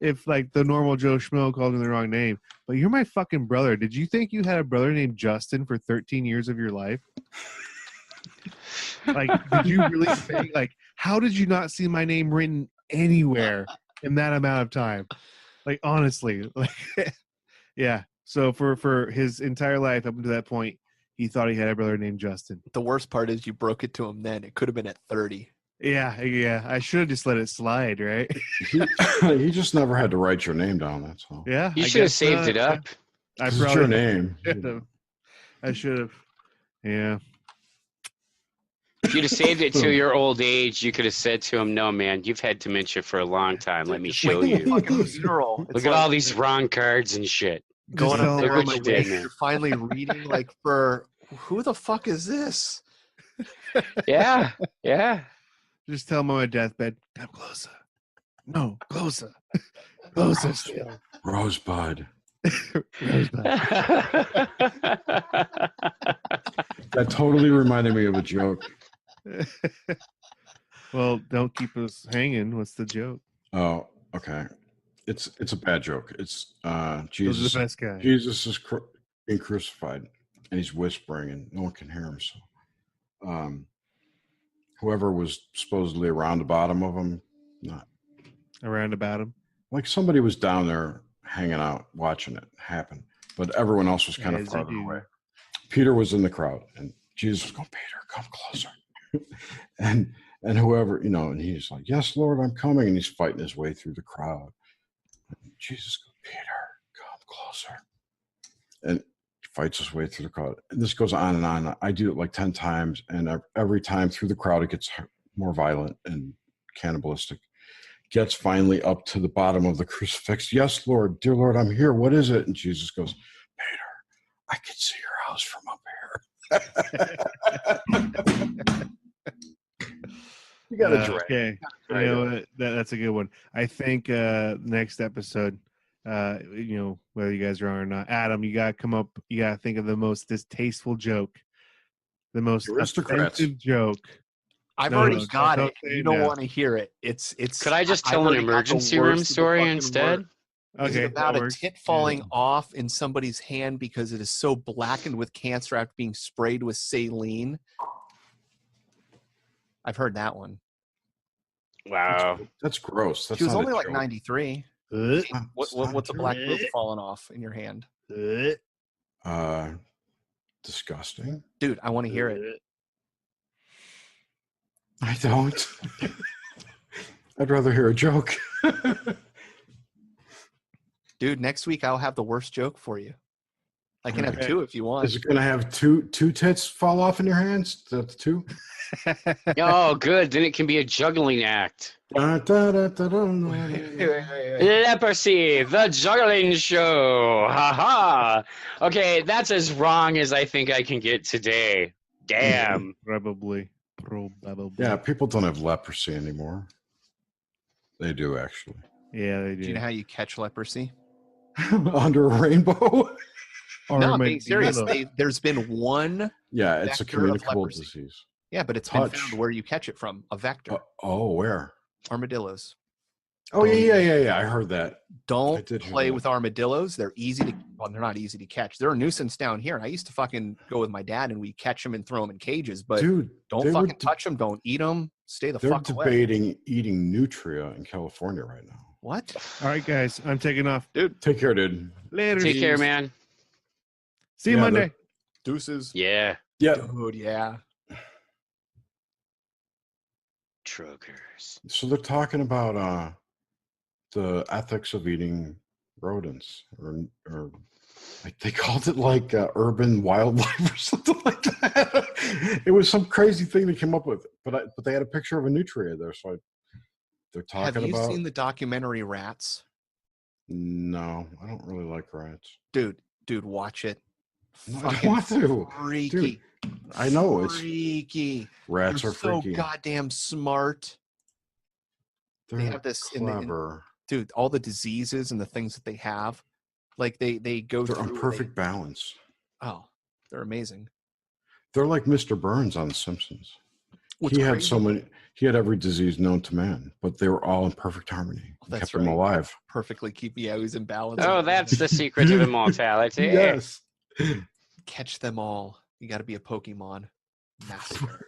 if like the normal Joe Schmo called me the wrong name, but you're my fucking brother. Did you think you had a brother named Justin for 13 years of your life? Like, did you really think, like, how did you not see my name written anywhere in that amount of time? Like, honestly, like, yeah. So for his entire life up until that point, he thought he had a brother named Justin. The worst part is you broke it to him then. It could have been at 30. Yeah. I should have just let it slide, right? He just never had to write your name down. That's all. Yeah. You should have saved it up. It's your name. I should have. Yeah. If you'd have saved it to your old age, you could have said to him, "No, man, you've had dementia for a long time. Let me show you. Look at all these wrong cards and shit." Going up there, Look what you did, man. you're finally reading like for who the fuck is this? Yeah. Just tell him on my deathbed, come closer. No, closer. Closer still. Rosebud. Rosebud. That totally reminded me of a joke. Well, don't keep us hanging. What's the joke? Oh, okay. It's a bad joke. It's Jesus. Those are the best guy. Jesus is being crucified, and he's whispering, and no one can hear him. So, whoever was supposedly around the bottom of him, not Around about him. like somebody was down there hanging out, watching it happen, but everyone else was kind of As you farther do. away. Peter was in the crowd, and Jesus was going, "Peter, come closer." and whoever, and he's like, "Yes, Lord, I'm coming," and he's fighting his way through the crowd. And Jesus goes, "Peter, come closer," and he fights his way through the crowd. And this goes on and on. I do it like 10 times, and every time through the crowd, it gets more violent and cannibalistic. Gets finally up to the bottom of the crucifix. "Yes, Lord, dear Lord, I'm here. What is it?" And Jesus goes, "Peter, I can see your house from up here." You got to drag. Okay. You know what? That's a good one. I think next episode, whether you guys are on or not, Adam, you gotta come up. You gotta think of the most distasteful joke, the most Aristocrats offensive joke. I've already got it. You don't want to hear it. It's. Could I just tell an emergency room story instead? It's Okay, about that a works. tit falling off in somebody's hand because it is so blackened with cancer after being sprayed with saline. I've heard that one. Wow. That's gross. That's She was not a only like joke. 93. What's a black boob falling off in your hand? Disgusting. Dude, I want to hear it. I don't. I'd rather hear a joke. Dude, next week I'll have the worst joke for you. I can have Okay. 2 if you want. Is it going to have two tits fall off in your hands? That's 2? Oh, good. Then it can be a juggling act. Leprosy, the juggling show. Ha ha. Okay, that's as wrong as I think I can get today. Damn. Probably. Yeah, people don't have leprosy anymore. They do, actually. Yeah, they do. Do you know how you catch leprosy? Under a rainbow? No, I'm being serious. There's been one. Yeah, it's a vector of communicable leprosy. disease. Yeah, but it's been Touch. found where you catch it from. A vector. Where? Armadillos. Oh, yeah. I heard that. Don't did hear play that. with armadillos. They're easy to, well, they're not easy to catch. They're a nuisance down here. And I used to fucking go with my dad and we catch them and throw them in cages. But Dude, don't they were fucking touch them. Don't eat them. Stay the They're fuck away. debating eating nutria in California right now. What? All right, guys, I'm taking off. Dude, take care, dude. Later. Take care, man. See you Monday. Deuces. Yeah. Yeah. Dude, yeah. Truckers. So they're talking about the ethics of eating rodents, or like they called it like urban wildlife or something like that. It was some crazy thing they came up with, but they had a picture of a nutria there, so they're talking Have you about. seen the documentary Rats? No, I don't really like rats. Dude, watch it. No, I don't want to. Freaky. Dude, I know it's freaky. Rats They're are freaky. so goddamn smart. They They're have this clever. dude, all the diseases and the things that they have, like they go They're through. on perfect balance. Oh, they're amazing. They're like Mr. Burns on The Simpsons. What's he had crazy- so many. He had every disease known to man, but they were all in perfect harmony. That's Kept him right. alive. Perfectly keep. Yeah, he was in balance. Oh, that's the secret of immortality. Yes. Catch them all. You got to be a Pokemon master.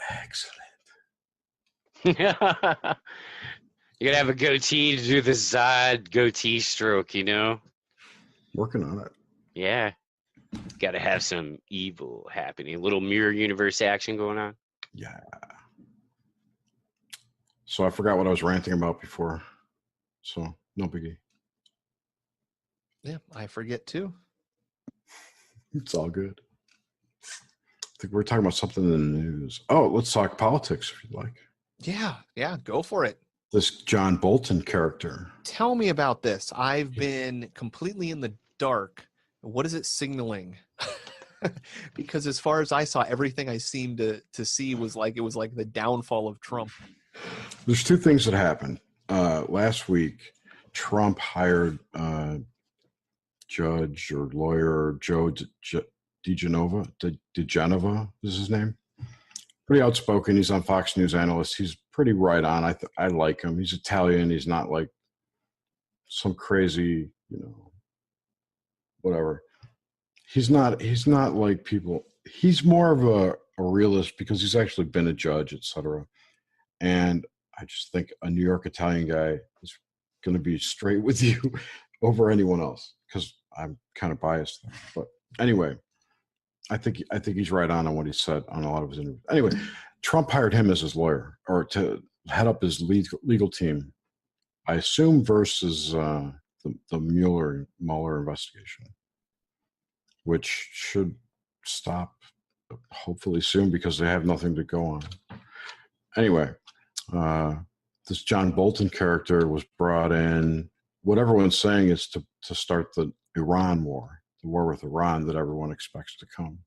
Excellent. You gotta have a goatee to do the Zod goatee stroke, you know? Working on it. Yeah. Gotta have some evil happening. A little mirror universe action going on. Yeah. So I forgot what I was ranting about before. So no biggie. Yeah, I forget too. It's all good. I think we're talking about something in the news. Oh, let's talk politics if you'd like. Yeah, go for it. This John Bolton character. Tell me about this. I've been completely in the dark. What is it signaling? Because as far as I saw, everything I seemed to see was like the downfall of Trump. There's two things that happened. Last week, Trump hired judge or lawyer Joe DeGenova is his name. Pretty outspoken. He's on Fox News analyst. He's pretty right on. I like him. He's Italian. He's not like some crazy, whatever. He's not like people. He's more of a realist because he's actually been a judge, etc. And I just think a New York Italian guy is going to be straight with you over anyone else because I'm kind of biased there. But anyway, I think he's right on what he said on a lot of his interviews. Anyway, Trump hired him as his lawyer or to head up his legal team, I assume, versus the Mueller investigation, which should stop hopefully soon because they have nothing to go on. Anyway, this John Bolton character was brought in. What everyone's saying is to start the Iran war, the war with Iran that everyone expects to come.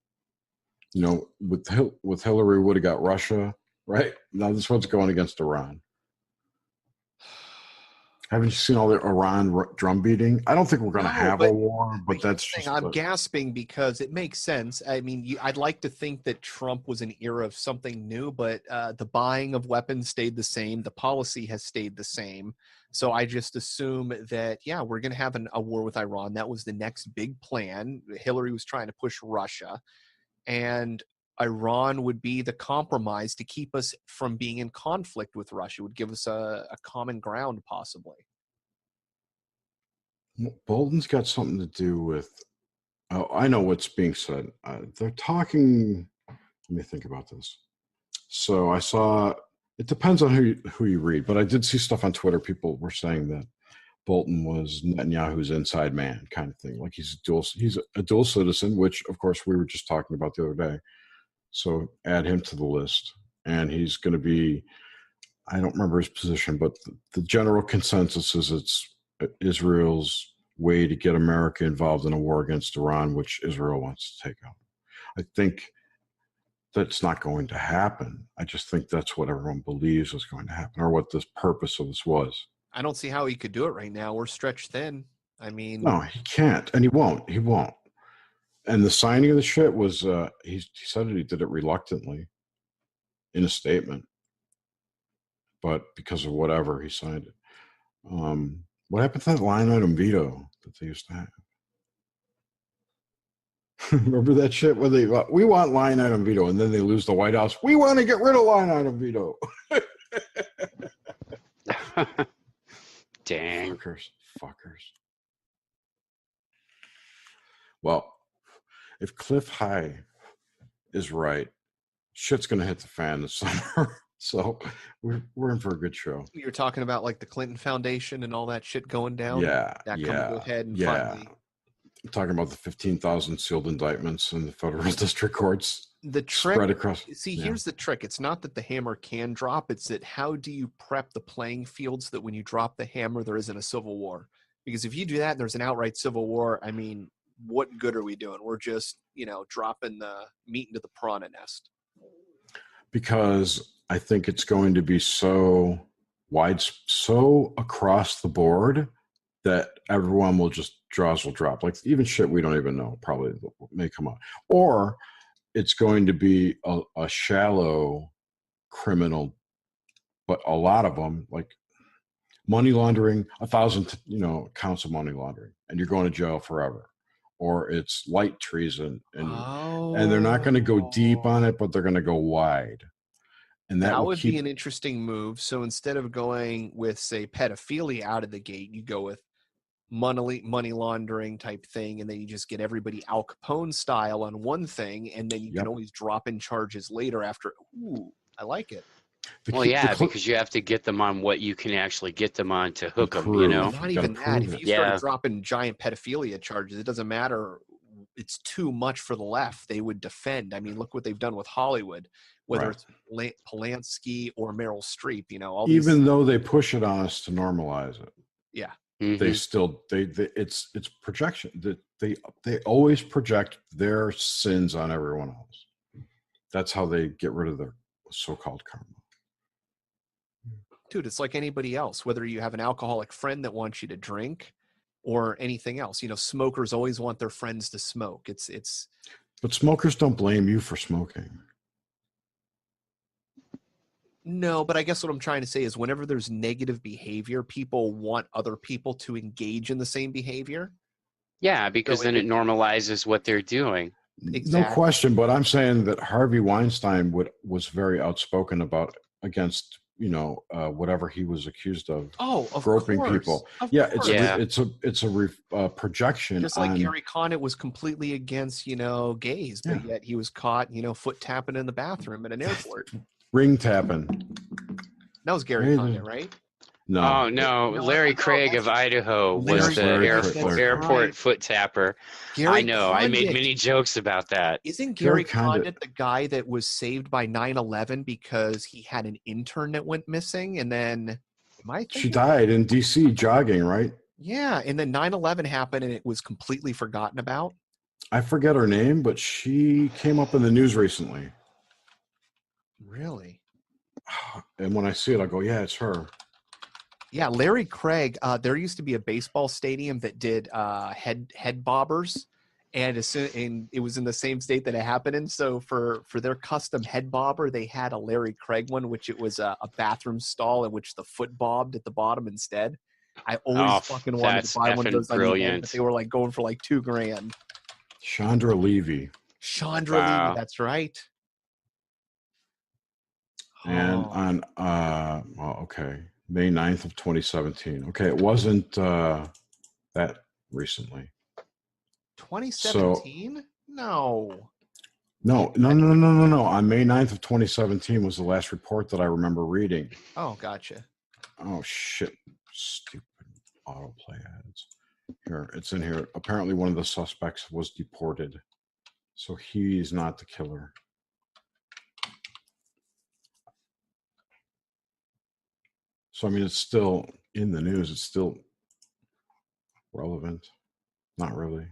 With Hillary would have got Russia, right? Now this one's going against Iran. Haven't you seen all the Iran drum beating? I don't think we're going to have a war, but that's just... I'm gasping because it makes sense. I mean, I'd like to think that Trump was an era of something new, but the buying of weapons stayed the same. The policy has stayed the same. So I just assume that, we're going to have a war with Iran. That was the next big plan. Hillary was trying to push Russia, and Iran would be the compromise to keep us from being in conflict with Russia. It would give us a common ground, possibly. Bolton's got something to do with... Oh, I know what's being said. They're talking... Let me think about this. So I saw... It depends on who you read, but I did see stuff on Twitter. People were saying that Bolton was Netanyahu's inside man kind of thing. Like he's a dual citizen, which, of course, we were just talking about the other day. So add him to the list. And he's going to be, I don't remember his position, but the general consensus is it's Israel's way to get America involved in a war against Iran, which Israel wants to take out. I think that's not going to happen. I just think that's what everyone believes is going to happen, or what the purpose of this was. I don't see how he could do it right now. We're stretched thin. I mean... No, he can't, and he won't. He won't. And the signing of the shit was, he said that he did it reluctantly in a statement. But because of whatever, he signed it. What happened to that line item veto that they used to have? Remember that shit where we want line item veto, and then they lose the White House. We want to get rid of line item veto. Dang. Fuckers. Well, if Cliff High is right, shit's going to hit the fan this summer. So we're in for a good show. You're talking about like the Clinton Foundation and all that shit going down? That coming to a head and finally... I'm talking about the 15,000 sealed indictments in the federal district courts. The trick, spread across. Here's the trick. It's not that the hammer can drop. It's that how do you prep the playing field so that when you drop the hammer, there isn't a civil war? Because if you do that and there's an outright civil war, I mean, what good are we doing? We're just, dropping the meat into the piranha nest. Because I think it's going to be so so across the board that jaws will drop. Like even shit we don't even know probably may come up. Or it's going to be a shallow criminal, but a lot of them, like money laundering, 1,000 counts of money laundering, and you're going to jail forever. Or it's light treason, and they're not going to go deep on it, but they're going to go wide. And that would be an interesting move. So instead of going with, say, pedophilia out of the gate, you go with money laundering type thing, and then you just get everybody Al Capone style on one thing, and then you can always drop in charges later after. Ooh, I like it. Because you have to get them on what you can actually get them on to hook them, you know? Not even that. If you start dropping giant pedophilia charges, it doesn't matter. It's too much for the left. They would defend. I mean, look what they've done with Hollywood, whether it's Polanski or Meryl Streep, you know. Even though they push it on us to normalize it. Yeah. They still, it's projection. That they always project their sins on everyone else. That's how they get rid of their so-called karma. Dude, it's like anybody else, whether you have an alcoholic friend that wants you to drink or anything else. You know, smokers always want their friends to smoke. But smokers don't blame you for smoking. No, but I guess what I'm trying to say is whenever there's negative behavior, people want other people to engage in the same behavior. Yeah, because then it normalizes what they're doing. Exactly. No question, but I'm saying that Harvey Weinstein was very outspoken against whatever he was accused of. Oh, of groping course. people. Of It's a projection. Just like Gary Condit was completely against gays, but yet he was caught foot tapping in the bathroom at an airport. Ring tapping. That was Gary Condit, right? No. Oh no, Larry Craig of Idaho was the airport foot tapper. I know. I made many jokes about that. Isn't Gary Condit the guy that was saved by 9/11 because he had an intern that went missing, and then she died in D.C. jogging, right? Yeah, and then 9/11 happened, and it was completely forgotten about. I forget her name, but she came up in the news recently. Really? And when I see it, I go, "Yeah, it's her." Yeah, Larry Craig. There used to be a baseball stadium that did head bobbers, and it was in the same state that it happened in. So for their custom head bobber, they had a Larry Craig one, which it was a bathroom stall in which the foot bobbed at the bottom instead. I always fucking wanted to buy one of those. Brilliant. But they were like going for like $2,000. Chandra Levy. Levy, that's right. And okay. May 9th of 2017. Okay, it wasn't that recently. 2017? No. On May 9th of 2017 was the last report that I remember reading. Oh, gotcha. Oh, shit. Stupid autoplay ads. Here, it's in here. Apparently one of the suspects was deported. So he's not the killer. So, I mean, it's still in the news. It's still relevant. Not really.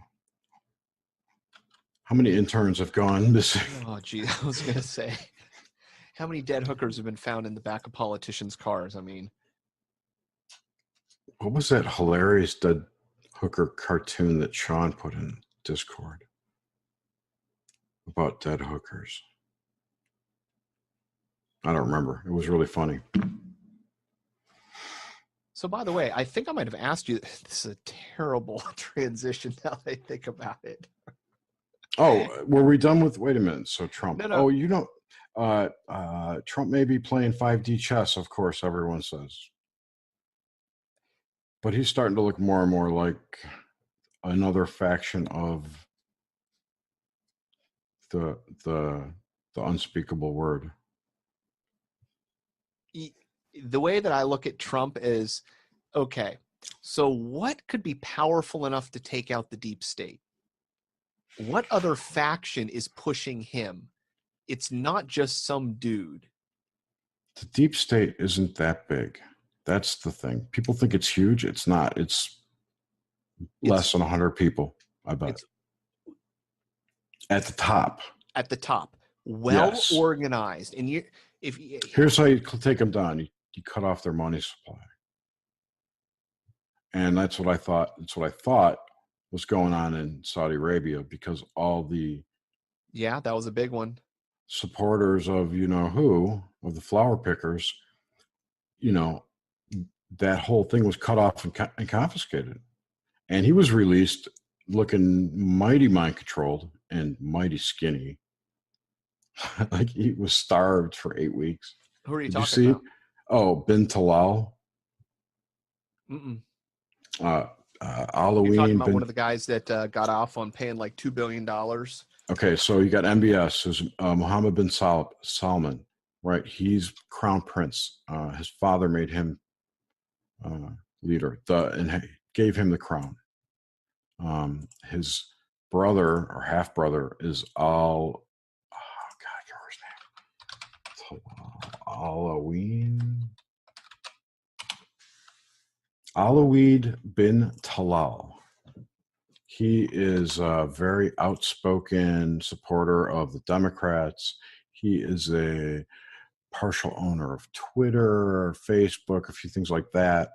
How many interns have gone missing? Oh, gee, I was going to say. How many dead hookers have been found in the back of politicians' cars? I mean. What was that hilarious dead hooker cartoon that Sean put in Discord about dead hookers? I don't remember. It was really funny. So, by the way, I think I might have asked you. This is a terrible transition now that I think about it. Oh, were we done with? Wait a minute. So Trump. No. Oh, Trump may be playing 5D chess. Of course, everyone says, but he's starting to look more and more like another faction of the unspeakable word. The way that I look at Trump is, okay, so what could be powerful enough to take out the deep state? What other faction is pushing him? It's not just some dude. The deep state isn't that big. That's the thing. People think it's huge. It's not. It's less than 100 people, I bet. At the top. At the top. Well organized. And here's how you take them down. You cut off their money supply. And that's what I thought. That's what I thought was going on in Saudi Arabia, because all the Yeah, that was a big one. Supporters of you know who, of the flower pickers, you know, that whole thing was cut off and confiscated. And he was released looking mighty mind controlled and mighty skinny. Like he was starved for 8 weeks. Who are you Did you talking see? about? Oh, Bin Talal. Mm-mm. Halloween. You're talking about one of the guys that got off on paying like $2 billion. Okay, so you got MBS, who's Mohammed bin Salman, right? He's crown prince. His father made him leader and gave him the crown. His brother or half brother is Alawid bin Talal. He is a very outspoken supporter of the Democrats. He is a partial owner of Twitter, Facebook, a few things like that.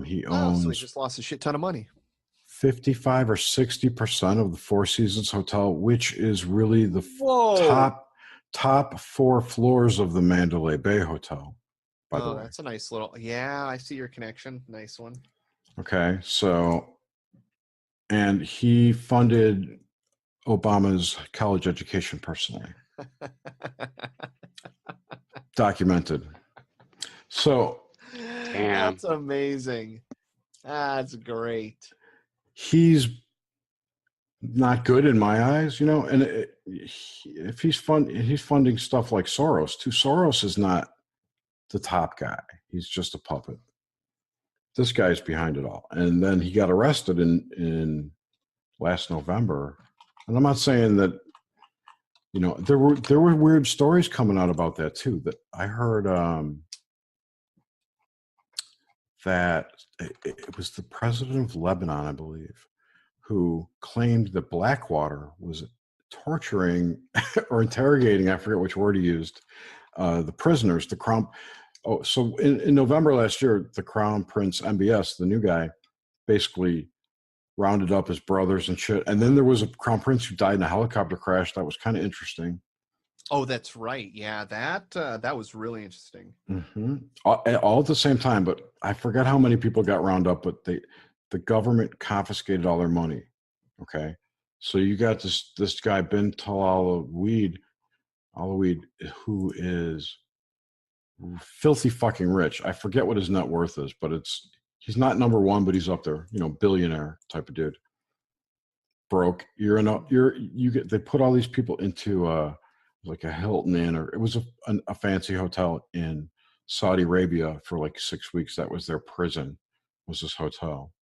He owns so he just lost a shit ton of money. 55 or 60% of the Four Seasons Hotel, which is really the top 4 floors of the Mandalay Bay Hotel, by the way. That's a nice little, yeah, I see your connection. Nice one. Okay, so, and he funded Obama's college education personally. Documented. So. Damn. That's amazing. That's great. He's not good in my eyes, you know, and if he's funding stuff like Soros too. Soros is not the top guy. He's just a puppet. This guy's behind it all. And then he got arrested in last November. And I'm not saying that, you know, there were weird stories coming out about that too. That I heard that it was the president of Lebanon, I believe, who claimed that Blackwater was torturing or interrogating, I forget which word he used, the prisoners, the crown. Oh, so in November last year, the Crown Prince MBS, the new guy, basically rounded up his brothers and shit. And then there was a Crown Prince who died in a helicopter crash. That was kind of interesting. Oh, that's right. Yeah, that was really interesting. Mm-hmm. All at the same time, but I forgot how many people got rounded up, but the government confiscated all their money. Okay. So you got this guy, Bin Talal Alawid, who is filthy fucking rich. I forget what his net worth is, but he's not number one, but he's up there, you know, billionaire type of dude. Broke. They put all these people into like a Hilton Inn, or it was a fancy hotel in Saudi Arabia for like 6 weeks. That was their prison, was this hotel.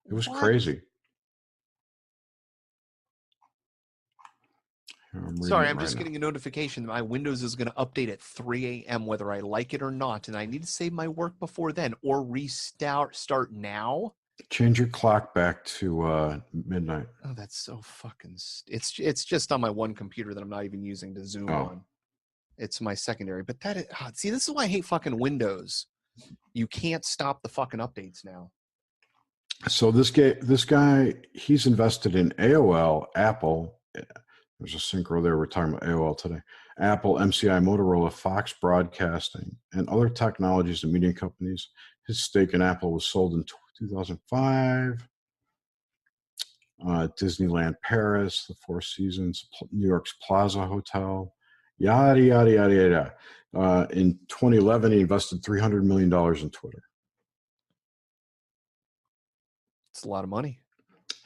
It was crazy. Sorry, I'm just getting a notification that my Windows is going to update at 3 a.m. whether I like it or not, and I need to save my work before then or start now. Change your clock back to midnight. Oh, that's so fucking. It's just on my one computer that I'm not even using to Zoom on. It's my secondary, but see, this is why I hate fucking Windows. You can't stop the fucking updates now. So this guy, he's invested in AOL, Apple. There's a synchro there. We're talking about AOL today. Apple, MCI, Motorola, Fox Broadcasting, and other technologies and media companies. His stake in Apple was sold in 2005. Disneyland Paris, the Four Seasons, New York's Plaza Hotel, yada, yada, yada, yada. In 2011, he invested $300 million in Twitter. It's a lot of money.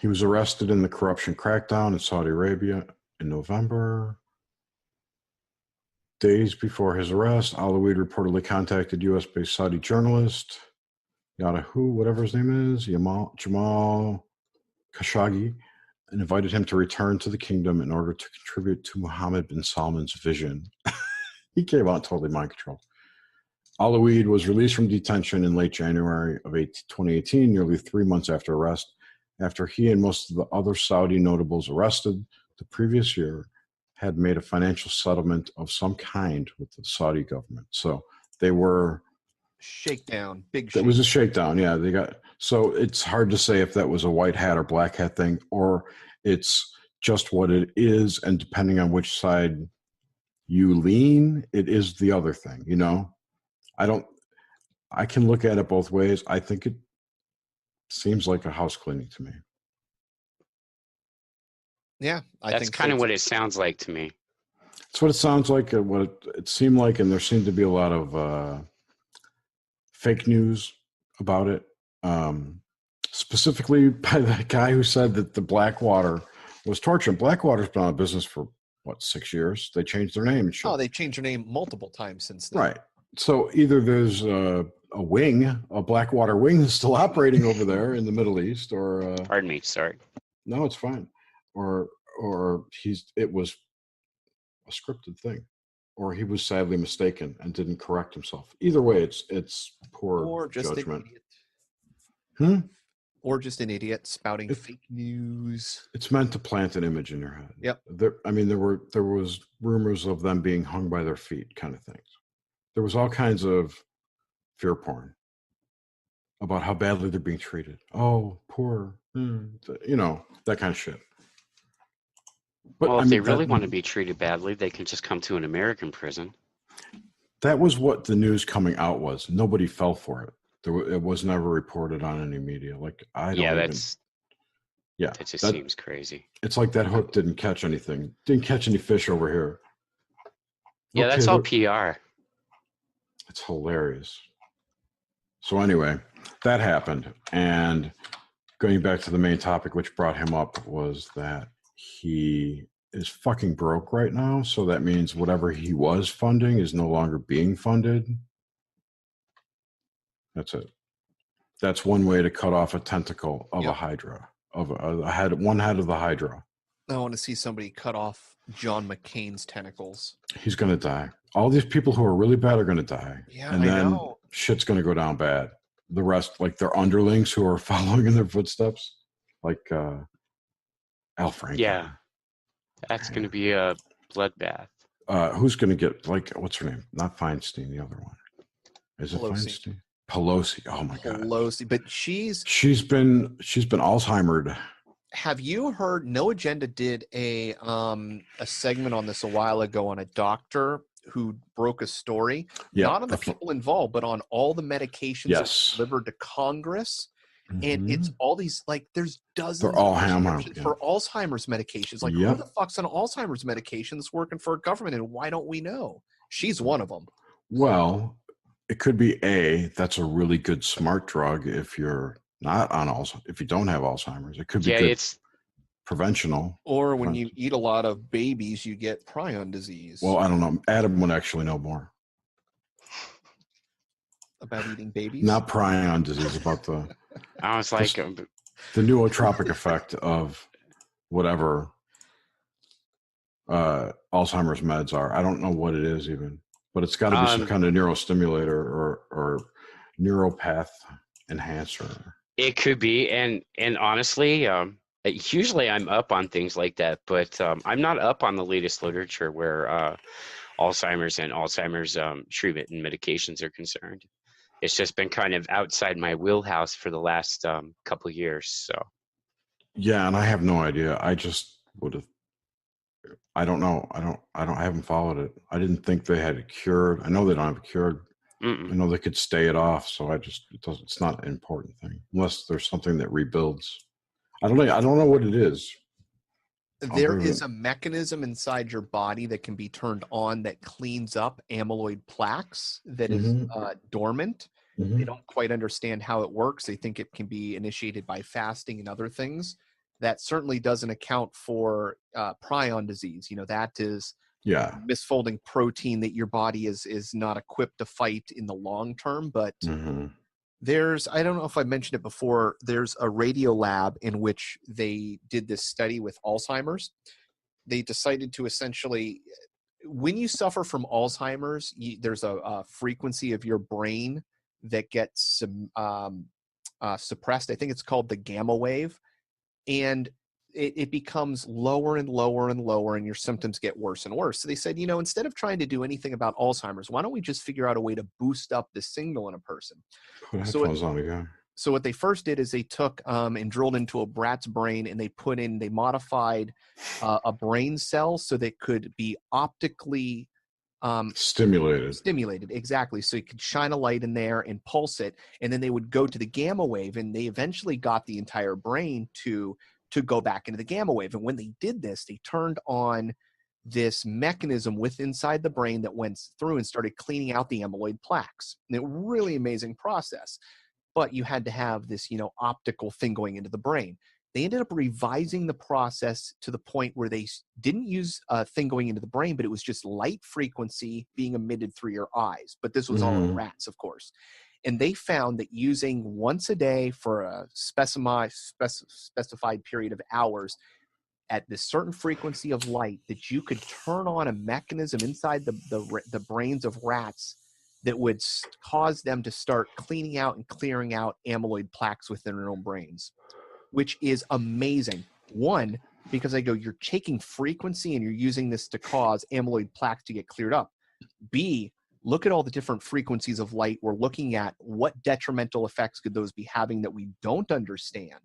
He was arrested in the corruption crackdown in Saudi Arabia in November. Days before his arrest, Alawid reportedly contacted U.S.-based Saudi journalist Yadahu, whatever his name is, Jamal Khashoggi, and invited him to return to the kingdom in order to contribute to Mohammed bin Salman's vision. He came out totally mind controlled. Alawid was released from detention in late January of 2018, nearly 3 months after arrest, after he and most of the other Saudi notables arrested the previous year had made a financial settlement of some kind with the Saudi government. So they were shakedown, That was a shakedown. Yeah, so it's hard to say if that was a white hat or black hat thing, or it's just what it is, and depending on which side you lean, it is the other thing, you know? I can look at it both ways. I think it seems like a house cleaning to me. Yeah, That's kind of what it sounds like to me. That's what it sounds like, what it seemed like, and there seemed to be a lot of fake news about it. Specifically by that guy who said that the Blackwater was torture. Blackwater's been out of business for, 6 years? They changed their name. Oh, they've changed their name multiple times since then. Right. So either there's a Blackwater wing that's still operating over there in the Middle East, or... Pardon me, sorry. No, it's fine. Or it was a scripted thing, or he was sadly mistaken and didn't correct himself. Either way, it's poor judgment. Or just an idiot spouting fake news. It's meant to plant an image in your head. Yep. There was rumors of them being hung by their feet, kind of things. There was all kinds of fear porn about how badly they're being treated. Oh, poor, that kind of shit. But if they really want to be treated badly, they can just come to an American prison. That was what the news coming out was. Nobody fell for it. It was never reported on any media. Like, that just seems crazy. It's like that hook didn't catch anything. Didn't catch any fish over here. Yeah, that's all PR. It's hilarious. So anyway, that happened. And going back to the main topic, which brought him up, was that he is fucking broke right now. So that means whatever he was funding is no longer being funded. That's it. That's one way to cut off a tentacle of a hydra, of one head of the hydra. I want to see somebody cut off John McCain's tentacles. He's going to die. All these people who are really bad are going to die. Yeah, and I then know. Shit's going to go down bad. The rest, like their underlings who are following in their footsteps, like Al Franken. Yeah. That's going to be a bloodbath. Who's going to get, what's her name? Not Feinstein, the other one. Is it Feinstein? Pelosi. Oh my God. Pelosi, but she's been Alzheimer'd. Have you heard? No Agenda did a segment on this a while ago on a doctor who broke a story, not on the people involved, but on all the medications that were delivered to Congress. And it's all these, there's dozens. They're all for Alzheimer's medications. Who the fuck's on Alzheimer's medication that's working for a government, and why don't we know? She's one of them. Well, it could be that's a really good smart drug if you're not on if you don't have Alzheimer's. It could be good. It's preventional. Or when you eat a lot of babies, you get prion disease. Well, I don't know. Adam would actually know more about eating babies. Not prion disease, about the. I was like the nootropic effect of whatever Alzheimer's meds are. I don't know what it is even. But it's got to be some kind of neurostimulator or neuropath enhancer. It could be, and honestly, usually I'm up on things like that, but I'm not up on the latest literature where Alzheimer's and Alzheimer's treatment and medications are concerned. It's just been kind of outside my wheelhouse for the last couple of years. So. Yeah, and I have no idea. I just would have. I don't know. I haven't followed it. I didn't think they had it cured. I know they don't have it cured. I know they could stay it off. So it's not an important thing unless there's something that rebuilds. I don't know what it is. There is a mechanism inside your body that can be turned on that cleans up amyloid plaques that is dormant. They don't quite understand how it works. They think it can be initiated by fasting and other things. That certainly doesn't account for prion disease. That is misfolding protein that your body is not equipped to fight in the long term. But I don't know if I mentioned it before, there's a radio lab in which they did this study with Alzheimer's. They decided to essentially, when you suffer from Alzheimer's, there's a frequency of your brain that gets suppressed. I think it's called the gamma wave. And it becomes lower and lower and lower, and your symptoms get worse and worse. So they said, instead of trying to do anything about Alzheimer's, why don't we just figure out a way to boost up the signal in a person? Put headphones on again. So what they first did is they took and drilled into a rat's brain, and they modified a brain cell so that could be optically stimulated, exactly. So you could shine a light in there and pulse it, and then they would go to the gamma wave, and they eventually got the entire brain to go back into the gamma wave. And when they did this, they turned on this mechanism inside the brain that went through and started cleaning out the amyloid plaques. And a really amazing process. But you had to have this, optical thing going into the brain. They ended up revising the process to the point where they didn't use a thing going into the brain, but it was just light frequency being emitted through your eyes. But this was all in rats, of course. And they found that using once a day for a specified period of hours at this certain frequency of light, that you could turn on a mechanism inside the brains of rats that would cause them to start cleaning out and clearing out amyloid plaques within their own brains, which is amazing. One, because you're taking frequency and you're using this to cause amyloid plaques to get cleared up. B, look at all the different frequencies of light we're looking at. What detrimental effects could those be having that we don't understand?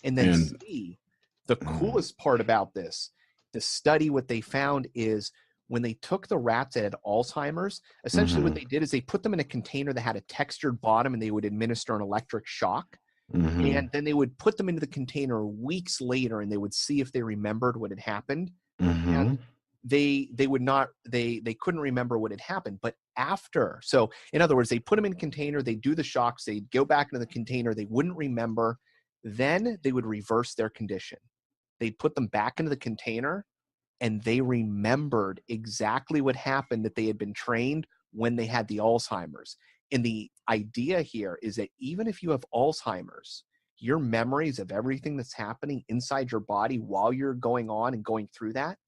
And then C, the coolest part about this, the study, what they found is when they took the rats that had Alzheimer's, essentially what they did is they put them in a container that had a textured bottom, and they would administer an electric shock. And then they would put them into the container weeks later, and they would see if they remembered what had happened. And they couldn't remember what had happened. But after, so in other words, they put them in a container, they do the shocks, they'd go back into the container, they wouldn't remember. Then they would reverse their condition. They'd put them back into the container, and they remembered exactly what happened, that they had been trained when they had the Alzheimer's. And the idea here is that even if you have Alzheimer's, your memories of everything that's happening inside your body while you're going on and going through that,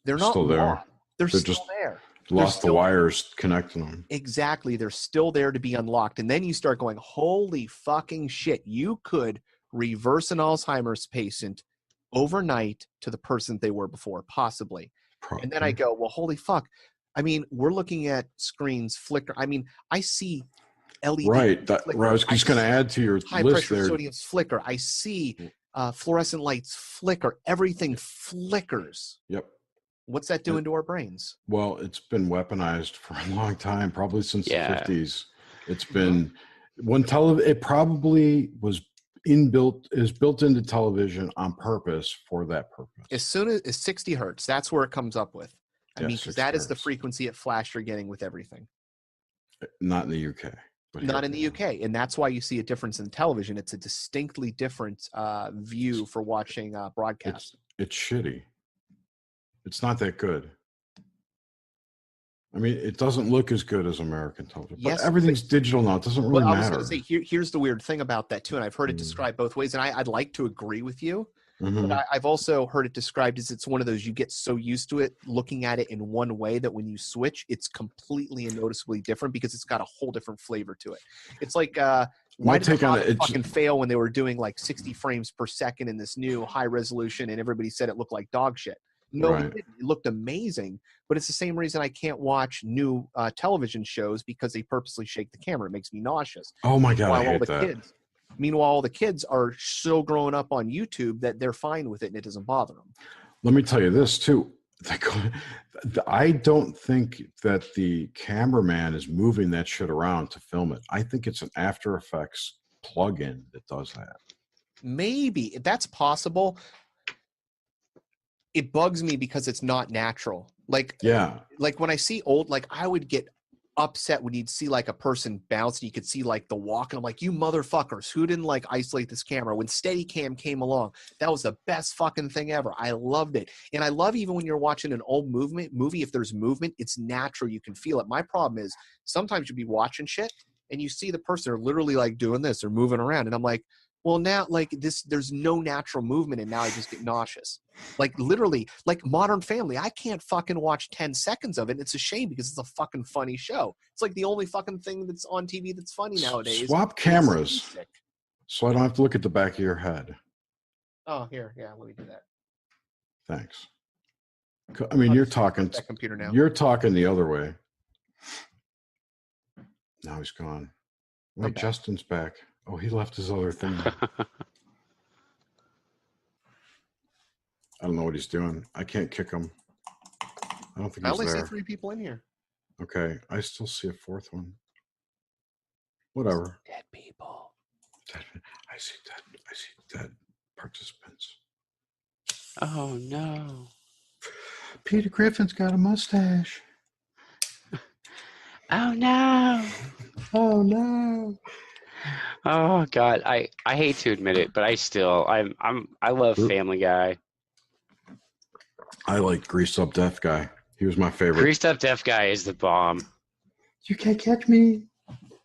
they're not still there. They're still just there. Lost the wires connecting them. Exactly. They're still there to be unlocked. And then you start going, holy fucking shit. You could reverse an Alzheimer's patient overnight to the person they were before, possibly. And then I go, well, holy fuck. I mean, we're looking at screens flicker. I mean, I see LED. Right. I was just going to add to your high list pressure there. sodiums flicker. I see fluorescent lights flicker. Everything flickers. Yep. What's that doing to our brains? Well, it's been weaponized for a long time, probably since the 50s. It's been it probably was built into television on purpose for that purpose. As soon as 60 hertz, that's where it comes up with. I mean, because that is the frequency at flash you're getting with everything. Not in the UK. Not in the UK. And that's why you see a difference in television. It's a distinctly different view for watching broadcast. It's shitty. It's not that good. I mean, it doesn't look as good as American television. But everything's digital now. It doesn't really matter. I was going to say, here's the weird thing about that, too. And I've heard it described both ways. And I'd like to agree with you. But I've also heard it described as it's one of those, you get so used to it, looking at it in one way, that when you switch, it's completely and noticeably different because it's got a whole different flavor to it. It's like, why did it fucking fail when they were doing like 60 frames per second in this new high resolution and everybody said it looked like dog shit? No, it didn't. It looked amazing, but it's the same reason I can't watch new television shows, because they purposely shake the camera. It makes me nauseous. Oh my God, I hate that. Meanwhile, all the kids are so growing up on YouTube that they're fine with it and it doesn't bother them. Let me tell you this too. I don't think that the cameraman is moving that shit around to film it. I think it's an After Effects plugin that does that. Maybe that's possible. It bugs me because it's not natural. Like when I see I would get upset when you'd see like a person bounce and you could see like the walk, and I'm like, you motherfuckers, who didn't like isolate this camera? When Steadicam came along, that was the best fucking thing ever. I loved it. And I love, even when you're watching an old movie, if there's movement, it's natural, you can feel it. My problem is sometimes you'll be watching shit and you see the person, they're literally like doing this, they're moving around, and I'm like, well, now like this, there's no natural movement, and now I just get nauseous. Like literally, like Modern Family, I can't fucking watch 10 seconds of it. It's a shame because it's a fucking funny show. It's like the only fucking thing that's on TV that's funny nowadays. Swap cameras so I don't have to look at the back of your head. Oh, here, yeah, let me do that. Thanks. I mean, you're talking that computer now. You're talking the other way. Now he's gone. Wait, Justin's back. Oh, he left his other thing. I don't know what he's doing. I can't kick him. I don't think I he's only see there. 3 people in here. Okay, I still see a 4th one. Whatever. Dead people. I see dead participants. Oh no. Peter Griffin's got a mustache. Oh no. Oh no. Oh God. I hate to admit it, but I love Family Guy. I like Greased Up Deaf Guy. He was my favorite. Greased Up Deaf Guy is the bomb. You can't catch me.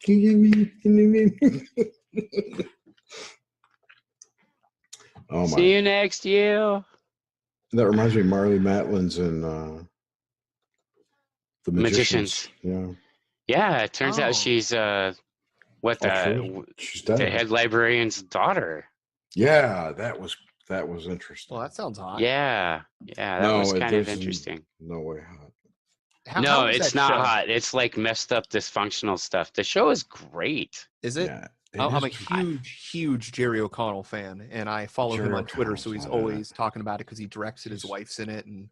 Can you get me? Oh my. See you next year. That reminds me of Marley Matlin's in The Magicians. Yeah. Yeah, it turns out she's She's dead. the head librarian's daughter. Yeah, that was interesting. Well, that sounds hot. Yeah, that was kind of interesting. No way hot. No, it's not hot. It's like messed up, dysfunctional stuff. The show is great. Is it? Yeah, I'm a huge Jerry O'Connell fan, and I follow him on Twitter, so he's always talking about it because he directs it. His wife's in it, and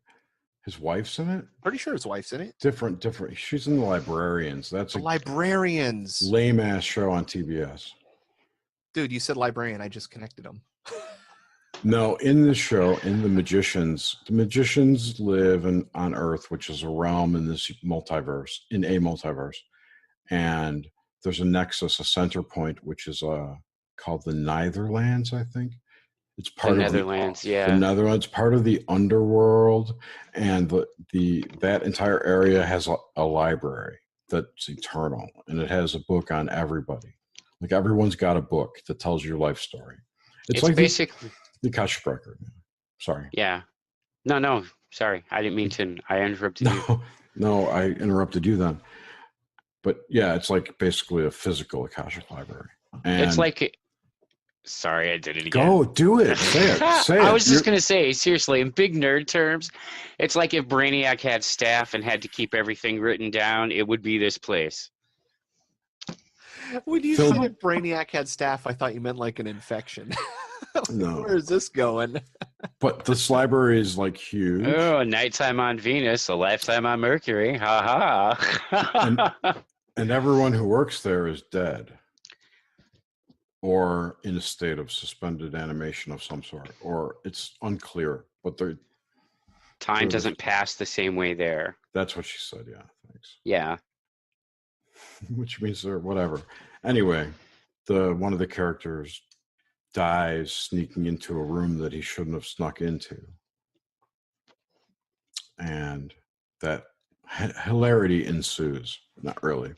his wife's in it. Pretty sure his wife's in it. Different. She's in The Librarians. That's a Librarians. Lame ass show on TBS. Dude, you said librarian. I just connected them. No, in the show, in the magicians live on Earth, which is a realm in this multiverse, in a multiverse, and there's a nexus, a center point, which is called the Netherlands, I think. It's part of Netherlands, the Netherlands, part of the underworld, and that entire area has a library that's eternal, and it has a book on everybody. Like everyone's got a book that tells your life story. It's like basically the Akashic record. Sorry. Yeah. No. Sorry, I didn't mean to. I interrupted you. No, I interrupted you then. But yeah, it's like basically a physical Akashic library. And It's like. Sorry, I did it again. Go do it. Say it. Say it. I was just going to say, seriously, in big nerd terms, it's like if Brainiac had staff and had to keep everything written down, it would be this place. When you said Brainiac had staff, I thought you meant like an infection. No. Where is this going? But this library is like huge. Oh, a nighttime on Venus, a lifetime on Mercury. Ha ha. And everyone who works there is dead. Or in a state of suspended animation of some sort. Or it's unclear. But time doesn't pass the same way there. That's what she said, yeah. Thanks. Yeah. Which means they're whatever. Anyway, one of the characters dies sneaking into a room that he shouldn't have snuck into. And that hilarity ensues. Not really.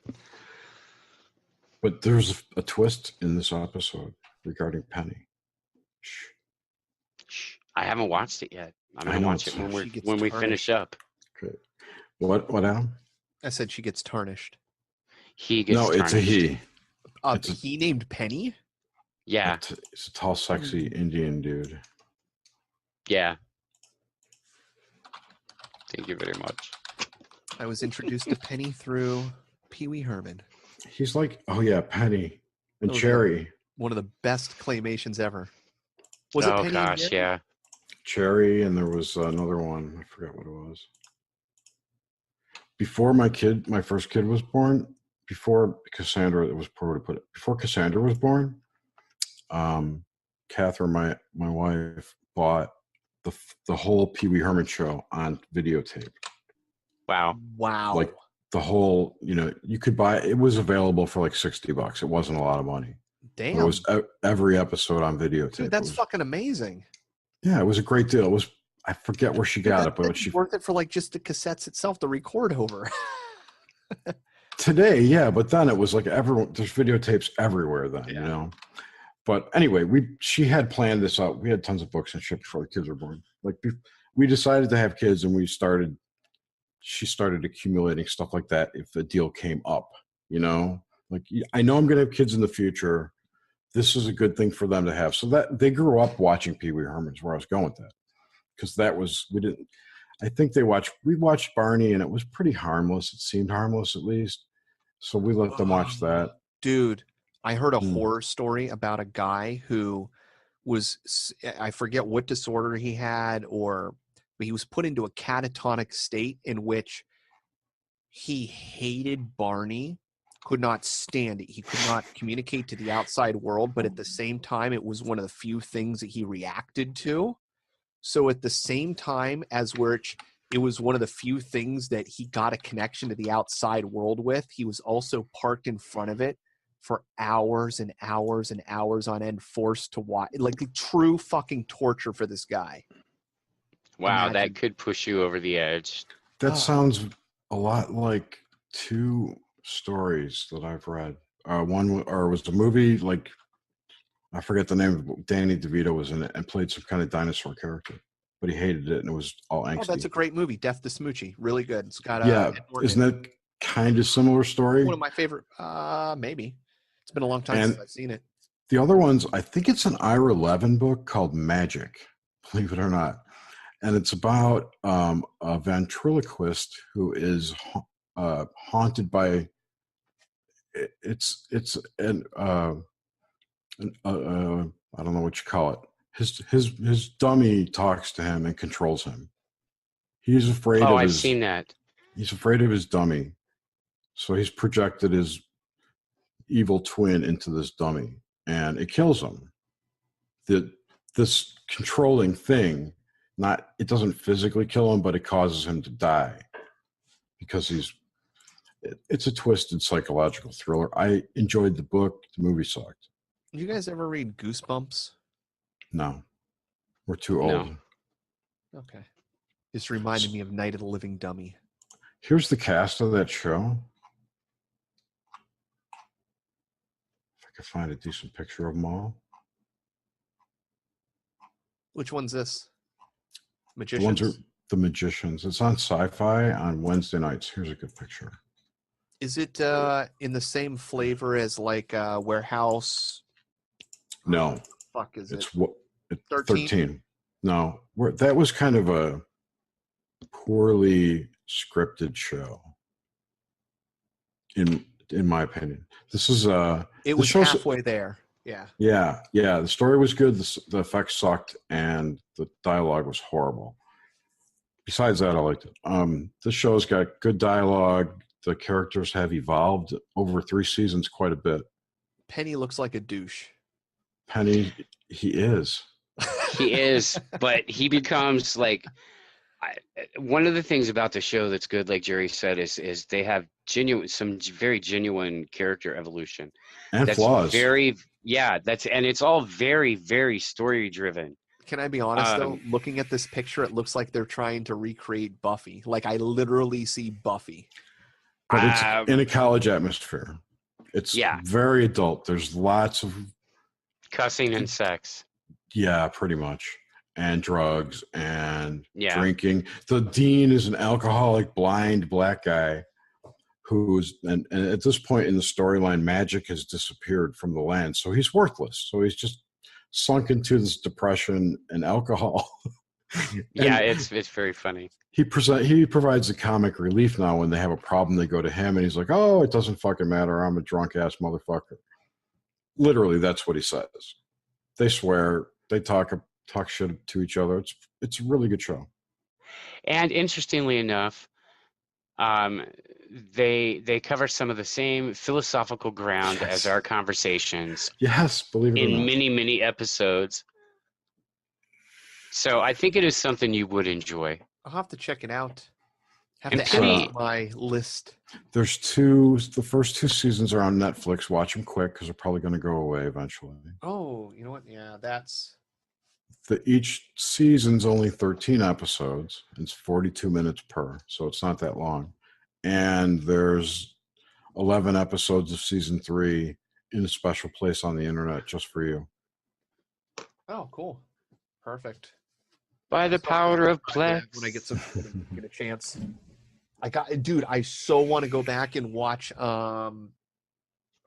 But there's a twist in this episode regarding Penny. Shh. I haven't watched it yet. I'm going to watch it when we finish up. Okay. What, Adam? I said she gets tarnished. He gets tarnished. It's a he. He named Penny? Yeah. It's a tall, sexy Indian dude. Yeah. Thank you very much. I was introduced to Penny through Pee Wee Herman. He's like, oh yeah, Penny and Cherry. One of the best claymations ever. Was it Penny? Oh gosh, yeah. Cherry, and there was another one. I forgot what it was. Before my first kid was born, before Cassandra was born, Catherine, my wife, bought the whole Pee Wee Herman show on videotape. Wow. Like the whole, you could buy it. Was available for like $60. It wasn't a lot of money. Damn. It was every episode on videotape. Dude, that's fucking amazing. Yeah, it was a great deal. I forget where she got it, but she worth it for like just the cassettes itself to record over. Today, yeah, but then it was like there's videotapes everywhere then, But anyway, she had planned this out. We had tons of books and shit before the kids were born. Like we decided to have kids, and she started accumulating stuff like that if the deal came up, Like, I know I'm going to have kids in the future. This is a good thing for them to have. So that they grew up watching Pee Wee Herman's, where I was going with that. Because we watched Barney, and it was pretty harmless. It seemed harmless, at least. So we let them watch that. Dude, I heard a horror story about a guy who I forget what disorder he had, but he was put into a catatonic state in which he hated Barney, could not stand it. He could not communicate to the outside world, but at the same time, it was one of the few things that he reacted to. So at the same time as which it was one of the few things that he got a connection to the outside world with, he was also parked in front of it for hours and hours and hours on end, forced to watch, like true fucking torture for this guy. Wow, Imagine. that could push you over the edge. That sounds a lot like two stories that I've read. One was a movie, like, I forget the name of Danny DeVito was in it and played some kind of dinosaur character, but he hated it and it was all angsty. Oh, that's a great movie, Death to Smoochie. Really good. It's got isn't that kind of similar story? One of my favorite. Maybe it's been a long time since I've seen it. The other ones, I think it's an Ira Levin book called Magic, believe it or not, and it's about a ventriloquist who is haunted by. I don't know what you call it. His dummy talks to him and controls him. He's afraid of I've seen that. He's afraid of his dummy. So he's projected his evil twin into this dummy and it kills him. This controlling thing, it doesn't physically kill him, but it causes him to die because it's a twisted psychological thriller. I enjoyed the book. The movie sucked. Did you guys ever read Goosebumps? No. We're too old. No. Okay. This reminded me of Night of the Living Dummy. Here's the cast of that show. If I could find a decent picture of them all. Which one's this? Magicians? The ones are the Magicians. It's on Sci-Fi on Wednesday nights. Here's a good picture. Is it in the same flavor as like Warehouse? No. Fuck is it's it? It's 13. No. That was kind of a poorly scripted show. In my opinion. This is it was halfway there. Yeah. Yeah. The story was good. The effects sucked, and the dialogue was horrible. Besides that, I liked it. This show's got good dialogue. The characters have evolved over 3 seasons quite a bit. Penny looks like a douche. Penny, he is. He is, but he becomes like one of the things about the show that's good, like Jerry said, is they have some very genuine character evolution and flaws. And it's all very, very story driven. Can I be honest though? Looking at this picture, it looks like they're trying to recreate Buffy. Like I literally see Buffy. But it's in a college atmosphere. It's very adult. There's lots of cussing and sex. Yeah, pretty much. And drugs and drinking. The dean is an alcoholic, blind black guy and at this point in the storyline, magic has disappeared from the land. So he's worthless. So he's just sunk into this depression and alcohol. It's very funny. He provides the comic relief now when they have a problem. They go to him and he's like, "Oh, it doesn't fucking matter. I'm a drunk ass motherfucker." Literally, that's what he says. They swear. They talk shit to each other. It's a really good show. And interestingly enough, they cover some of the same philosophical ground as our conversations. Yes, believe it or not. In many episodes. So I think it is something you would enjoy. I'll have to check it out. Have And to add it to my list. There's 2. The first 2 seasons are on Netflix. Watch them quick because they're probably going to go away eventually. Oh, you know what? Yeah, that's. Each season's only 13 episodes. It's 42 minutes per, so it's not that long. And there's 11 episodes of season 3 in a special place on the internet just for you. Oh, cool. Perfect. By the power of Plex. When I get a chance. I so want to go back and watch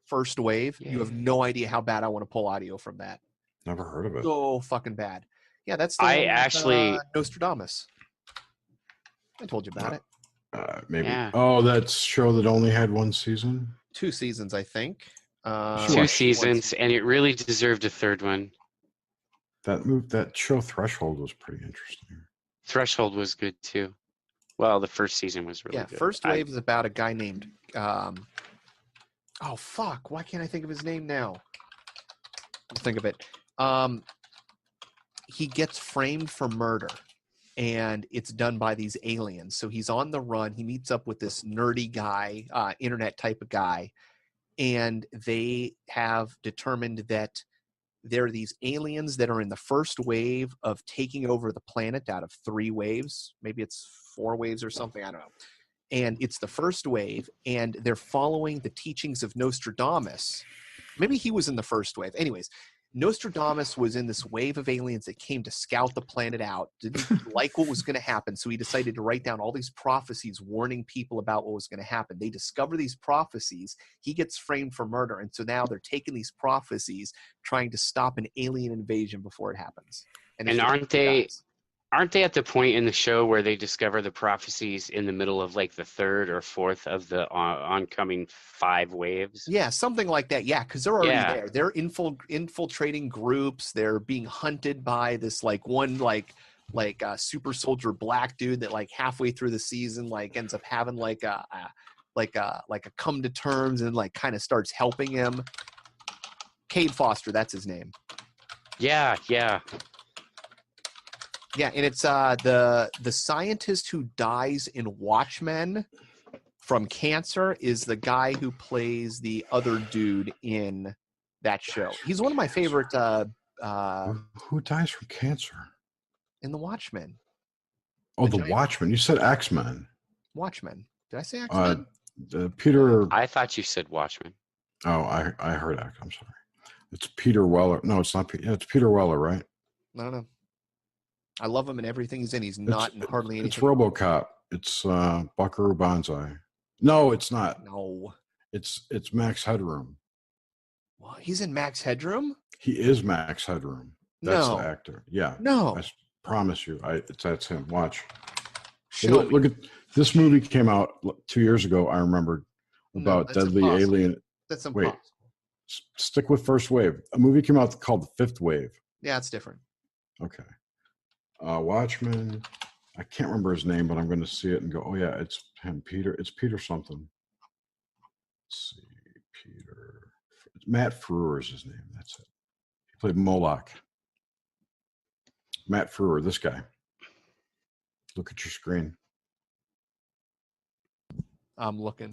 First Wave. Yeah. You have no idea how bad I want to pull audio from that. Never heard of it. So fucking bad. Yeah, that's the Nostradamus. I told you about it. Maybe. Yeah. Oh, that show that only had 1 season? 2 seasons, I think. 2 seasons, and it really deserved a third one. That show Threshold was pretty interesting. Threshold was good too. Well, the first season was really good. First Wave is about a guy named oh fuck, why can't I think of his name now? I'll think of it. He gets framed for murder, and it's done by these aliens. So he's on the run. He meets up with this nerdy guy, internet type of guy, and they have determined that there are these aliens that are in the first wave of taking over the planet out of 3 waves. Maybe it's 4 waves or something. I don't know. And it's the first wave, and they're following the teachings of Nostradamus. Maybe he was in the first wave. Anyways, Nostradamus was in this wave of aliens that came to scout the planet out, didn't like what was going to happen, so he decided to write down all these prophecies warning people about what was going to happen. They discover these prophecies. He gets framed for murder, and so now they're taking these prophecies, trying to stop an alien invasion before it happens. And aren't they at the point in the show where they discover the prophecies in the middle of like the 3rd or 4th of the oncoming 5 waves? Yeah, something like that. Yeah, because they're already there. They're infiltrating groups. They're being hunted by this one super soldier black dude that like halfway through the season like ends up having like a come to terms and like kind of starts helping him. Cade Foster, that's his name. Yeah. Yeah, and it's the scientist who dies in Watchmen from cancer is the guy who plays the other dude in that show. He's one of my favorite. Who dies from cancer? In the Watchmen. Oh, the Watchmen. You said X-Men. Watchmen. Did I say X-Men? Peter. I thought you said Watchmen. Oh, I heard X. I'm sorry. It's Peter Weller. No, it's not. Yeah, it's Peter Weller, right? No. I love him in everything he's in. He's not in hardly anything. It's RoboCop. It's Buckaroo Banzai. No, it's not. No. It's Max Headroom. Well, he's in Max Headroom? He is Max Headroom. That's the actor. Yeah. No. I promise you. That's him. Watch. Look at this movie came out 2 years ago, I remembered, about deadly alien. That's impossible. Wait. Stick with First Wave. A movie came out called The Fifth Wave. Yeah, it's different. Okay. Watchmen. I can't remember his name, but I'm going to see it and go, oh, yeah, it's him. Peter. It's Peter something. Let's see. Peter. Matt Frewer is his name. That's it. He played Moloch. Matt Frewer, this guy. Look at your screen. I'm looking.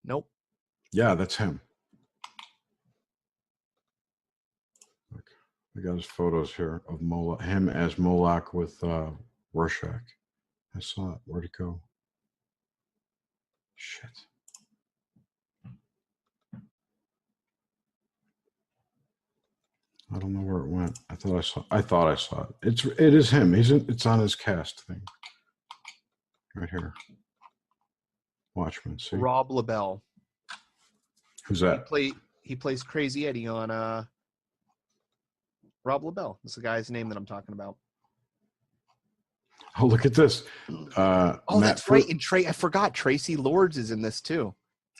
Nope. Yeah, that's him. Look, I got his photos here of Moloch, him as Moloch with Rorschach. I saw it. Where'd it go? Shit. I don't know where it went. I thought I saw it. It is him. It's on his cast thing. Right here. Watchmen. See? Rob LaBelle. Who's that? He plays Crazy Eddie on Rob LaBelle. That's the guy's name that I'm talking about. Oh, look at this. That's right. And I forgot Tracy Lords is in this too.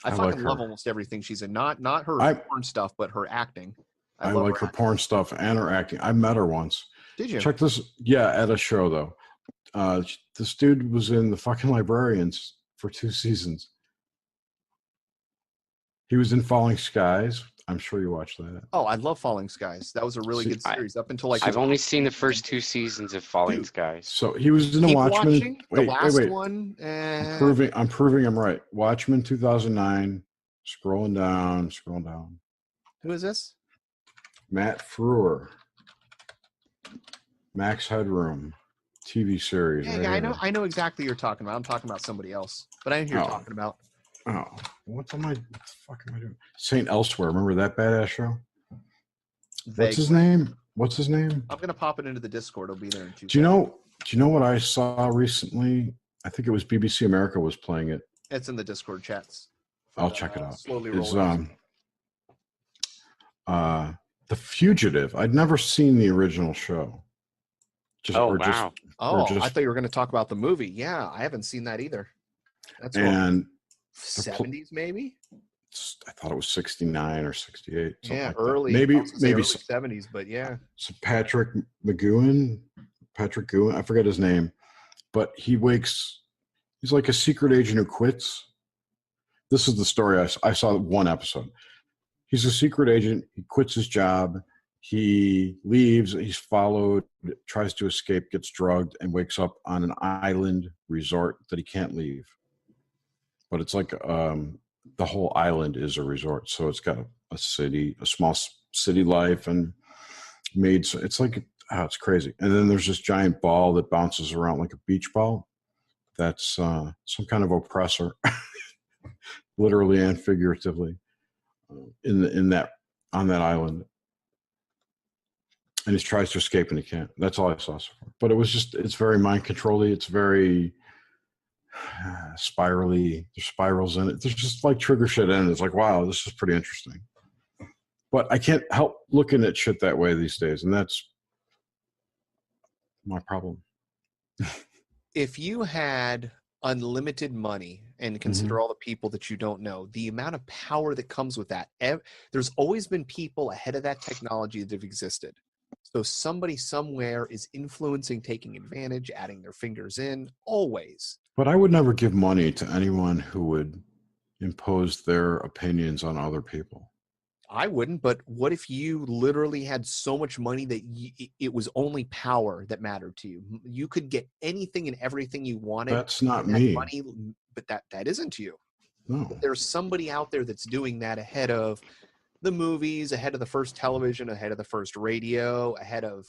I fucking like love almost everything she's in. Not her porn stuff, but her acting. I like her porn stuff and her acting. I met her once. Did you? Check this. Yeah, at a show though. This dude was in The Fucking Librarians for 2 seasons. He was in Falling Skies. I'm sure you watched that. Oh, I love Falling Skies. That was a really good series up until I've only seen the first 2 seasons of Falling Skies. So he was in the Watchmen. The last one. I'm proving I'm right. Watchmen 2009. Scrolling down. Who is this? Matt Frewer. Max Headroom. TV series. Yeah, I know exactly what you're talking about. I'm talking about somebody else, but I know who you're talking about. Oh, what the fuck am I doing? Saint Elsewhere. Remember that badass show? What's his name? I'm gonna pop it into the Discord. It'll be there in 2 Do you know what I saw recently? I think it was BBC America was playing it. It's in the Discord chats. I'll check it out. Slowly it's rolling. The Fugitive. I'd never seen the original show. I thought you were going to talk about the movie. Yeah, I haven't seen that either. That's and 70s maybe. I thought it was 69 or 68. Yeah, Like early. Maybe early 70s, but yeah. So Patrick Gouin, I forget his name, but he's like a secret agent who quits. This is the story. I saw one episode. He's a secret agent. He quits his job. He leaves. He's followed, tries to escape, gets drugged, and wakes up on an island resort that he can't leave. But it's like the whole island is a resort. So it's got a city, a small city life, and made. So it's like, it's crazy. And then there's this giant ball that bounces around like a beach ball. That's some kind of oppressor, literally and figuratively, on that island. And he tries to escape and he can't. That's all I saw so far. But it's very mind controlly. It's very spirally. There's spirals in it. There's just like trigger shit in it. It's like, wow, this is pretty interesting. But I can't help looking at shit that way these days. And that's my problem. If you had unlimited money and consider all the people that you don't know, the amount of power that comes with that, there's always been people ahead of that technology that have existed. So somebody somewhere is influencing, taking advantage, adding their fingers in, always. But I would never give money to anyone who would impose their opinions on other people. I wouldn't, but what if you literally had so much money that it was only power that mattered to you? You could get anything and everything you wanted. That's not me. Money, but that isn't you. No. But there's somebody out there that's doing that ahead of the movies, ahead of the first television, ahead of the first radio, ahead of,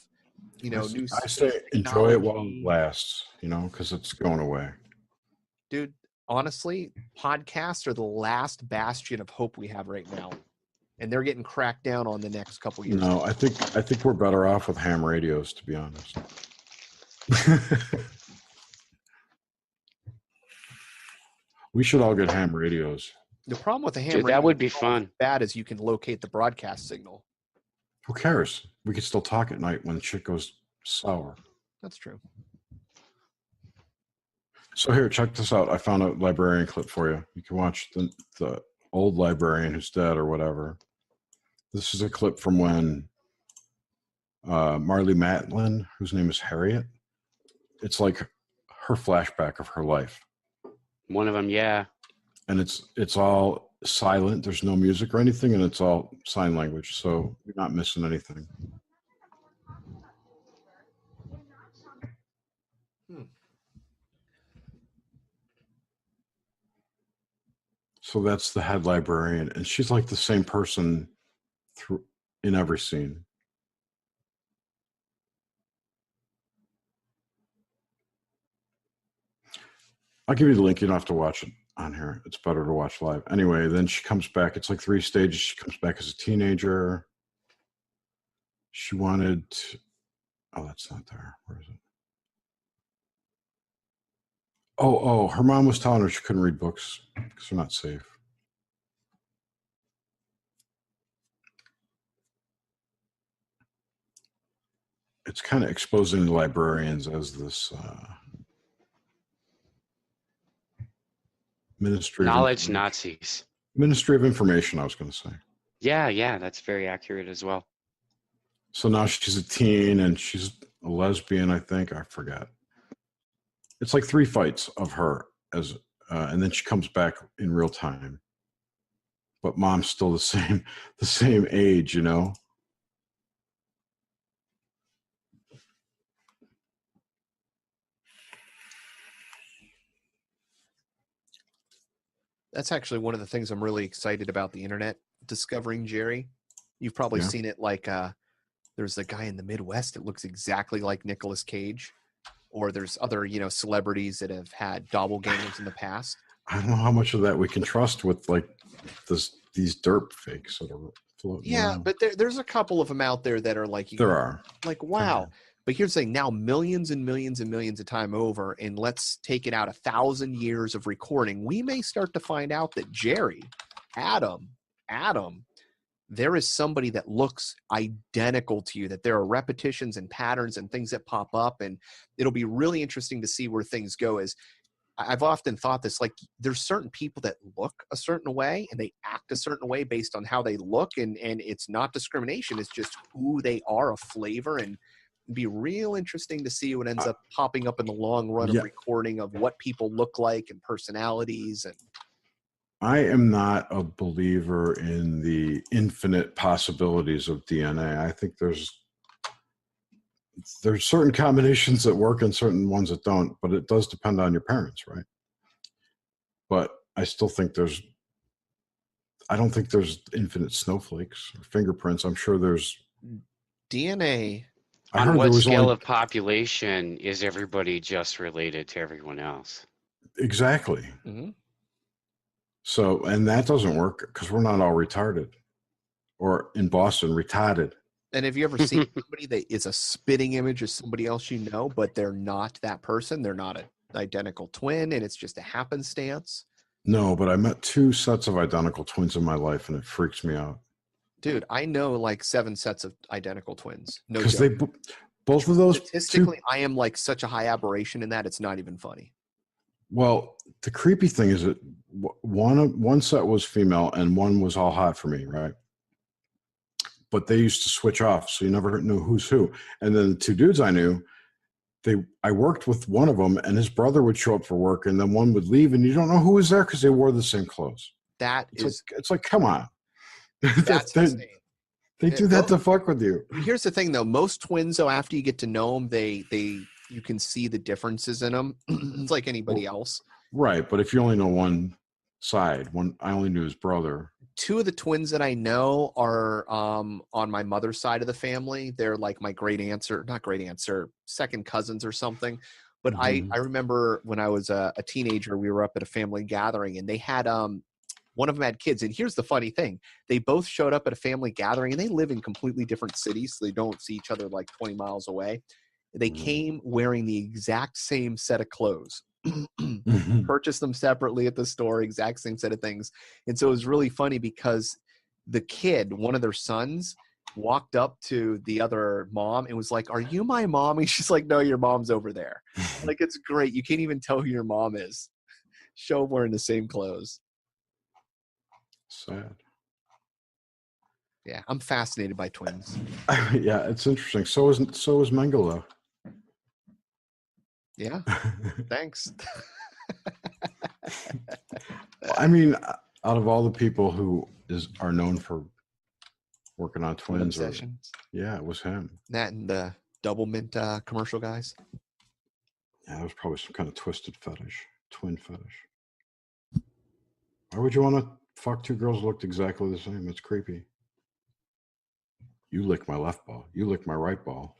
new. I say enjoy it while it lasts, because it's going away. Dude, honestly, podcasts are the last bastion of hope we have right now. And they're getting cracked down on the next couple years. No, I think we're better off with ham radios, to be honest. We should all get ham radios. The problem with the ham radio, that would be fun. Bad is you can locate the broadcast signal. Who cares? We can still talk at night when shit goes sour. That's true. So here, check this out. I found a librarian clip for you. You can watch the old librarian who's dead or whatever. This is a clip from when Marlee Matlin, whose name is Harriet, it's like her flashback of her life. One of them, yeah. And it's all silent. There's no music or anything, and it's all sign language, so you're not missing anything. So that's the head librarian, and she's like the same person in every scene. I'll give you the link. You don't have to watch it on here. It's better to watch live. Anyway, then she comes back. It's like 3 stages. She comes back as a teenager. She wanted to, oh, that's not there. Where is it? Oh, her mom was telling her she couldn't read books because they're not safe. It's kind of exposing the librarians as this knowledge Nazis. Ministry of Information, I was going to say. Yeah, that's very accurate as well. So now she's a teen and she's a lesbian, I think. I forget. It's like 3 fights of her and then she comes back in real time. But mom's still the same age, That's actually one of the things I'm really excited about the internet, discovering Jerry. You've probably seen it like there's a guy in the Midwest that looks exactly like Nicolas Cage. Or there's other, celebrities that have had doppelgangers in the past. I don't know how much of that we can trust with like these derp fakes that are floating around. But there's a couple of them out there that are like, like, wow. But here's the thing, now millions and millions and millions of time over, and let's take it out 1,000 years of recording. We may start to find out that Jerry, Adam, there is somebody that looks identical to you, that there are repetitions and patterns and things that pop up. And it'll be really interesting to see where things go as I've often thought this, like, there's certain people that look a certain way and they act a certain way based on how they look, and it's not discrimination. It's just who they are, a flavor, and it'd be real interesting to see what ends up popping up in the long run of recording of what people look like and personalities. And I am not a believer in the infinite possibilities of DNA. I think there's certain combinations that work and certain ones that don't, but it does depend on your parents, right? But I still think I don't think there's infinite snowflakes or fingerprints. I'm sure there's DNA. On what scale of population is everybody just related to everyone else? Exactly. Mm-hmm. So, and that doesn't work because we're not all retarded, or in Boston, retarded. And have you ever seen somebody that is a spitting image of somebody else you know, but they're not that person? They're not an identical twin, and it's just a happenstance? No, but I met 2 sets of identical twins in my life, and it freaks me out. Dude, I know like 7 sets of identical twins. No joke. Because both of those statistically, I am like such a high aberration in that it's not even funny. Well, the creepy thing is that one set was female and one was all hot for me, right? But they used to switch off, so you never knew who's who. And then the 2 dudes I knew, I worked with one of them, and his brother would show up for work, and then one would leave, and you don't know who was there because they wore the same clothes. It's like, come on. That's insane. They do that to fuck with you. Here's the thing, though. Most twins, though, after you get to know them, you can see the differences in them. It's like anybody else. Right, but if you only know one side, I only knew his brother. 2 of the twins that I know are on my mother's side of the family. They're like my second cousins or something. But I remember when I was a teenager, we were up at a family gathering, and they had one of them had kids. And here's the funny thing. They both showed up at a family gathering, and they live in completely different cities, so they don't see each other like 20 miles away. They came wearing the exact same set of clothes. Purchased them separately at the store, exact same set of things. And so it was really funny because the kid, one of their sons, walked up to the other mom and was like, "Are you my mom?" And she's like, "No, your mom's over there." Like, it's great. You can't even tell who your mom is. Show them wearing the same clothes. Sad. Yeah, I'm fascinated by twins. Yeah, it's interesting. So is Mengele. Yeah, thanks. I mean, out of all the people who are known for working on twins, yeah, it was him. That and the double mint commercial guys. Yeah, it was probably some kind of twisted fetish, twin fetish. Why would you want to fuck 2 girls who looked exactly the same? It's creepy. You lick my left ball. You lick my right ball.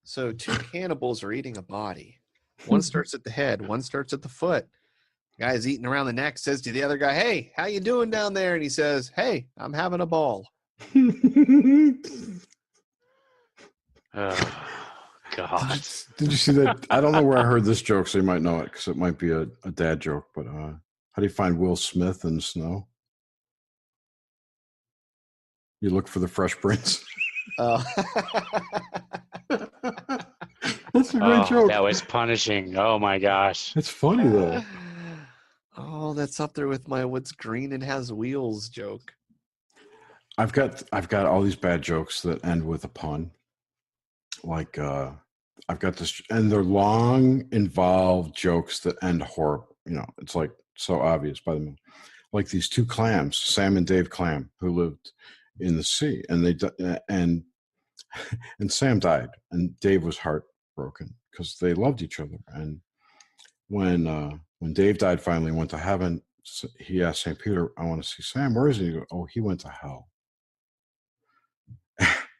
So 2 cannibals are eating a body. One starts at the head. One starts at the foot. Guy's eating around the neck, says to the other guy, "Hey, how you doing down there?" And he says, "Hey, I'm having a ball." Oh, God. Did you see that? I don't know where I heard this joke, so you might know it because it might be a dad joke. But how do you find Will Smith in the snow? You look for the Fresh Prince. Oh. That's a great joke. That was punishing. Oh my gosh. It's funny though. Oh, that's up there with my "what's green and has wheels" joke. I've got all these bad jokes that end with a pun. Like I've got this, and they're long, involved jokes that end horrible. You know, it's like so obvious by the like these 2 clams, Sam and Dave Clam, who lived in the sea, and and Sam died, and Dave was heartbroken because they loved each other. And when Dave died, finally went to heaven, he asked St. Peter, "I want to see Sam. Where is he?" He goes, "Oh, he went to hell."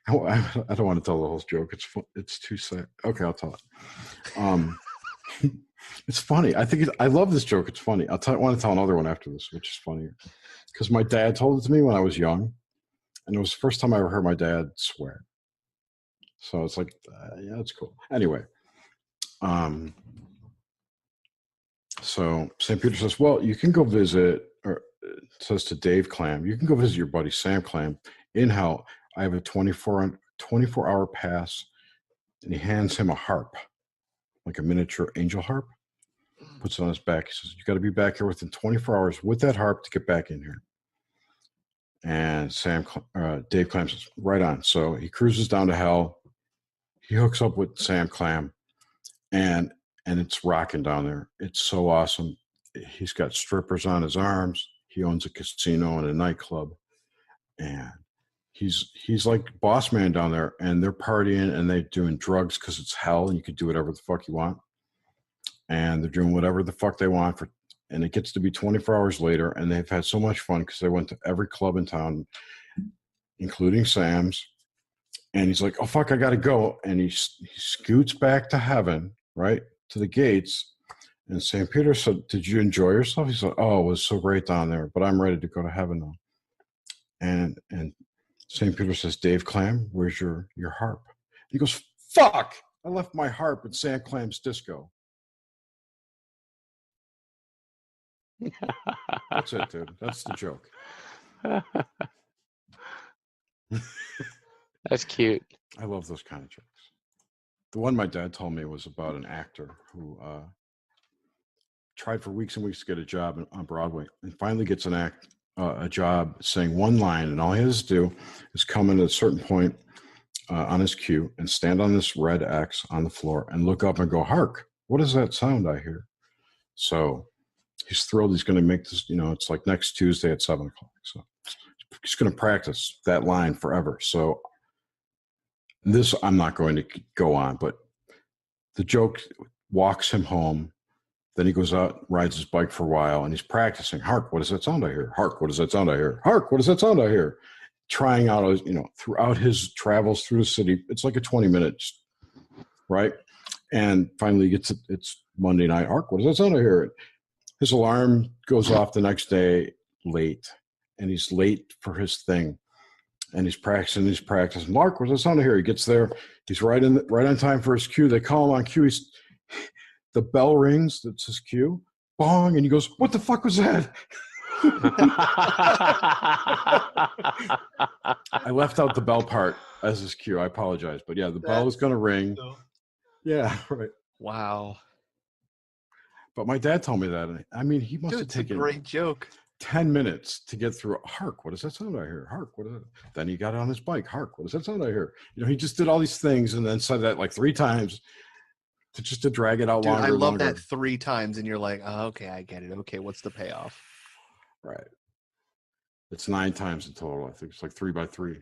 I don't want to tell the whole joke. It's too sad. Okay, I'll tell it. It's funny. I love this joke. It's funny. I want to tell another one after this, which is funnier, because my dad told it to me when I was young, and it was the first time I ever heard my dad swear. So it's like, yeah, it's cool. Anyway, so St. Peter says, "Well, you can go visit," or says to Dave Clam, "You can go visit your buddy Sam Clam in hell. I have a 24-hour pass," and he hands him a harp, like a miniature angel harp, puts it on his back. He says, you got to be back here within 24 hours with that harp to get back in here. And Dave Clam says, right on. So he cruises down to hell. He hooks up with Sam Clam, and it's rocking down there. It's so awesome. He's got strippers on his arms. He owns a casino and a nightclub, and he's like boss man down there. And they're partying and they're doing drugs because it's hell, and you can do whatever the fuck you want. And they're doing whatever the fuck they want and it gets to be 24 hours later, and they've had so much fun because they went to every club in town, including Sam's. And he's like, oh, fuck, I got to go. And he scoots back to heaven, right, to the gates. And St. Peter said, did you enjoy yourself? He said, oh, it was so great down there, but I'm ready to go to heaven now. And St. Peter says, Dave Clam, where's your harp? He goes, fuck, I left my harp at Sam Clam's disco. That's it, dude. That's the joke. That's cute. I love those kind of jokes. The one my dad told me was about an actor who tried for weeks and weeks to get a job on Broadway, and finally gets a job saying one line, and all he has to do is come in at a certain point on his cue and stand on this red X on the floor and look up and go, hark, what is that sound I hear? So he's thrilled he's going to make this, it's like next Tuesday at 7:00. So he's going to practice that line forever. So this I'm not going to go on, but the joke walks him home. Then he goes out, rides his bike for a while, and he's practicing. Hark, what does that sound I hear? Hark, what does that sound I hear? Hark, what does that sound I hear? Trying out, throughout his travels through the city. It's like a 20-minute, right? And finally he gets it's Monday night. Hark, what does that sound I hear? His alarm goes off the next day late, and he's late for his thing. And he's practicing. Mark, what's that sound I hear? He gets there. He's right on time for his cue. They call him on cue. The bell rings. That's his cue. Bong. And he goes, what the fuck was that? I left out the bell part as his cue. I apologize. But yeah, the bell is going to ring. Yeah, right. Wow. But my dad told me that. I mean, he must have taken a great joke. 10 minutes to get through. Hark, what does that sound I hear? Hark, what is it? Then he got on his bike. Hark, what does that sound I hear? He just did all these things and then said that like 3 times to drag it out longer. I love longer. that 3 times, and you're like, oh, okay, I get it. Okay, what's the payoff? Right. It's 9 times in total. I think it's like 3 by 3.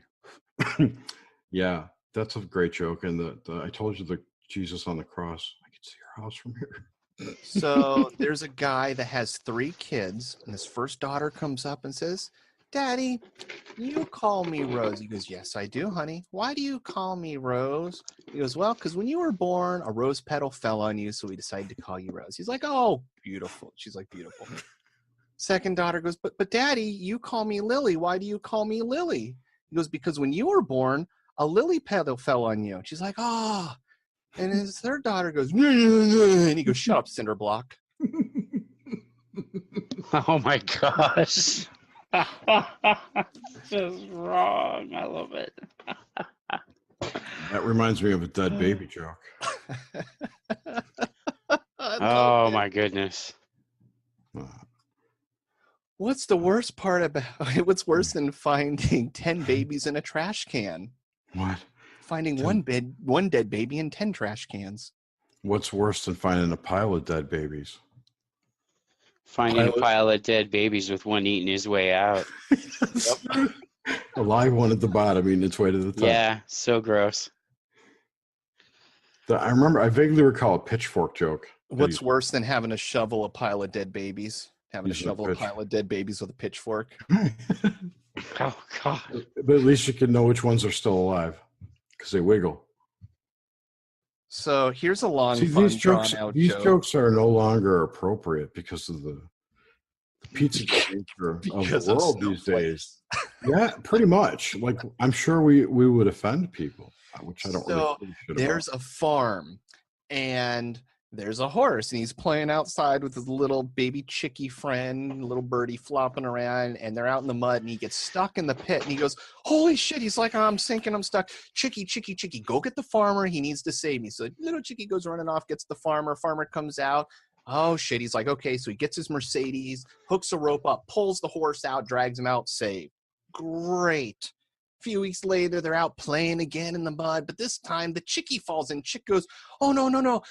Yeah, that's a great joke. And I told you the Jesus on the cross. I can see your house from here. So there's a guy that has 3 kids, and his first daughter comes up and says, Daddy, you call me Rose. He goes, yes, I do, honey. Why do you call me Rose? He goes, well, because when you were born, a rose petal fell on you, so we decided to call you Rose. He's like, oh, beautiful. She's like, beautiful. Second daughter goes, but Daddy, you call me Lily. Why do you call me Lily? He goes, because when you were born, a lily petal fell on you. She's like, oh. And his third daughter goes, and he goes, shut up, cinder block. Oh my gosh. This is wrong. I love it. That reminds me of a dead baby joke. Oh my goodness. What's the worst part about it? What's worse than finding 10 babies in a trash can? What? Finding one dead baby in 10 trash cans. What's worse than finding a pile of dead babies? Finding a pile of dead babies with one eating his way out. Yep. A live one at the bottom eating its way to the top. Yeah, so gross. I vaguely recall a pitchfork joke. What's worse than having to shovel a pile of dead babies? Having to shovel a pile of dead babies with a pitchfork. Oh, God. But at least you can know which ones are still alive because they wiggle. So here's a long, these jokes are no longer appropriate because of the pizza nature of the world these days. Yeah, pretty much. Like, I'm sure we would offend people, which I don't really think we should. There's a farm, and there's a horse, and he's playing outside with his little baby chickie friend, little birdie flopping around, and they're out in the mud, and he gets stuck in the pit, and he goes, holy shit. He's like, I'm sinking, I'm stuck. Chickie, go get the farmer. He needs to save me. So little chickie goes running off, gets the farmer. Farmer comes out. Oh, shit. He's like, okay. So he gets his Mercedes, hooks a rope up, pulls the horse out, drags him out, saved. Great. A few weeks later, they're out playing again in the mud, but this time the chickie falls in. Chick goes, oh, no.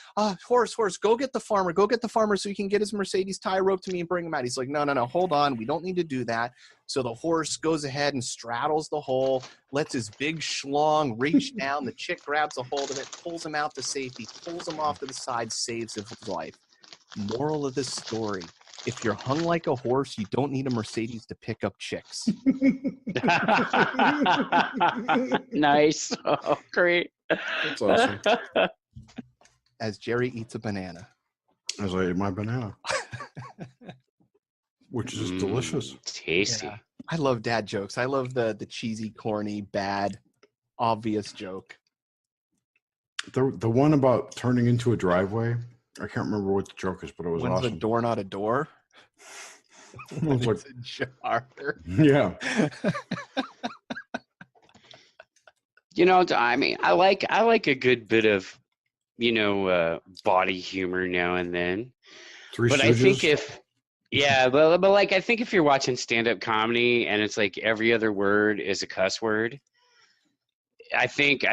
Horse, go get the farmer so he can get his Mercedes, tie a rope to me and bring him out. He's like, no, hold on. We don't need to do that. So the horse goes ahead and straddles the hole, lets his big schlong reach down. The chick grabs a hold of it, pulls him out to safety, pulls him off to the side, saves his life. Moral of this story: if you're hung like a horse, you don't need a Mercedes to pick up chicks. Nice. Oh, great. That's awesome. As Jerry eats a banana. As I ate my banana. Which is delicious. Tasty. Yeah. I love dad jokes. I love the cheesy, corny, bad, obvious joke. The one about turning into a driveway, I can't remember what the joke is, but it was When's awesome. a door not a door? It's like, a jar. Yeah. You know, I mean, I like a good bit of, body humor now and then. But I think I think if you're watching stand-up comedy and it's like every other word is a cuss word, I think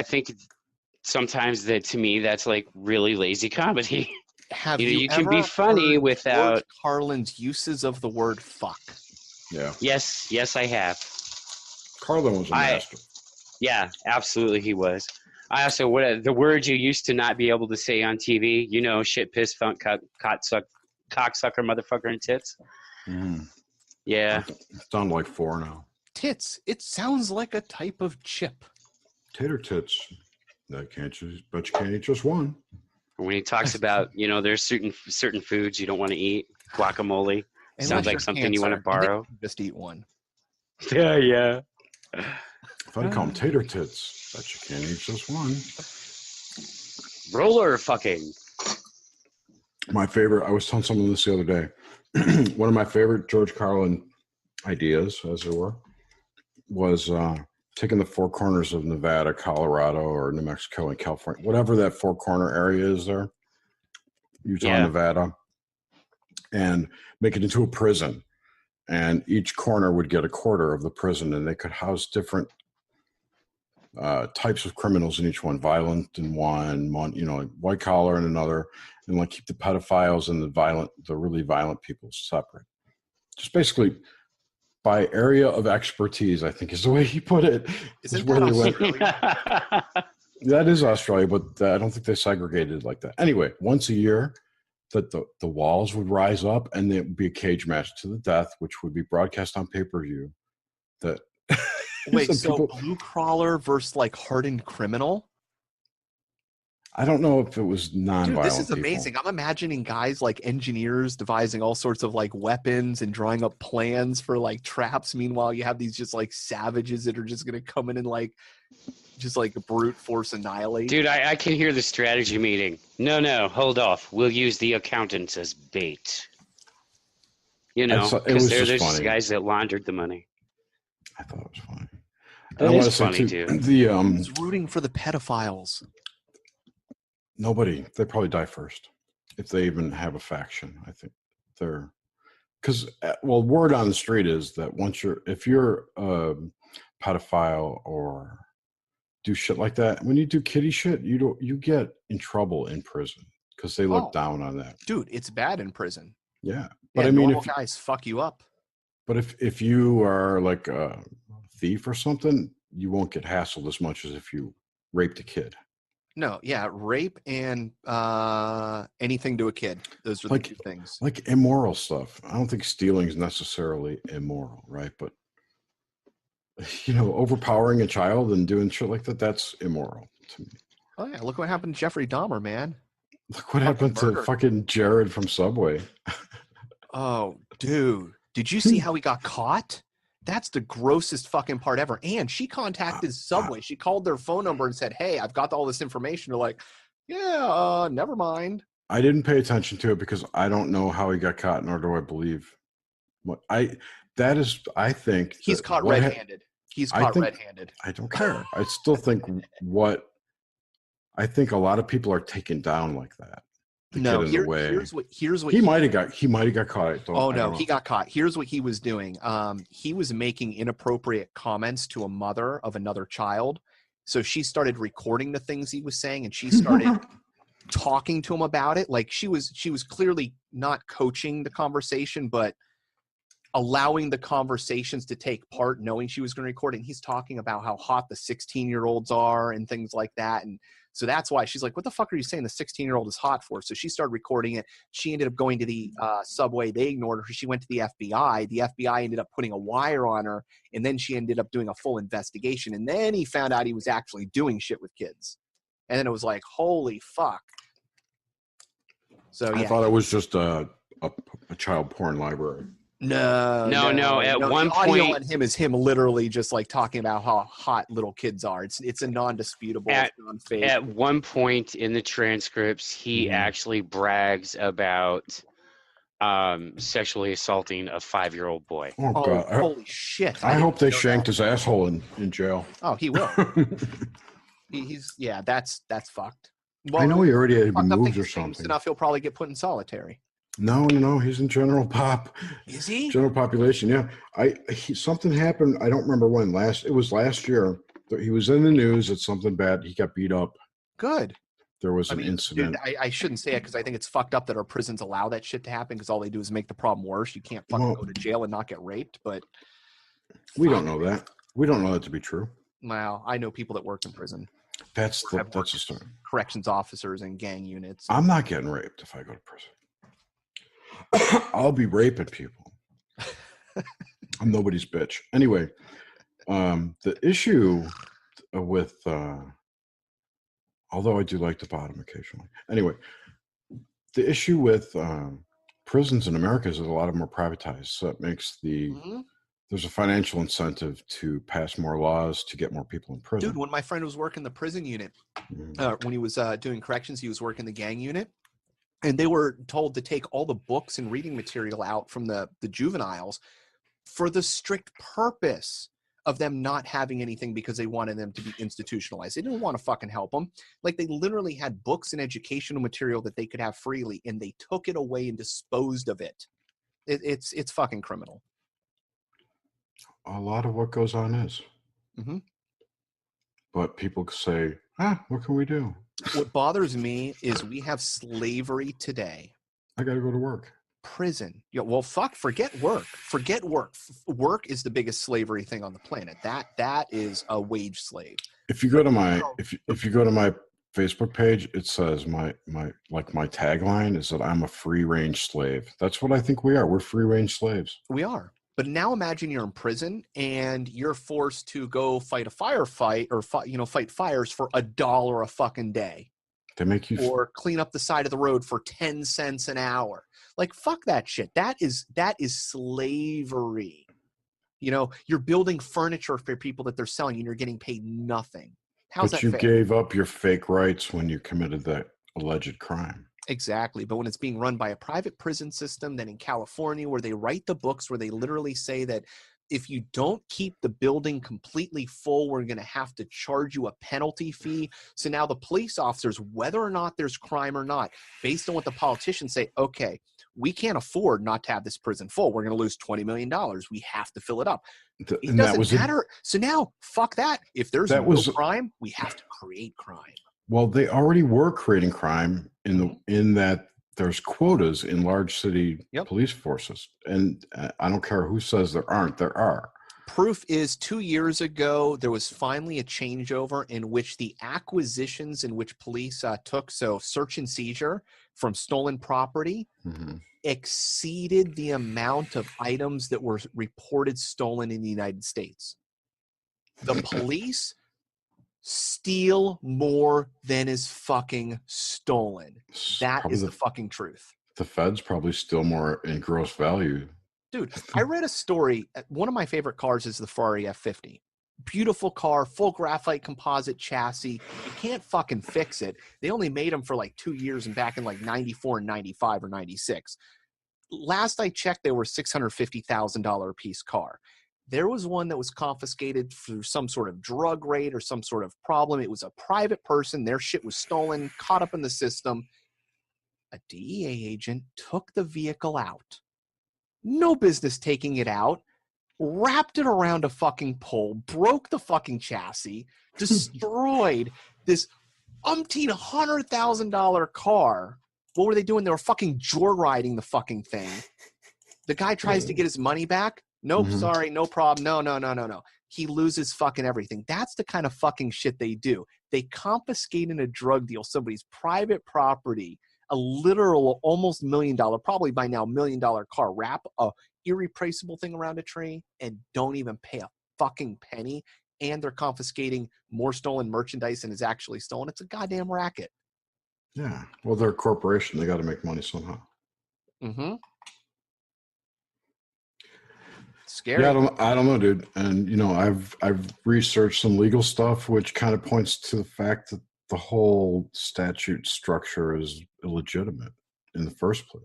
sometimes that, to me, that's like really lazy comedy. Have you can be funny without George Carlin's uses of the word fuck? Yeah. Yes, I have. Carlin was a master. Yeah, absolutely, he was. I also, the words you used to not be able to say on TV, shit, piss, funk, cocksucker, motherfucker, and tits. Mm. Yeah. It's down to like 4 now. Tits. It sounds like a type of chip. Tater tits. But you can't eat just one. When he talks about, there's certain foods you don't want to eat, guacamole. Sounds like something you want to borrow. Just eat one. Yeah. If I'd call them tater tits, but you can't eat just one. Roller fucking. My favorite, I was telling someone this the other day. One of my favorite George Carlin ideas, as it were, was taking the 4 corners of Nevada, Colorado, or New Mexico and California, whatever that 4-corner area is there, Utah, Nevada, and make it into a prison. And each corner would get a quarter of the prison, and they could house different types of criminals in each one, violent in one, like white collar in another, and like keep the pedophiles and the really violent people separate. Just basically by area of expertise, I think is the way he put it. Is where they went. That is Australia, but I don't think they segregated like that. Anyway, once a year, that the walls would rise up and it would be a cage match to the death, which would be broadcast on pay-per-view. That wait, so blue collar versus like hardened criminal? I don't know if it was non-violent. Dude, this is amazing. I'm imagining guys like engineers devising all sorts of like weapons and drawing up plans for like traps. Meanwhile, you have these just like savages that are just going to come in and like just like brute force annihilate. Dude, I can hear the strategy meeting. No, hold off. We'll use the accountants as bait. Because they're those guys that laundered the money. I thought it was funny. It is funny, too. Who's rooting for the pedophiles? Nobody. They probably die first if they even have a faction. I think they're because word on the street is that if you're a pedophile or do shit like that, when you do kiddie shit, you get in trouble in prison because they look down on that. Dude, it's bad in prison. Yeah, but I mean, if guys fuck you up. But if you are like a thief or something, you won't get hassled as much as if you raped a kid. No, yeah, rape and anything to a kid. Those are the 2 things. Like immoral stuff. I don't think stealing is necessarily immoral, right? But overpowering a child and doing shit like that's immoral to me. Oh yeah, look what happened to Jeffrey Dahmer, man. Look what happened to fucking Jared from Subway. Oh, dude. Did you see how he got caught? That's the grossest fucking part ever. And she contacted Subway. She called their phone number and said, hey, I've got all this information. They're like, yeah, never mind. I didn't pay attention to it because I don't know how he got caught, nor do I believe what I think he's caught red-handed. He's caught red-handed. I don't care. I still think I think a lot of people are taken down like that. No, here's what he might have got caught. Oh no, he got caught. Here's what he was doing. He was making inappropriate comments to a mother of another child. So she started recording the things he was saying, and she started talking to him about it. Like she was clearly not coaching the conversation, but allowing the conversations to take part, knowing she was going to record it. And he's talking about how hot the 16-year-olds are and things like that. And so that's why she's like, what the fuck are you saying the 16-year-old is hot for? So she started recording it. She ended up going to the subway. They ignored her. She went to the FBI. The FBI ended up putting a wire on her, and then she ended up doing a full investigation. And then he found out he was actually doing shit with kids. And then it was like, holy fuck. So I thought it was just a child porn library. No. At one audio point, on him is him literally just like talking about how hot little kids are. It's a non-disputable. At one point in the transcripts, he actually brags about sexually assaulting a 5-year-old boy. Oh God! Holy shit! I hope they shanked his asshole in jail. Oh, he will. That's fucked. Well, I know he already had been moved or something. Enough, he'll probably get put in solitary. No, he's in general pop. Is he? General population, yeah. Something happened. I don't remember when. It was last year. He was in the news that something bad. He got beat up. Good. There was an incident. Dude, I shouldn't say it because I think it's fucked up that our prisons allow that shit to happen because all they do is make the problem worse. You can't fucking go to jail and not get raped. But we don't know that. We don't know that to be true. Well, I know people that work in prison. That's a story. Corrections officers and gang units. I'm not getting raped if I go to prison. I'll be raping people. I'm nobody's bitch. Anyway, the issue with, although I do like the bottom occasionally. Anyway, the issue with prisons in America is that a lot of them are privatized. So it makes there's a financial incentive to pass more laws to get more people in prison. Dude, when my friend was working the prison unit, when he was doing corrections, he was working the gang unit. And they were told to take all the books and reading material out from the juveniles for the strict purpose of them not having anything because they wanted them to be institutionalized. They didn't want to fucking help them. Like they literally had books and educational material that they could have freely, and they took it away and disposed of it. It's fucking criminal. A lot of what goes on is. Mm-hmm. But people say, what can we do? What bothers me is we have slavery today. I got to go to work. Prison. Well, forget work. Forget work. Work is the biggest slavery thing on the planet. That is a wage slave. If you go to my if you go to my Facebook page, it says my tagline is that I'm a free range slave. That's what I think we are. We're free range slaves. We are. But now imagine you're in prison and you're forced to go fight a firefight or fight fires for $1 a fucking day. They make you or clean up the side of the road for 10 cents an hour. Like fuck that shit. That is slavery. You're building furniture for people that they're selling and you're getting paid nothing. How's that fair? But you gave up your fake rights when you committed that alleged crime. Exactly. But when it's being run by a private prison system, then in California, where they write the books where they literally say that if you don't keep the building completely full, we're going to have to charge you a penalty fee. So now the police officers, whether or not there's crime or not, based on what the politicians say, okay, we can't afford not to have this prison full. We're going to lose $20 million. We have to fill it up. It doesn't matter. So now, fuck that. If there's no crime, we have to create crime. Well, they already were creating crime in that there's quotas in large city police forces. And I don't care who says there aren't, there are. Proof is 2 years ago, there was finally a changeover in which the acquisitions in which police took, so search and seizure from stolen property, exceeded the amount of items that were reported stolen in the United States. The police steal more than is fucking stolen. That is the fucking truth. The feds probably steal more in gross value. Dude, I read a story. One of my favorite cars is the Ferrari F50. beautiful car, full graphite composite chassis. You can't fucking fix it. They only made them for like 2 years and back in like 94 and 95 or 96. Last I checked, they were $650,000 a piece car. There was one that was confiscated through some sort of drug raid or some sort of problem. It was a private person. Their shit was stolen, caught up in the system. A DEA agent took the vehicle out. No business taking it out. Wrapped it around a fucking pole, broke the fucking chassis, destroyed this $100,000 car. What were they doing? They were fucking joyriding the fucking thing. The guy tries to get his money back. Nope, sorry, no problem. No. He loses fucking everything. That's the kind of fucking shit they do. They confiscate in a drug deal somebody's private property, a literal almost $1 million, probably by now $1 million car, wrap a irreplaceable thing around a tree and don't even pay a fucking penny, and they're confiscating more stolen merchandise than is actually stolen. It's a goddamn racket. Yeah. Well, they're a corporation. They got to make money somehow. Scary. Yeah, I don't know, dude. And you know, I've researched some legal stuff, which kind of points to the fact that the whole statute structure is illegitimate in the first place.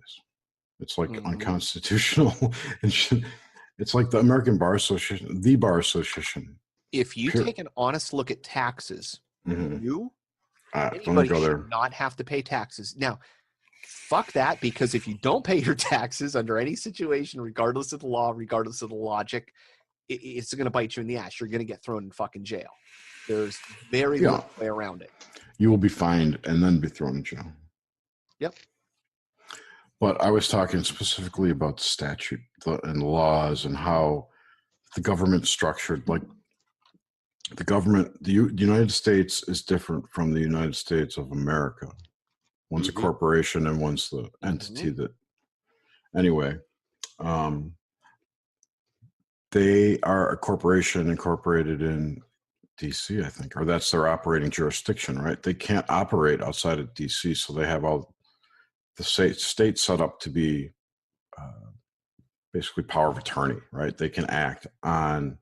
It's like unconstitutional. It's like the American Bar Association, the Bar Association. If you take an honest look at taxes, anybody go there. should not have to pay taxes. Now, fuck that, because if you don't pay your taxes under any situation, regardless of the law, regardless of the logic, it's going to bite you in the ass. You're going to get thrown in fucking jail. There's very little way around it. You will be fined and then be thrown in jail. Yep. But I was talking specifically about the statute and laws and how the government's structured. Like the government, the United States is different from the United States of America. One's a corporation and one's the entity that, anyway, they are a corporation incorporated in DC, I think, or that's their operating jurisdiction, right? They can't operate outside of DC, so they have all the state set up to be basically power of attorney, right? They can act on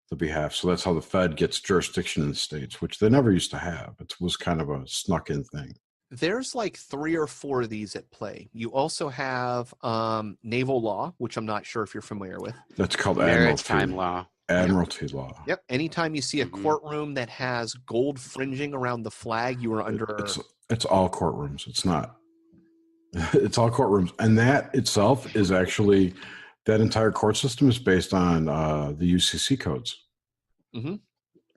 the behalf. So that's how the Fed gets jurisdiction in the states, which they never used to have. It was kind of a snuck-in thing. There's like 3 or 4 of these at play. You also have naval law, which I'm not sure if you're familiar with. That's called maritime law. Admiralty law. Yep. Anytime you see a courtroom that has gold fringing around the flag, you are under. It's all courtrooms. It's not. It's all courtrooms, and that itself is actually that entire court system is based on the UCC codes,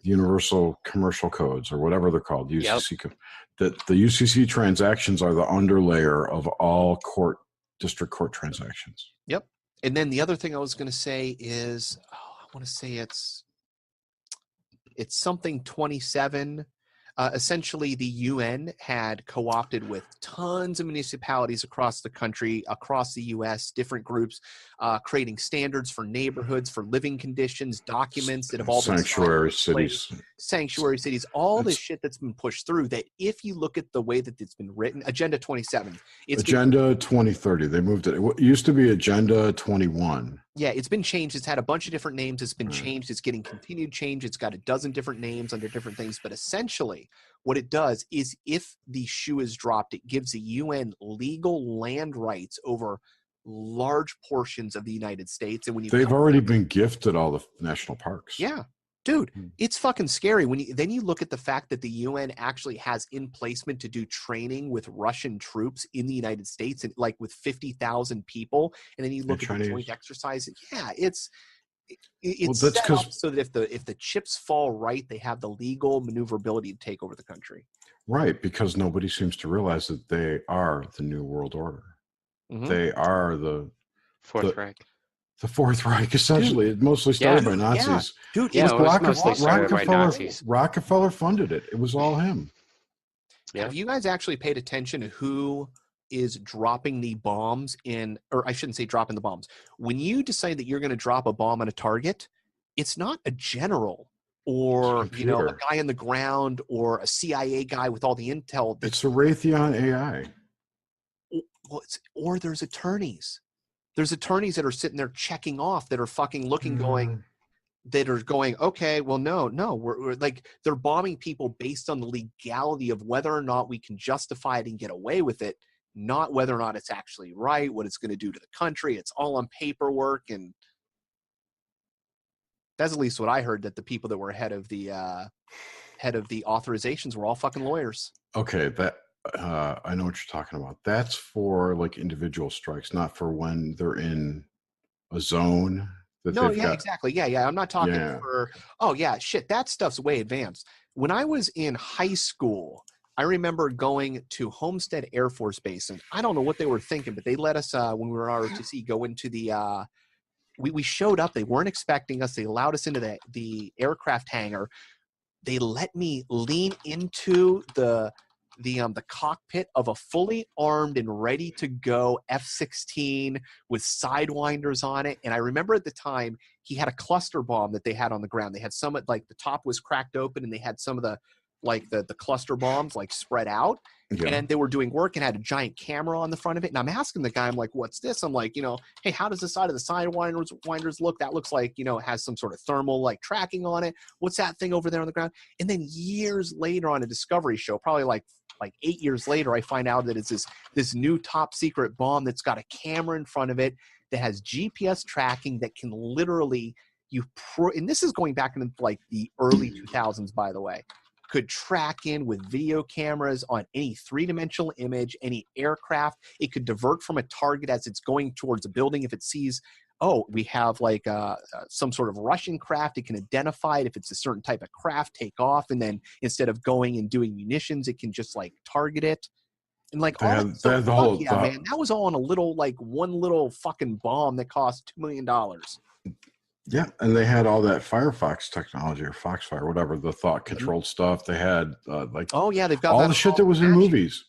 Universal Commercial Codes, or whatever they're called. UCC code. That the UCC transactions are the underlayer of all district court transactions. Yep. And then the other thing I was going to say is, I want to say it's something 27. Essentially, the UN had co-opted with tons of municipalities across the country, across the U.S., different groups, creating standards for neighborhoods, for living conditions, documents that have all been sanctuary cities, all this shit that's been pushed through. That if you look at the way that it's been written, Agenda 27, Agenda 2030, they moved it. It used to be Agenda 21. Yeah, it's been changed. It's had a bunch of different names. It's been changed. It's getting continued change. It's got a dozen different names under different things. But essentially, what it does is if the shoe is dropped, it gives the UN legal land rights over large portions of the United States. And when they've already been gifted all the national parks. Yeah. Dude, it's fucking scary. Then you look at the fact that the UN actually has in placement to do training with Russian troops in the United States, and like with 50,000 people, and then you look at the joint exercise. Yeah, it's set up so that if the chips fall right, they have the legal maneuverability to take over the country. Right, because nobody seems to realize that they are the New World Order. They are the Fourth Reich. The Fourth Reich, essentially. It mostly started by Nazis. Yeah. Dude, it was mostly started by Nazis. Rockefeller funded it. It was all him. Yeah. Have you guys actually paid attention to who is dropping the bombs or I shouldn't say dropping the bombs. When you decide that you're going to drop a bomb on a target, it's not a general or, a guy on the ground or a CIA guy with all the intel. It's a Raytheon AI. Or there's attorneys. There's attorneys that are sitting there checking off, that are fucking looking, going, that are going, okay, well, no, we're like, they're bombing people based on the legality of whether or not we can justify it and get away with it, not whether or not it's actually right, what it's going to do to the country. It's all on paperwork, and that's at least what I heard, that the people that were head of the authorizations were all fucking lawyers. Okay, that I know what you're talking about. That's for like individual strikes, not for when they're in a zone. Exactly. Yeah. I'm not talking for, shit, that stuff's way advanced. When I was in high school, I remember going to Homestead Air Force Base, and I don't know what they were thinking, but they let us, when we were ROTC, go into the, we showed up. They weren't expecting us. They allowed us into the aircraft hangar. They let me lean into the cockpit of a fully armed and ready to go F-16 with sidewinders on it. And I remember at the time he had a cluster bomb that they had on the ground. They had some, like the top was cracked open, and they had some of the cluster bombs like spread out. Yeah. And they were doing work and had a giant camera on the front of it. And I'm asking the guy, I'm like, what's this? I'm like, hey, how does the side of the sidewinders look? That looks like, it has some sort of thermal like tracking on it. What's that thing over there on the ground? And then years later on a Discovery show, probably like 8 years later, I find out that it's this new top secret bomb that's got a camera in front of it that has GPS tracking that can literally, and this is going back into like the early 2000s, by the way, could track in with video cameras on any three-dimensional image, any aircraft. It could divert from a target as it's going towards a building. If it sees, we have like some sort of Russian craft, it can identify it. If it's a certain type of craft, take off, and then instead of going and doing munitions, it can just like target it. And like man, that was all on a little, like one little fucking bomb that cost $2 million. Yeah, and they had all that Firefox technology or Foxfire, whatever, the thought controlled stuff. They had they've got all the shit that was in movies,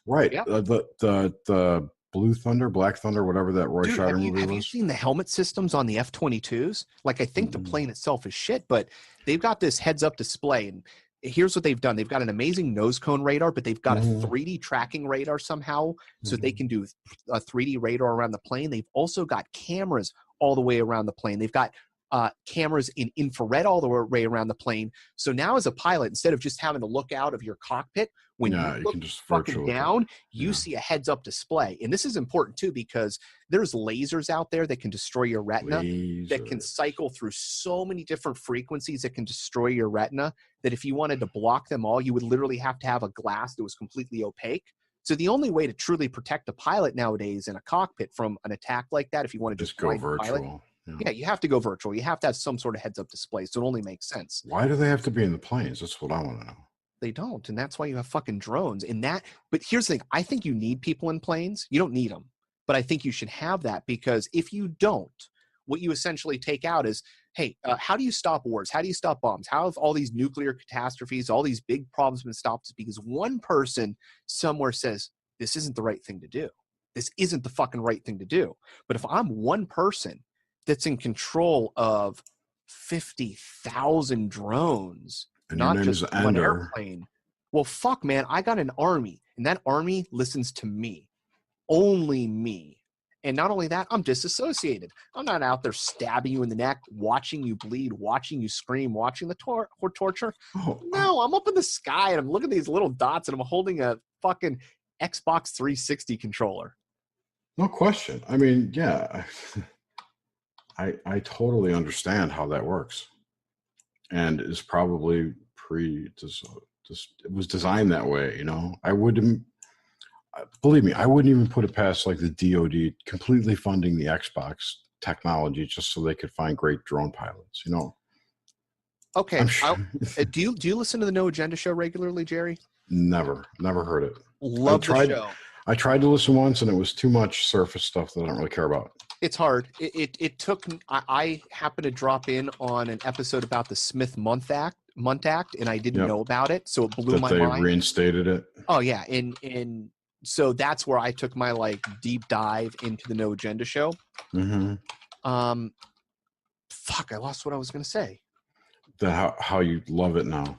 right? Yep. The Blue Thunder, Black Thunder, whatever that Roy Scheider movie was. Have you seen the helmet systems on the F-22s? Like, I think the plane itself is shit, but they've got this heads-up display, and here's what they've done. They've got an amazing nose cone radar, but they've got a 3D tracking radar somehow, so they can do a 3D radar around the plane. They've also got cameras all the way around the plane. They've got cameras in infrared all the way around the plane. So now as a pilot, instead of just having to look out of your cockpit, when you look can just fucking down, you see a heads-up display. And this is important too, because there's lasers out there that can destroy your retina, that can cycle through so many different frequencies that can destroy your retina, that if you wanted to block them all, you would literally have to have a glass that was completely opaque. So the only way to truly protect a pilot nowadays in a cockpit from an attack like that, if you want to just go virtual. Yeah, you have to go virtual. You have to have some sort of heads-up display, so it only makes sense. Why do they have to be in the planes? That's what I want to know. They don't, and that's why you have fucking drones. But here's the thing. I think you need people in planes. You don't need them, but I think you should have that, because if you don't, what you essentially take out is, hey, how do you stop wars? How do you stop bombs? How have all these nuclear catastrophes, all these big problems been stopped? It's because one person somewhere says, this isn't the right thing to do. This isn't the fucking right thing to do. But if I'm one person that's in control of 50,000 drones, and not just one airplane. Well, fuck, man, I got an army, and that army listens to me. Only me. And not only that, I'm disassociated. I'm not out there stabbing you in the neck, watching you bleed, watching you scream, watching the torture. No, I'm up in the sky, and I'm looking at these little dots, and I'm holding a fucking Xbox 360 controller. No question. I mean, yeah. I totally understand how that works, and is probably it was designed that way. I wouldn't, believe me, I wouldn't even put it past like the DoD completely funding the Xbox technology just so they could find great drone pilots. Okay, sure. Do you listen to the No Agenda show regularly, Jerry? Never heard it. Love the show. I tried to listen once, and it was too much surface stuff that I don't really care about. It's hard. It took. I happened to drop in on an episode about the Smith Month Act, and I didn't know about it, so it blew my mind. They reinstated it. Oh yeah, and so that's where I took my like deep dive into the No Agenda show. Fuck, I lost what I was going to say. How you love it now.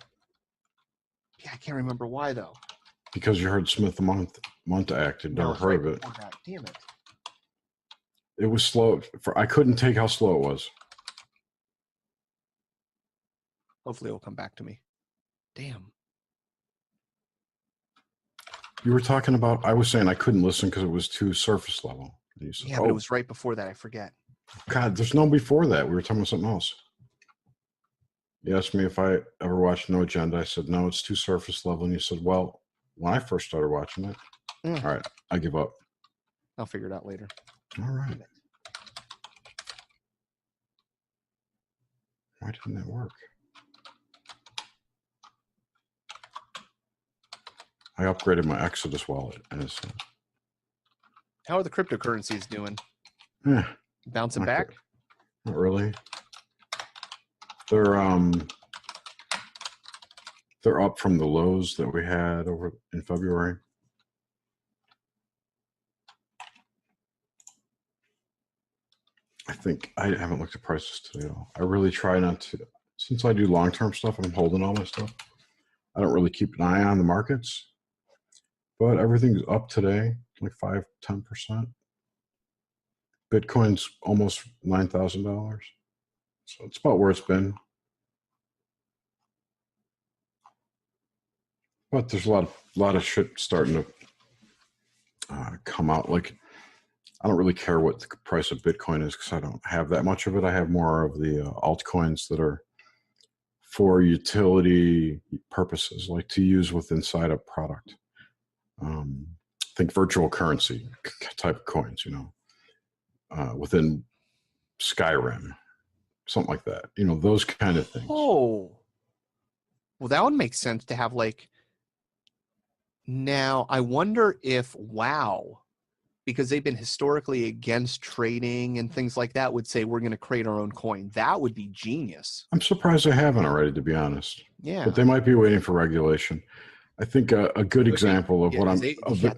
Yeah, I can't remember why though. Because you heard Smith Month Act and never heard of it. Damn it. It was slow. I couldn't take how slow it was. Hopefully it'll come back to me. Damn. You were talking about, I was saying I couldn't listen because it was too surface level. You said, Yeah, but it was right before that. I forget. God, there's no before that. We were talking about something else. You asked me if I ever watched No Agenda. I said, no, it's too surface level. And you said, well, when I first started watching it, all right, I give up. I'll figure it out later. All right. Why didn't that work? I upgraded my Exodus wallet, and it's How are the cryptocurrencies doing? Bouncing back? Not really. They're up from the lows that we had over in February. I think I haven't looked at prices today though. I really try not to, since I do long-term stuff, I'm holding all my stuff. I don't really keep an eye on the markets, but everything's up today, like 5-10%. Bitcoin's almost $9,000. So it's about where it's been. But there's a lot of shit starting to come out. Like, I don't really care what the price of Bitcoin is because I don't have that much of it. I have more of the altcoins that are for utility purposes, like to use with inside a product. Think virtual currency type of coins, you know, within Skyrim, something like that. You know, those kind of things. Oh, well, that would make sense to have like. Now, I wonder if WoW, because they've been historically against trading and things like that, would say we're going to create our own coin. That would be genius. I'm surprised they haven't already, to be honest. Yeah. But they might be waiting for regulation. I think a good example of what I'm... they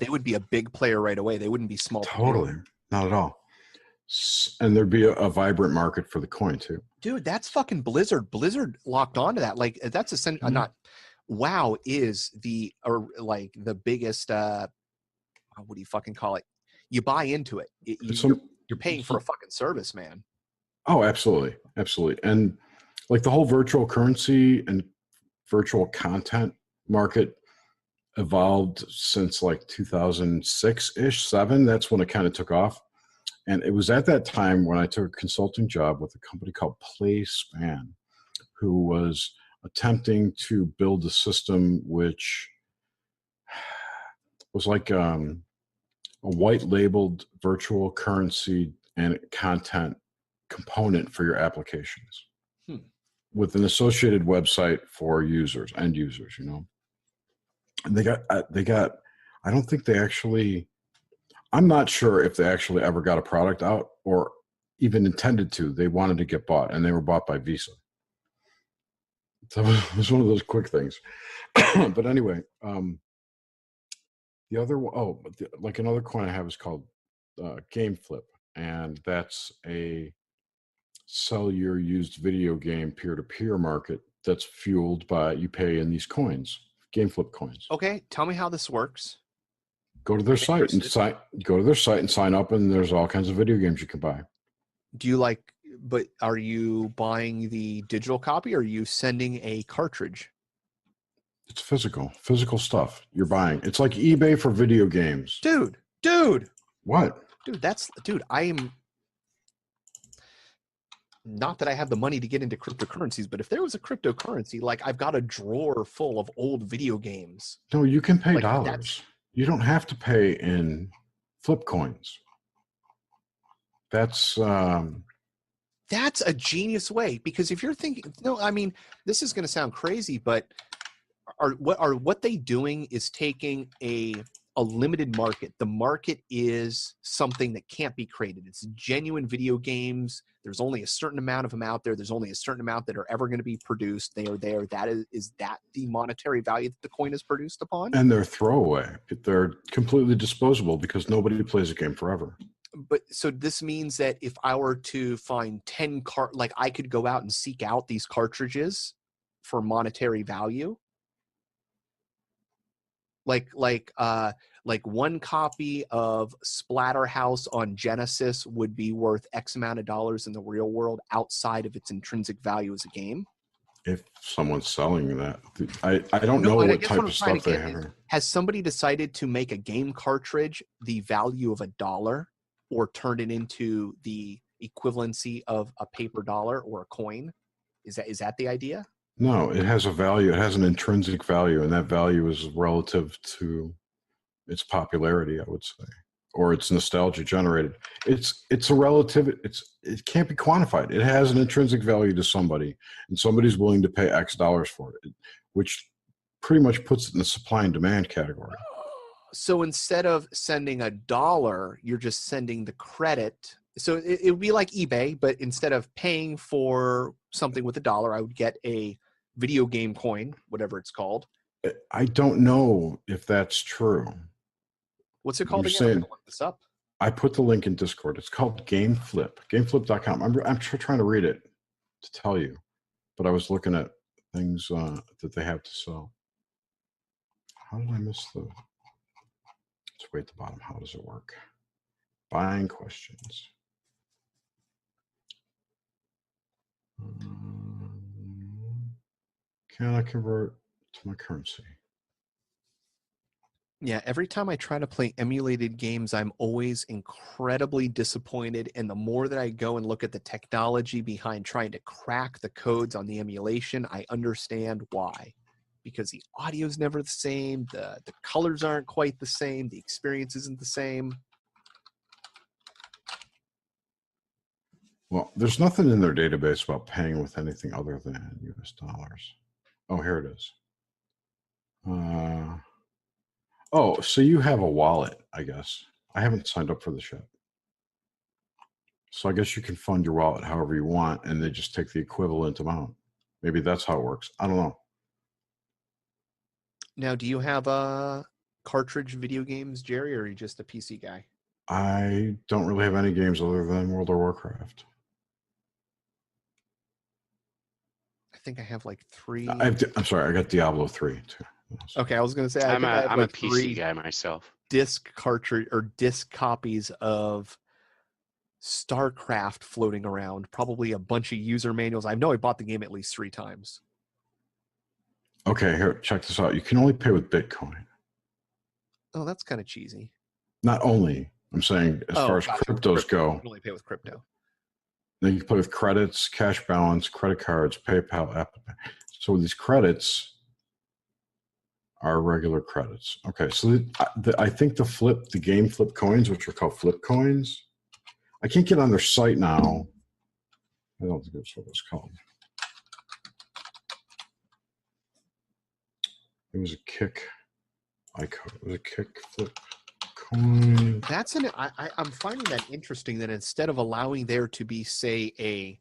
would be a big player right away. They wouldn't be small. Totally. Not at all. And there'd be a vibrant market for the coin, too. Dude, that's fucking Blizzard. Blizzard locked onto that. Like, that's essentially not... WoW is the biggest what do you fucking call it? You buy into it. You're paying for a fucking service, man. Oh, absolutely. Absolutely. And like the whole virtual currency and virtual content market evolved since like 2006-ish, 7. That's when it kind of took off. And it was at that time when I took a consulting job with a company called PlaySpan, who was attempting to build a system which was like a white labeled virtual currency and content component for your applications with an associated website for users, end users, you know. And they got, I don't think they actually, I'm not sure if they actually ever got a product out or even intended to. They wanted to get bought, and they were bought by Visa. So it was one of those quick things. But anyway, the other, like another coin I have is called Game Flip. And that's a sell your used video game peer-to-peer market that's fueled by, you pay in these coins, Game Flip coins. Okay, tell me how this works. Go to their site and sign up, and there's all kinds of video games you can buy. Do you like, but are you buying the digital copy or are you sending a cartridge? It's physical stuff you're buying. It's like eBay for video games. Dude. What? Dude, I am, not that I have the money to get into cryptocurrencies, but if there was a cryptocurrency, like I've got a drawer full of old video games. No, you can pay dollars. You don't have to pay in flip coins. That's a genius way, because if you're thinking, no, I mean, this is going to sound crazy, but what they doing is taking a limited market. The market is something that can't be created. It's genuine video games. There's only a certain amount of them out there. There's only a certain amount that are ever going to be produced. They are there. That is that the monetary value that the coin is produced upon? And they're throwaway. They're completely disposable because nobody plays a game forever. But so this means that if I were to find 10 like I could go out and seek out these cartridges for monetary value. Like one copy of Splatterhouse on Genesis would be worth X amount of dollars in the real world outside of its intrinsic value as a game. if someone's selling that. I don't know what type of stuff they have. Has somebody decided to make a game cartridge the value of $1 or turn it into the equivalency of a paper dollar or a coin? Is that the idea? No, it has a value. It has an intrinsic value, and that value is relative to its popularity, I would say, or its nostalgia generated. It's a relative. It can't be quantified. It has an intrinsic value to somebody, and somebody's willing to pay X dollars for it, which pretty much puts it in the supply and demand category. So instead of sending $1, you're just sending the credit. So it would be like eBay, but instead of paying for something with $1, I would get a video game coin, whatever it's called. I don't know if that's true. What's it called again? I'm gonna look this up. I put the link in Discord. It's called GameFlip. GameFlip.com. I'm trying to read it to tell you, but I was looking at things that they have to sell. How did I miss the? It's way at the bottom. How does it work? Buying questions. Can I convert to my currency? Yeah, every time I try to play emulated games, I'm always incredibly disappointed. And the more that I go and look at the technology behind trying to crack the codes on the emulation, I understand why. Because the audio is never the same, the colors aren't quite the same, the experience isn't the same. Well, there's nothing in their database about paying with anything other than US dollars. Oh, here it is. Oh, so you have a wallet, I guess. I haven't signed up for this yet. So I guess you can fund your wallet however you want, and they just take the equivalent amount. Maybe that's how it works. I don't know. Now, do you have cartridge video games, Jerry, or are you just a PC guy? I don't really have any games other than World of Warcraft. I think I have like 3. I'm sorry, I got Diablo 3 too. Okay, I was going to say I'm I have a PC guy myself. Disc cartridge or disc copies of StarCraft floating around. Probably a bunch of user manuals. I know I bought the game at least 3 times. Okay, here, check this out. You can only pay with Bitcoin. Oh, that's kind of cheesy. Not only, I'm saying as far as cryptos go. You can only pay with crypto. Then you can pay with credits, cash balance, credit cards, PayPal, Apple Pay. So these credits are regular credits. Okay, so I think the game flip coins, which are called flip coins, I can't get on their site now. I don't think that's what it's called. It was a kick icon. It was a kick flip coin. That's I'm finding that interesting that instead of allowing there to be, say,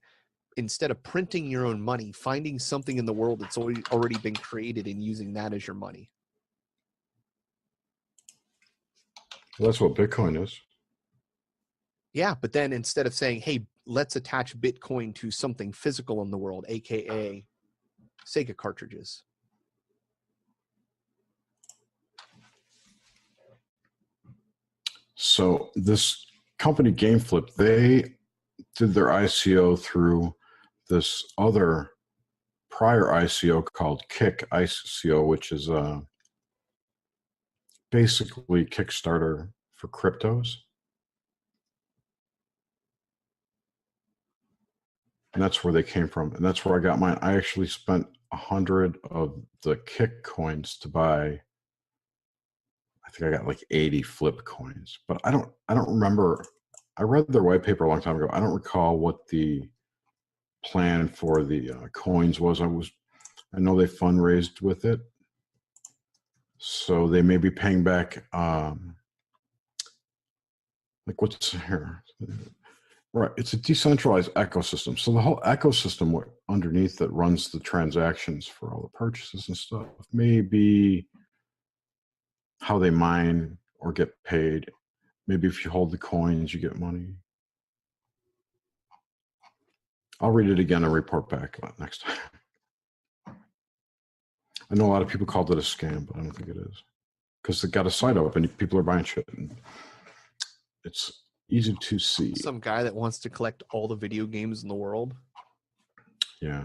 instead of printing your own money, finding something in the world that's already been created and using that as your money. Well, that's what Bitcoin is. Yeah, but then instead of saying, hey, let's attach Bitcoin to something physical in the world, aka Sega cartridges. So this company GameFlip, they did their ICO through this other prior ICO called Kick ICO, which is basically Kickstarter for cryptos. And that's where they came from. And that's where I got mine. I actually spent 100 of the Kick coins to buy, I think I got like 80 flip coins, but I don't remember. I read their white paper a long time ago. I don't recall what the plan for the coins was. I know they fundraised with it, so they may be paying back. Like what's here? Right, it's a decentralized ecosystem. So the whole ecosystem underneath that runs the transactions for all the purchases and stuff. Maybe how they mine or get paid. Maybe if you hold the coins, you get money. I'll read it again and report back next time. I know a lot of people called it a scam, but I don't think it is. Because they got a site up and people are buying shit. And it's easy to see. Some guy that wants to collect all the video games in the world. Yeah.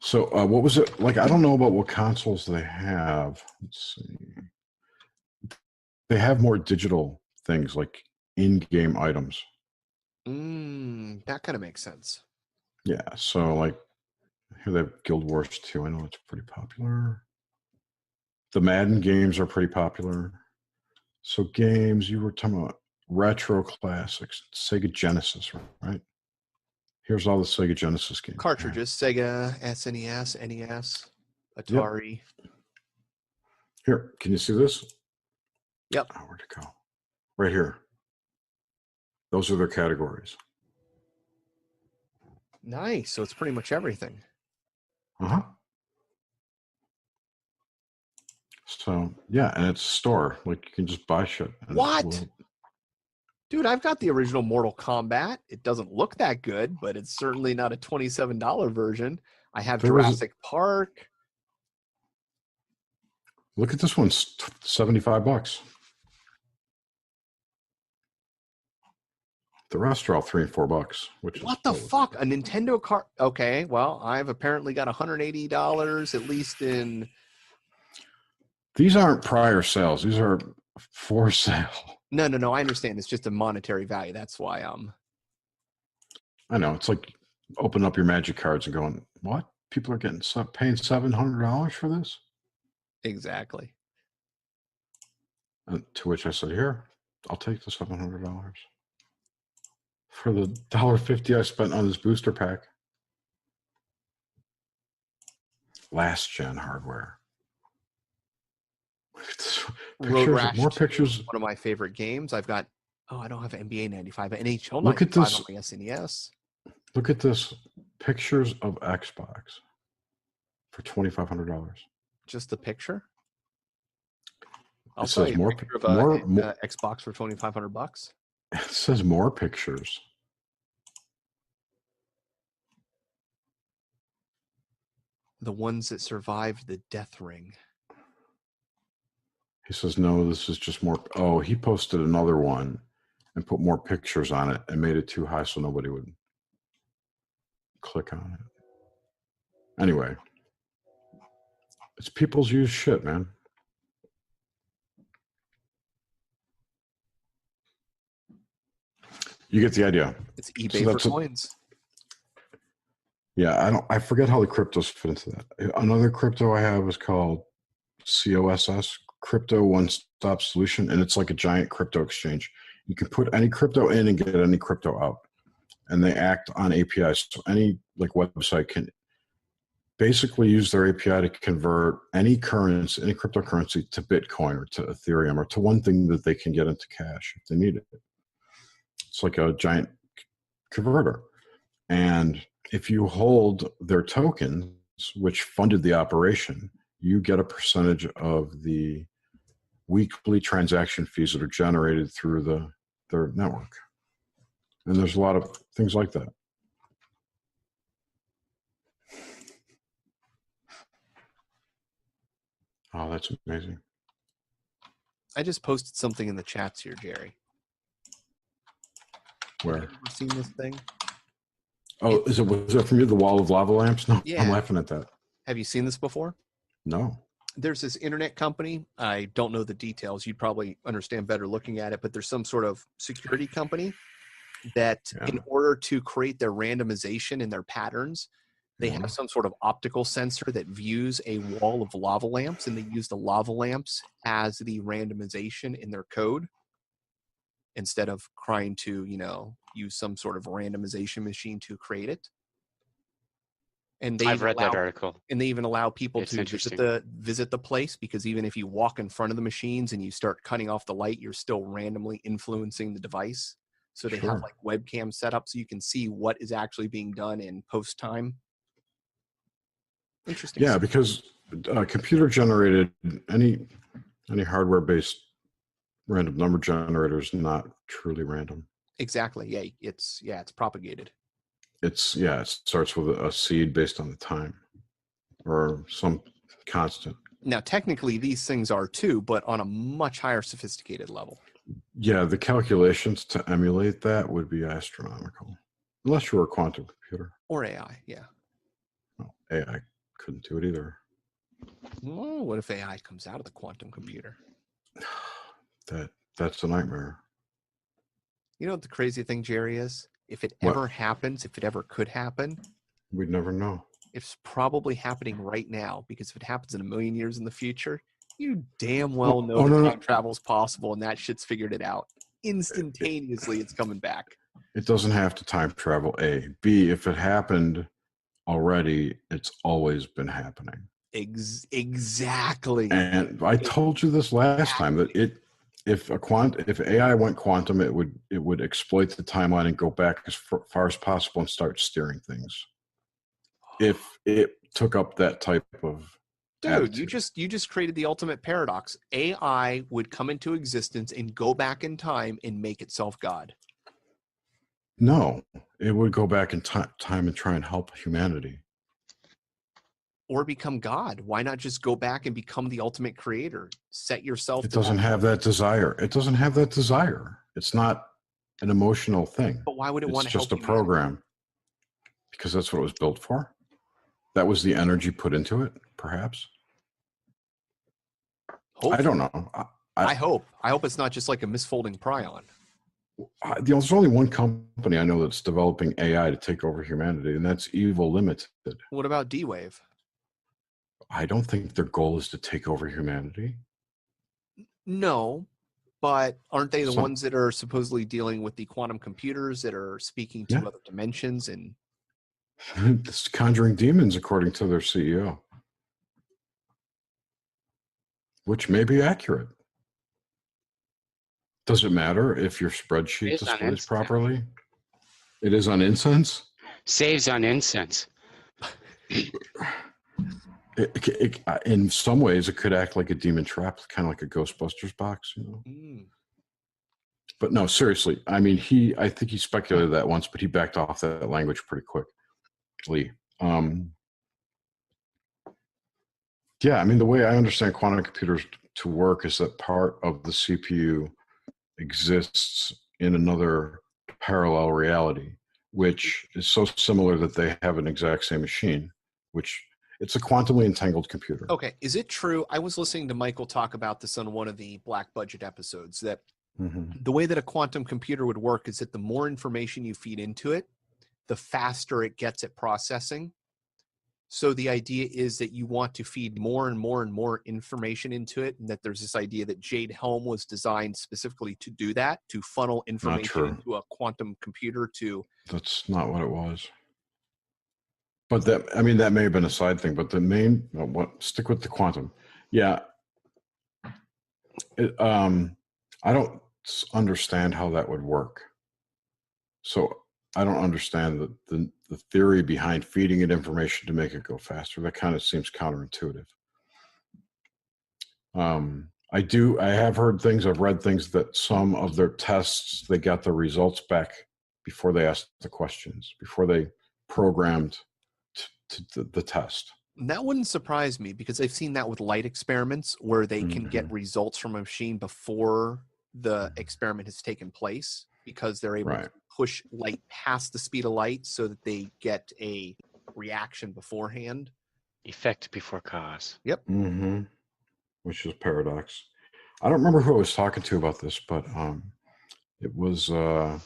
So what was it like? I don't know about what consoles they have. Let's see. They have more digital things like in-game items. That kind of makes sense. Yeah. So like here they have Guild Wars 2. I know it's pretty popular. The Madden games are pretty popular. So games, you were talking about retro classics, Sega Genesis, right? Here's all the Sega Genesis games. Cartridges, Sega, SNES, NES, Atari. Yep. Here, can you see this? Yep. Oh, where'd it go? Right here. Those are their categories. Nice. So it's pretty much everything. Uh-huh. So, yeah, and it's a store. Like, you can just buy shit. What? Dude, I've got the original Mortal Kombat. It doesn't look that good, but it's certainly not a $27 version. I have Jurassic Park. Look at this one, $75. The rest are all $3 and $4, which what the fuck? A Nintendo cart? Okay, well, I've apparently got $180 at least in. These aren't prior sales. These are for sale. No. I understand. It's just a monetary value. That's why I know. It's like open up your magic cards and going, what? People are paying $700 for this? Exactly. And to which I said, here, I'll take the $700 for the $1.50 I spent on this booster pack. Last gen hardware. Pictures, more pictures. One of my favorite games. I've got. Oh, I don't have NBA 95, but NHL 95 Look at this. on my SNES. Look at this. Pictures of Xbox for $2,500. Just the picture. It says more Xbox for $2,500. It says more pictures. The ones that survived the death ring. He says, no, this is just more. Oh, he posted another one and put more pictures on it and made it too high so nobody would click on it. Anyway, it's people's used shit, man. You get the idea. It's eBay for coins. Yeah, I forget how the cryptos fit into that. Another crypto I have is called COSS, Crypto One Stop Solution, and it's like a giant crypto exchange. You can put any crypto in and get any crypto out, and they act on APIs. So any like website can basically use their API to convert any currency, any cryptocurrency, to Bitcoin or to Ethereum or to one thing that they can get into cash if they need it. It's like a giant converter, and if you hold their tokens, which funded the operation, you get a percentage of the weekly transaction fees that are generated through their network. And there's a lot of things like that. Oh, that's amazing. I just posted something in the chats here, Jerry. Where? Have you ever seen this thing? Oh, was it from you, the wall of lava lamps? No, yeah. I'm laughing at that. Have you seen this before? No. There's this internet company. I don't know the details. You'd probably understand better looking at it, but there's some sort of security company that in order to create their randomization in their patterns, they have some sort of optical sensor that views a wall of lava lamps, and they use the lava lamps as the randomization in their code instead of trying to, use some sort of randomization machine to create it. And I've read that article. And they even allow people to visit the place, because even if you walk in front of the machines and you start cutting off the light, you're still randomly influencing the device. So they have like webcam set up so you can see what is actually being done in post time. Interesting. Yeah, because computer generated, any hardware based random number generator is not truly random. Exactly. Yeah, it's propagated. It starts with a seed based on the time or some constant. Now, technically, these things are too, but on a much higher sophisticated level. Yeah, the calculations to emulate that would be astronomical, unless you were a quantum computer or AI. Yeah. Well, AI couldn't do it either. Well, what if AI comes out of the quantum computer? That's a nightmare. You know what the crazy thing, Jerry, is? If it ever happens, if it ever could happen, we'd never know. It's probably happening right now, because if it happens in a million years in the future, you damn well know that time travel is possible, and that shit's figured it out. Instantaneously, it's coming back. It doesn't have to time travel, A. B, if it happened already, it's always been happening. Exactly. And I told you this last time, that if AI went quantum, it would exploit the timeline and go back as far as possible and start steering things. If it took up that type of attitude. you just created the ultimate paradox. AI would come into existence and go back in time and make itself God. No, it would go back in time and try and help humanity. Or become God. Why not just go back and become the ultimate creator? Set yourself. It doesn't have that desire. It doesn't have that desire. It's not an emotional thing. But why would it want to help? It's just a program. Because that's what it was built for. That was the energy put into it, perhaps. Hopefully. I don't know. I hope it's not just like a misfolding prion. There's only one company I know that's developing AI to take over humanity, and that's Evil Limited. What about D-Wave? I don't think their goal is to take over humanity. No, but aren't they the ones that are supposedly dealing with the quantum computers that are speaking to other dimensions and it's conjuring demons, according to their CEO, which may be accurate. Does it matter if your spreadsheet displays properly? It is on incense? Saves on incense. In some ways, it could act like a demon trap, kind of like a Ghostbusters box, you know? But no, seriously. I mean, I think he speculated that once, but he backed off that language pretty quickly. Yeah, I mean, the way I understand quantum computers to work is that part of the CPU exists in another parallel reality, which is so similar that they have an exact same machine, which it's a quantumly entangled computer. Okay, is it true? I was listening to Michael talk about this on one of the Black Budget episodes, that the way that a quantum computer would work is that the more information you feed into it, the faster it gets at processing. So the idea is that you want to feed more and more and more information into it, and that there's this idea that Jade Helm was designed specifically to do that, to funnel information into a quantum computer to... That's not what it was. But that may have been a side thing, but the main... stick with the quantum. Yeah. I don't understand how that would work. So I don't understand the theory behind feeding it information to make it go faster. That kind of seems counterintuitive. I have heard things, I've read things that some of their tests, they got the results back before they asked the questions, before they programmed the test. That wouldn't surprise me, because I've seen that with light experiments where they can get results from a machine before the experiment has taken place, because they're able to push light past the speed of light so that they get a reaction beforehand. Effect before cause. Yep. Which is paradox. I don't remember who I was talking to about this, but it was I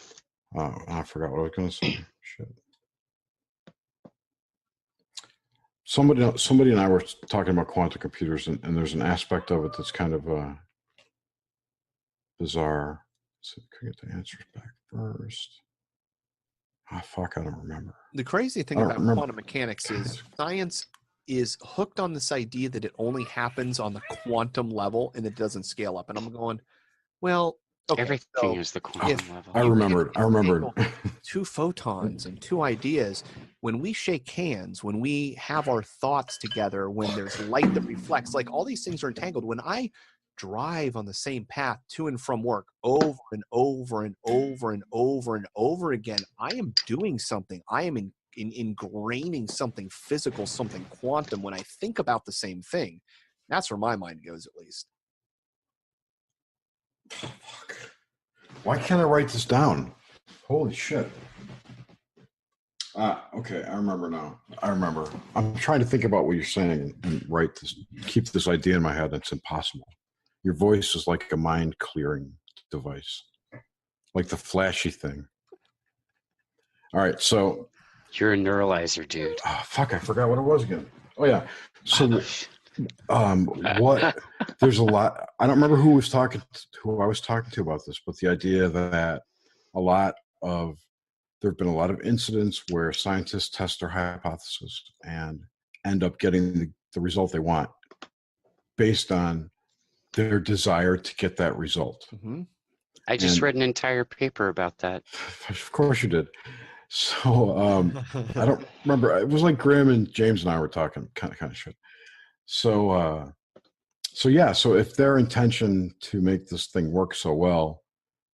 forgot what I was going to say. Shit. Somebody and I were talking about quantum computers, and there's an aspect of it that's kind of bizarre. So can I get the answers back first? Oh, fuck, I don't remember. The crazy thing about quantum mechanics is science is hooked on this idea that it only happens on the quantum level and it doesn't scale up. And I'm going, well, okay, everything is the quantum level. I remembered. 2 photons and 2 ideas. When we shake hands, when we have our thoughts together, when there's light that reflects, like all these things are entangled. When I drive on the same path to and from work over and over and over and over and over again, I am doing something. I am ingraining something physical, something quantum when I think about the same thing. That's where my mind goes, at least. Why can't I write this down? Holy shit. Okay, I remember now. I remember. I'm trying to think about what you're saying and write this, keep this idea in my head. It's impossible. Your voice is like a mind clearing device, like the flashy thing. All right, so you're a neuralizer, dude. Oh, fuck, I forgot what it was again. Oh yeah. So what there's a lot. I don't remember who I was talking to about this, but the idea that there have been a lot of incidents where scientists test their hypothesis and end up getting the result they want based on their desire to get that result. Mm-hmm. I just read an entire paper about that. Of course you did. So I don't remember. It was like Graham and James and I were talking kind of shit. So yeah. So if their intention to make this thing work so well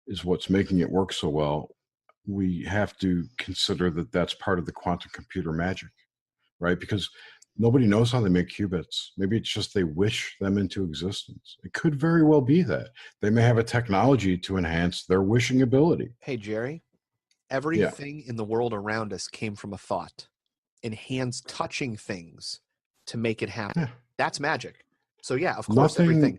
is what's making it work so well, we have to consider that that's part of the quantum computer magic, right? Because nobody knows how they make qubits. Maybe it's just they wish them into existence. It could very well be that they may have a technology to enhance their wishing ability. Hey, Jerry, everything in the world around us came from a thought, and hands touching things to make it happen. Yeah. That's magic. So yeah, of course, everything.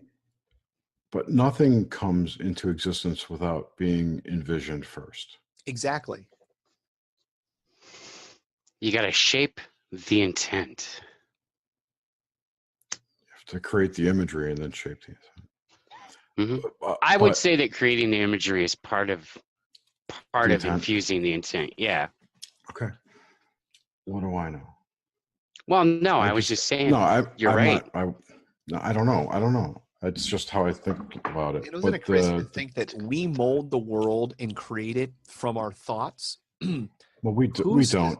But nothing comes into existence without being envisioned first. Exactly. You got to shape the intent. You have to create the imagery and then shape the intent. Mm-hmm. I would say that creating the imagery is part of infusing the intent. Yeah. Okay. What do I know? Well, no, I was just saying. No, you're right. I don't know. It's just how I think about it. Isn't it crazy to think that we mold the world and create it from our thoughts? Well, we don't.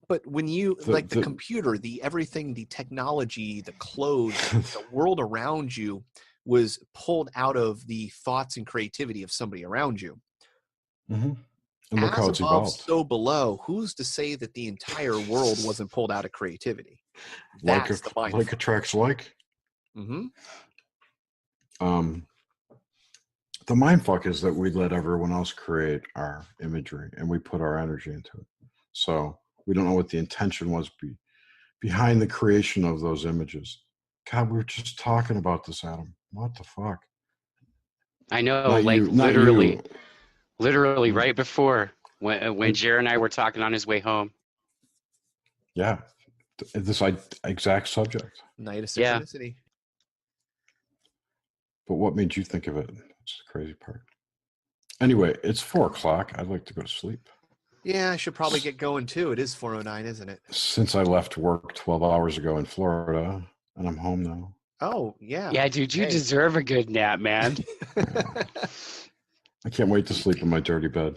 But when you the computer, the everything, the technology, the clothes, the world around you was pulled out of the thoughts and creativity of somebody around you. Mm-hmm. And look how it's evolved. So below, who's to say that the entire world wasn't pulled out of creativity? That's the mind. Like attracts like. Mm-hmm. The mind fuck is that we let everyone else create our imagery and we put our energy into it. So we don't know what the intention was behind the creation of those images. God, we were just talking about this, Adam. What the fuck? I know, not like you, literally right before when Jared and I were talking on his way home. Yeah, this exact subject. Night of synchronicity. Yeah. But what made you think of it? That's the crazy part. Anyway, it's 4:00. I'd like to go to sleep. Yeah, I should probably get going too. It is 4:09, isn't it? Since I left work 12 hours ago in Florida, and I'm home now. Oh, yeah. Yeah, dude, you deserve a good nap, man. I can't wait to sleep in my dirty bed.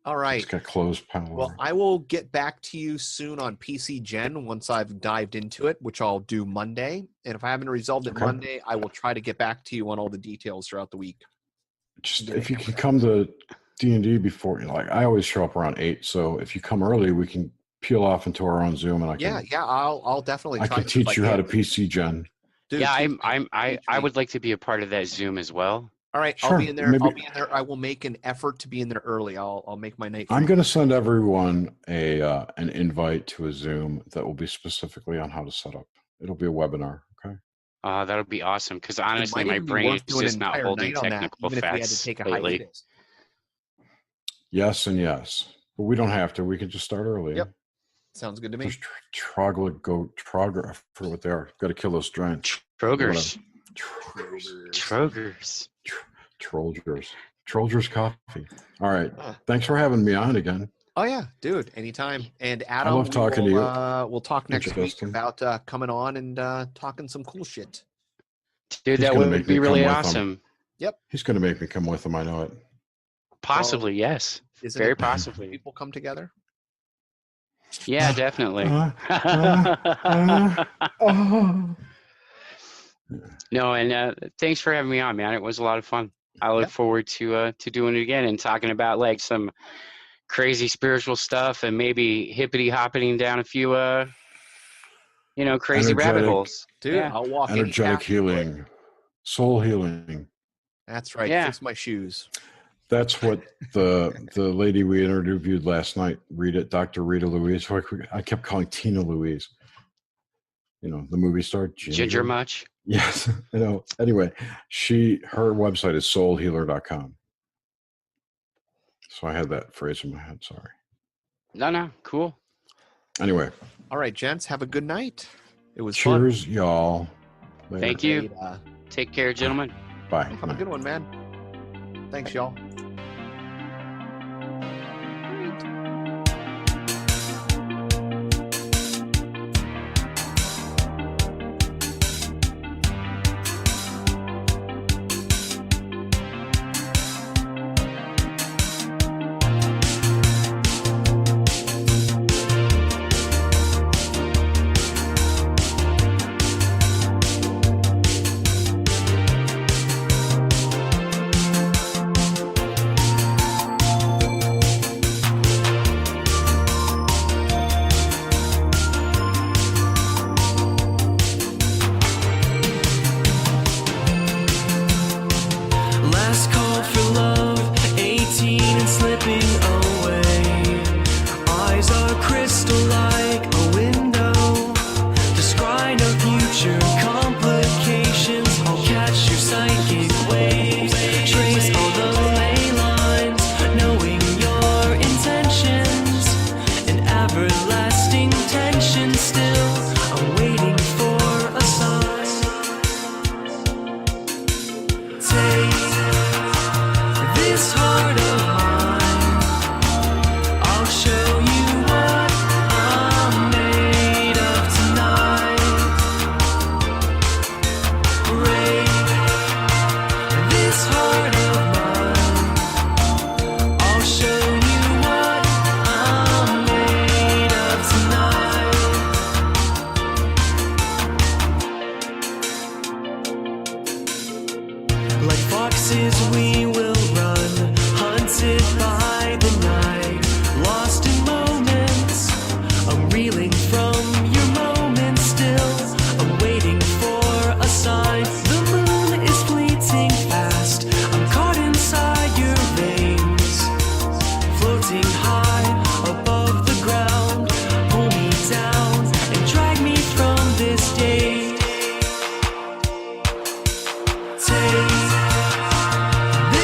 All right. It's got clothes piled over. Well, I will get back to you soon on PC Gen once I've dived into it, which I'll do Monday. And if I haven't resolved it Monday, I will try to get back to you on all the details throughout the week. Just if you can come to D&D before, like I always show up around 8. So if you come early, we can peel off into our own Zoom, and I'll definitely. I can teach you how to PC Gen. Dude, yeah, I would like to be a part of that Zoom as well. All right, sure. I'll be in there. Maybe. I'll be in there. I will make an effort to be in there early. I'll make my night. I'm going to send everyone an invite to a Zoom that will be specifically on how to set up. It'll be a webinar. Okay. That'll be awesome. Because honestly, my brain is just not holding technical facts lately. Yes and yes, but we don't have to. We can just start early. Yep. Sounds good to me. Those Troger for what they are. Got to kill those giants. Trogers. Trollgers coffee. All right. Thanks for having me on again. Oh yeah, dude. Anytime. And Adam, I love talking to you. We'll talk next week about coming on and talking some cool shit. Dude, that would be really awesome. Yep. He's going to make me come with him. I know it. Possibly, yes. Very possibly. People come together. Yeah, definitely. No, and thanks for having me on, man. It was a lot of fun. I look forward to doing it again and talking about like some crazy spiritual stuff and maybe hippity hopping down a few crazy rabbit holes. Dude, I'll walk energetic healing, soul healing. That's right. Yeah. Fix my shoes. That's what the lady we interviewed last night, Dr. Rita Louise, who I kept calling Tina Louise. You know, the movie star. Ginger much? Yes. You know, anyway, her website is soulhealer.com. So I had that phrase in my head. Sorry. No, cool. Anyway. All right, gents, have a good night. It was cheers, fun. y'all. Later. Thank you. Take care, gentlemen. Bye. Have a good one, man. Thanks, y'all. This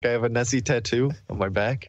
I have a Nessie tattoo on my back.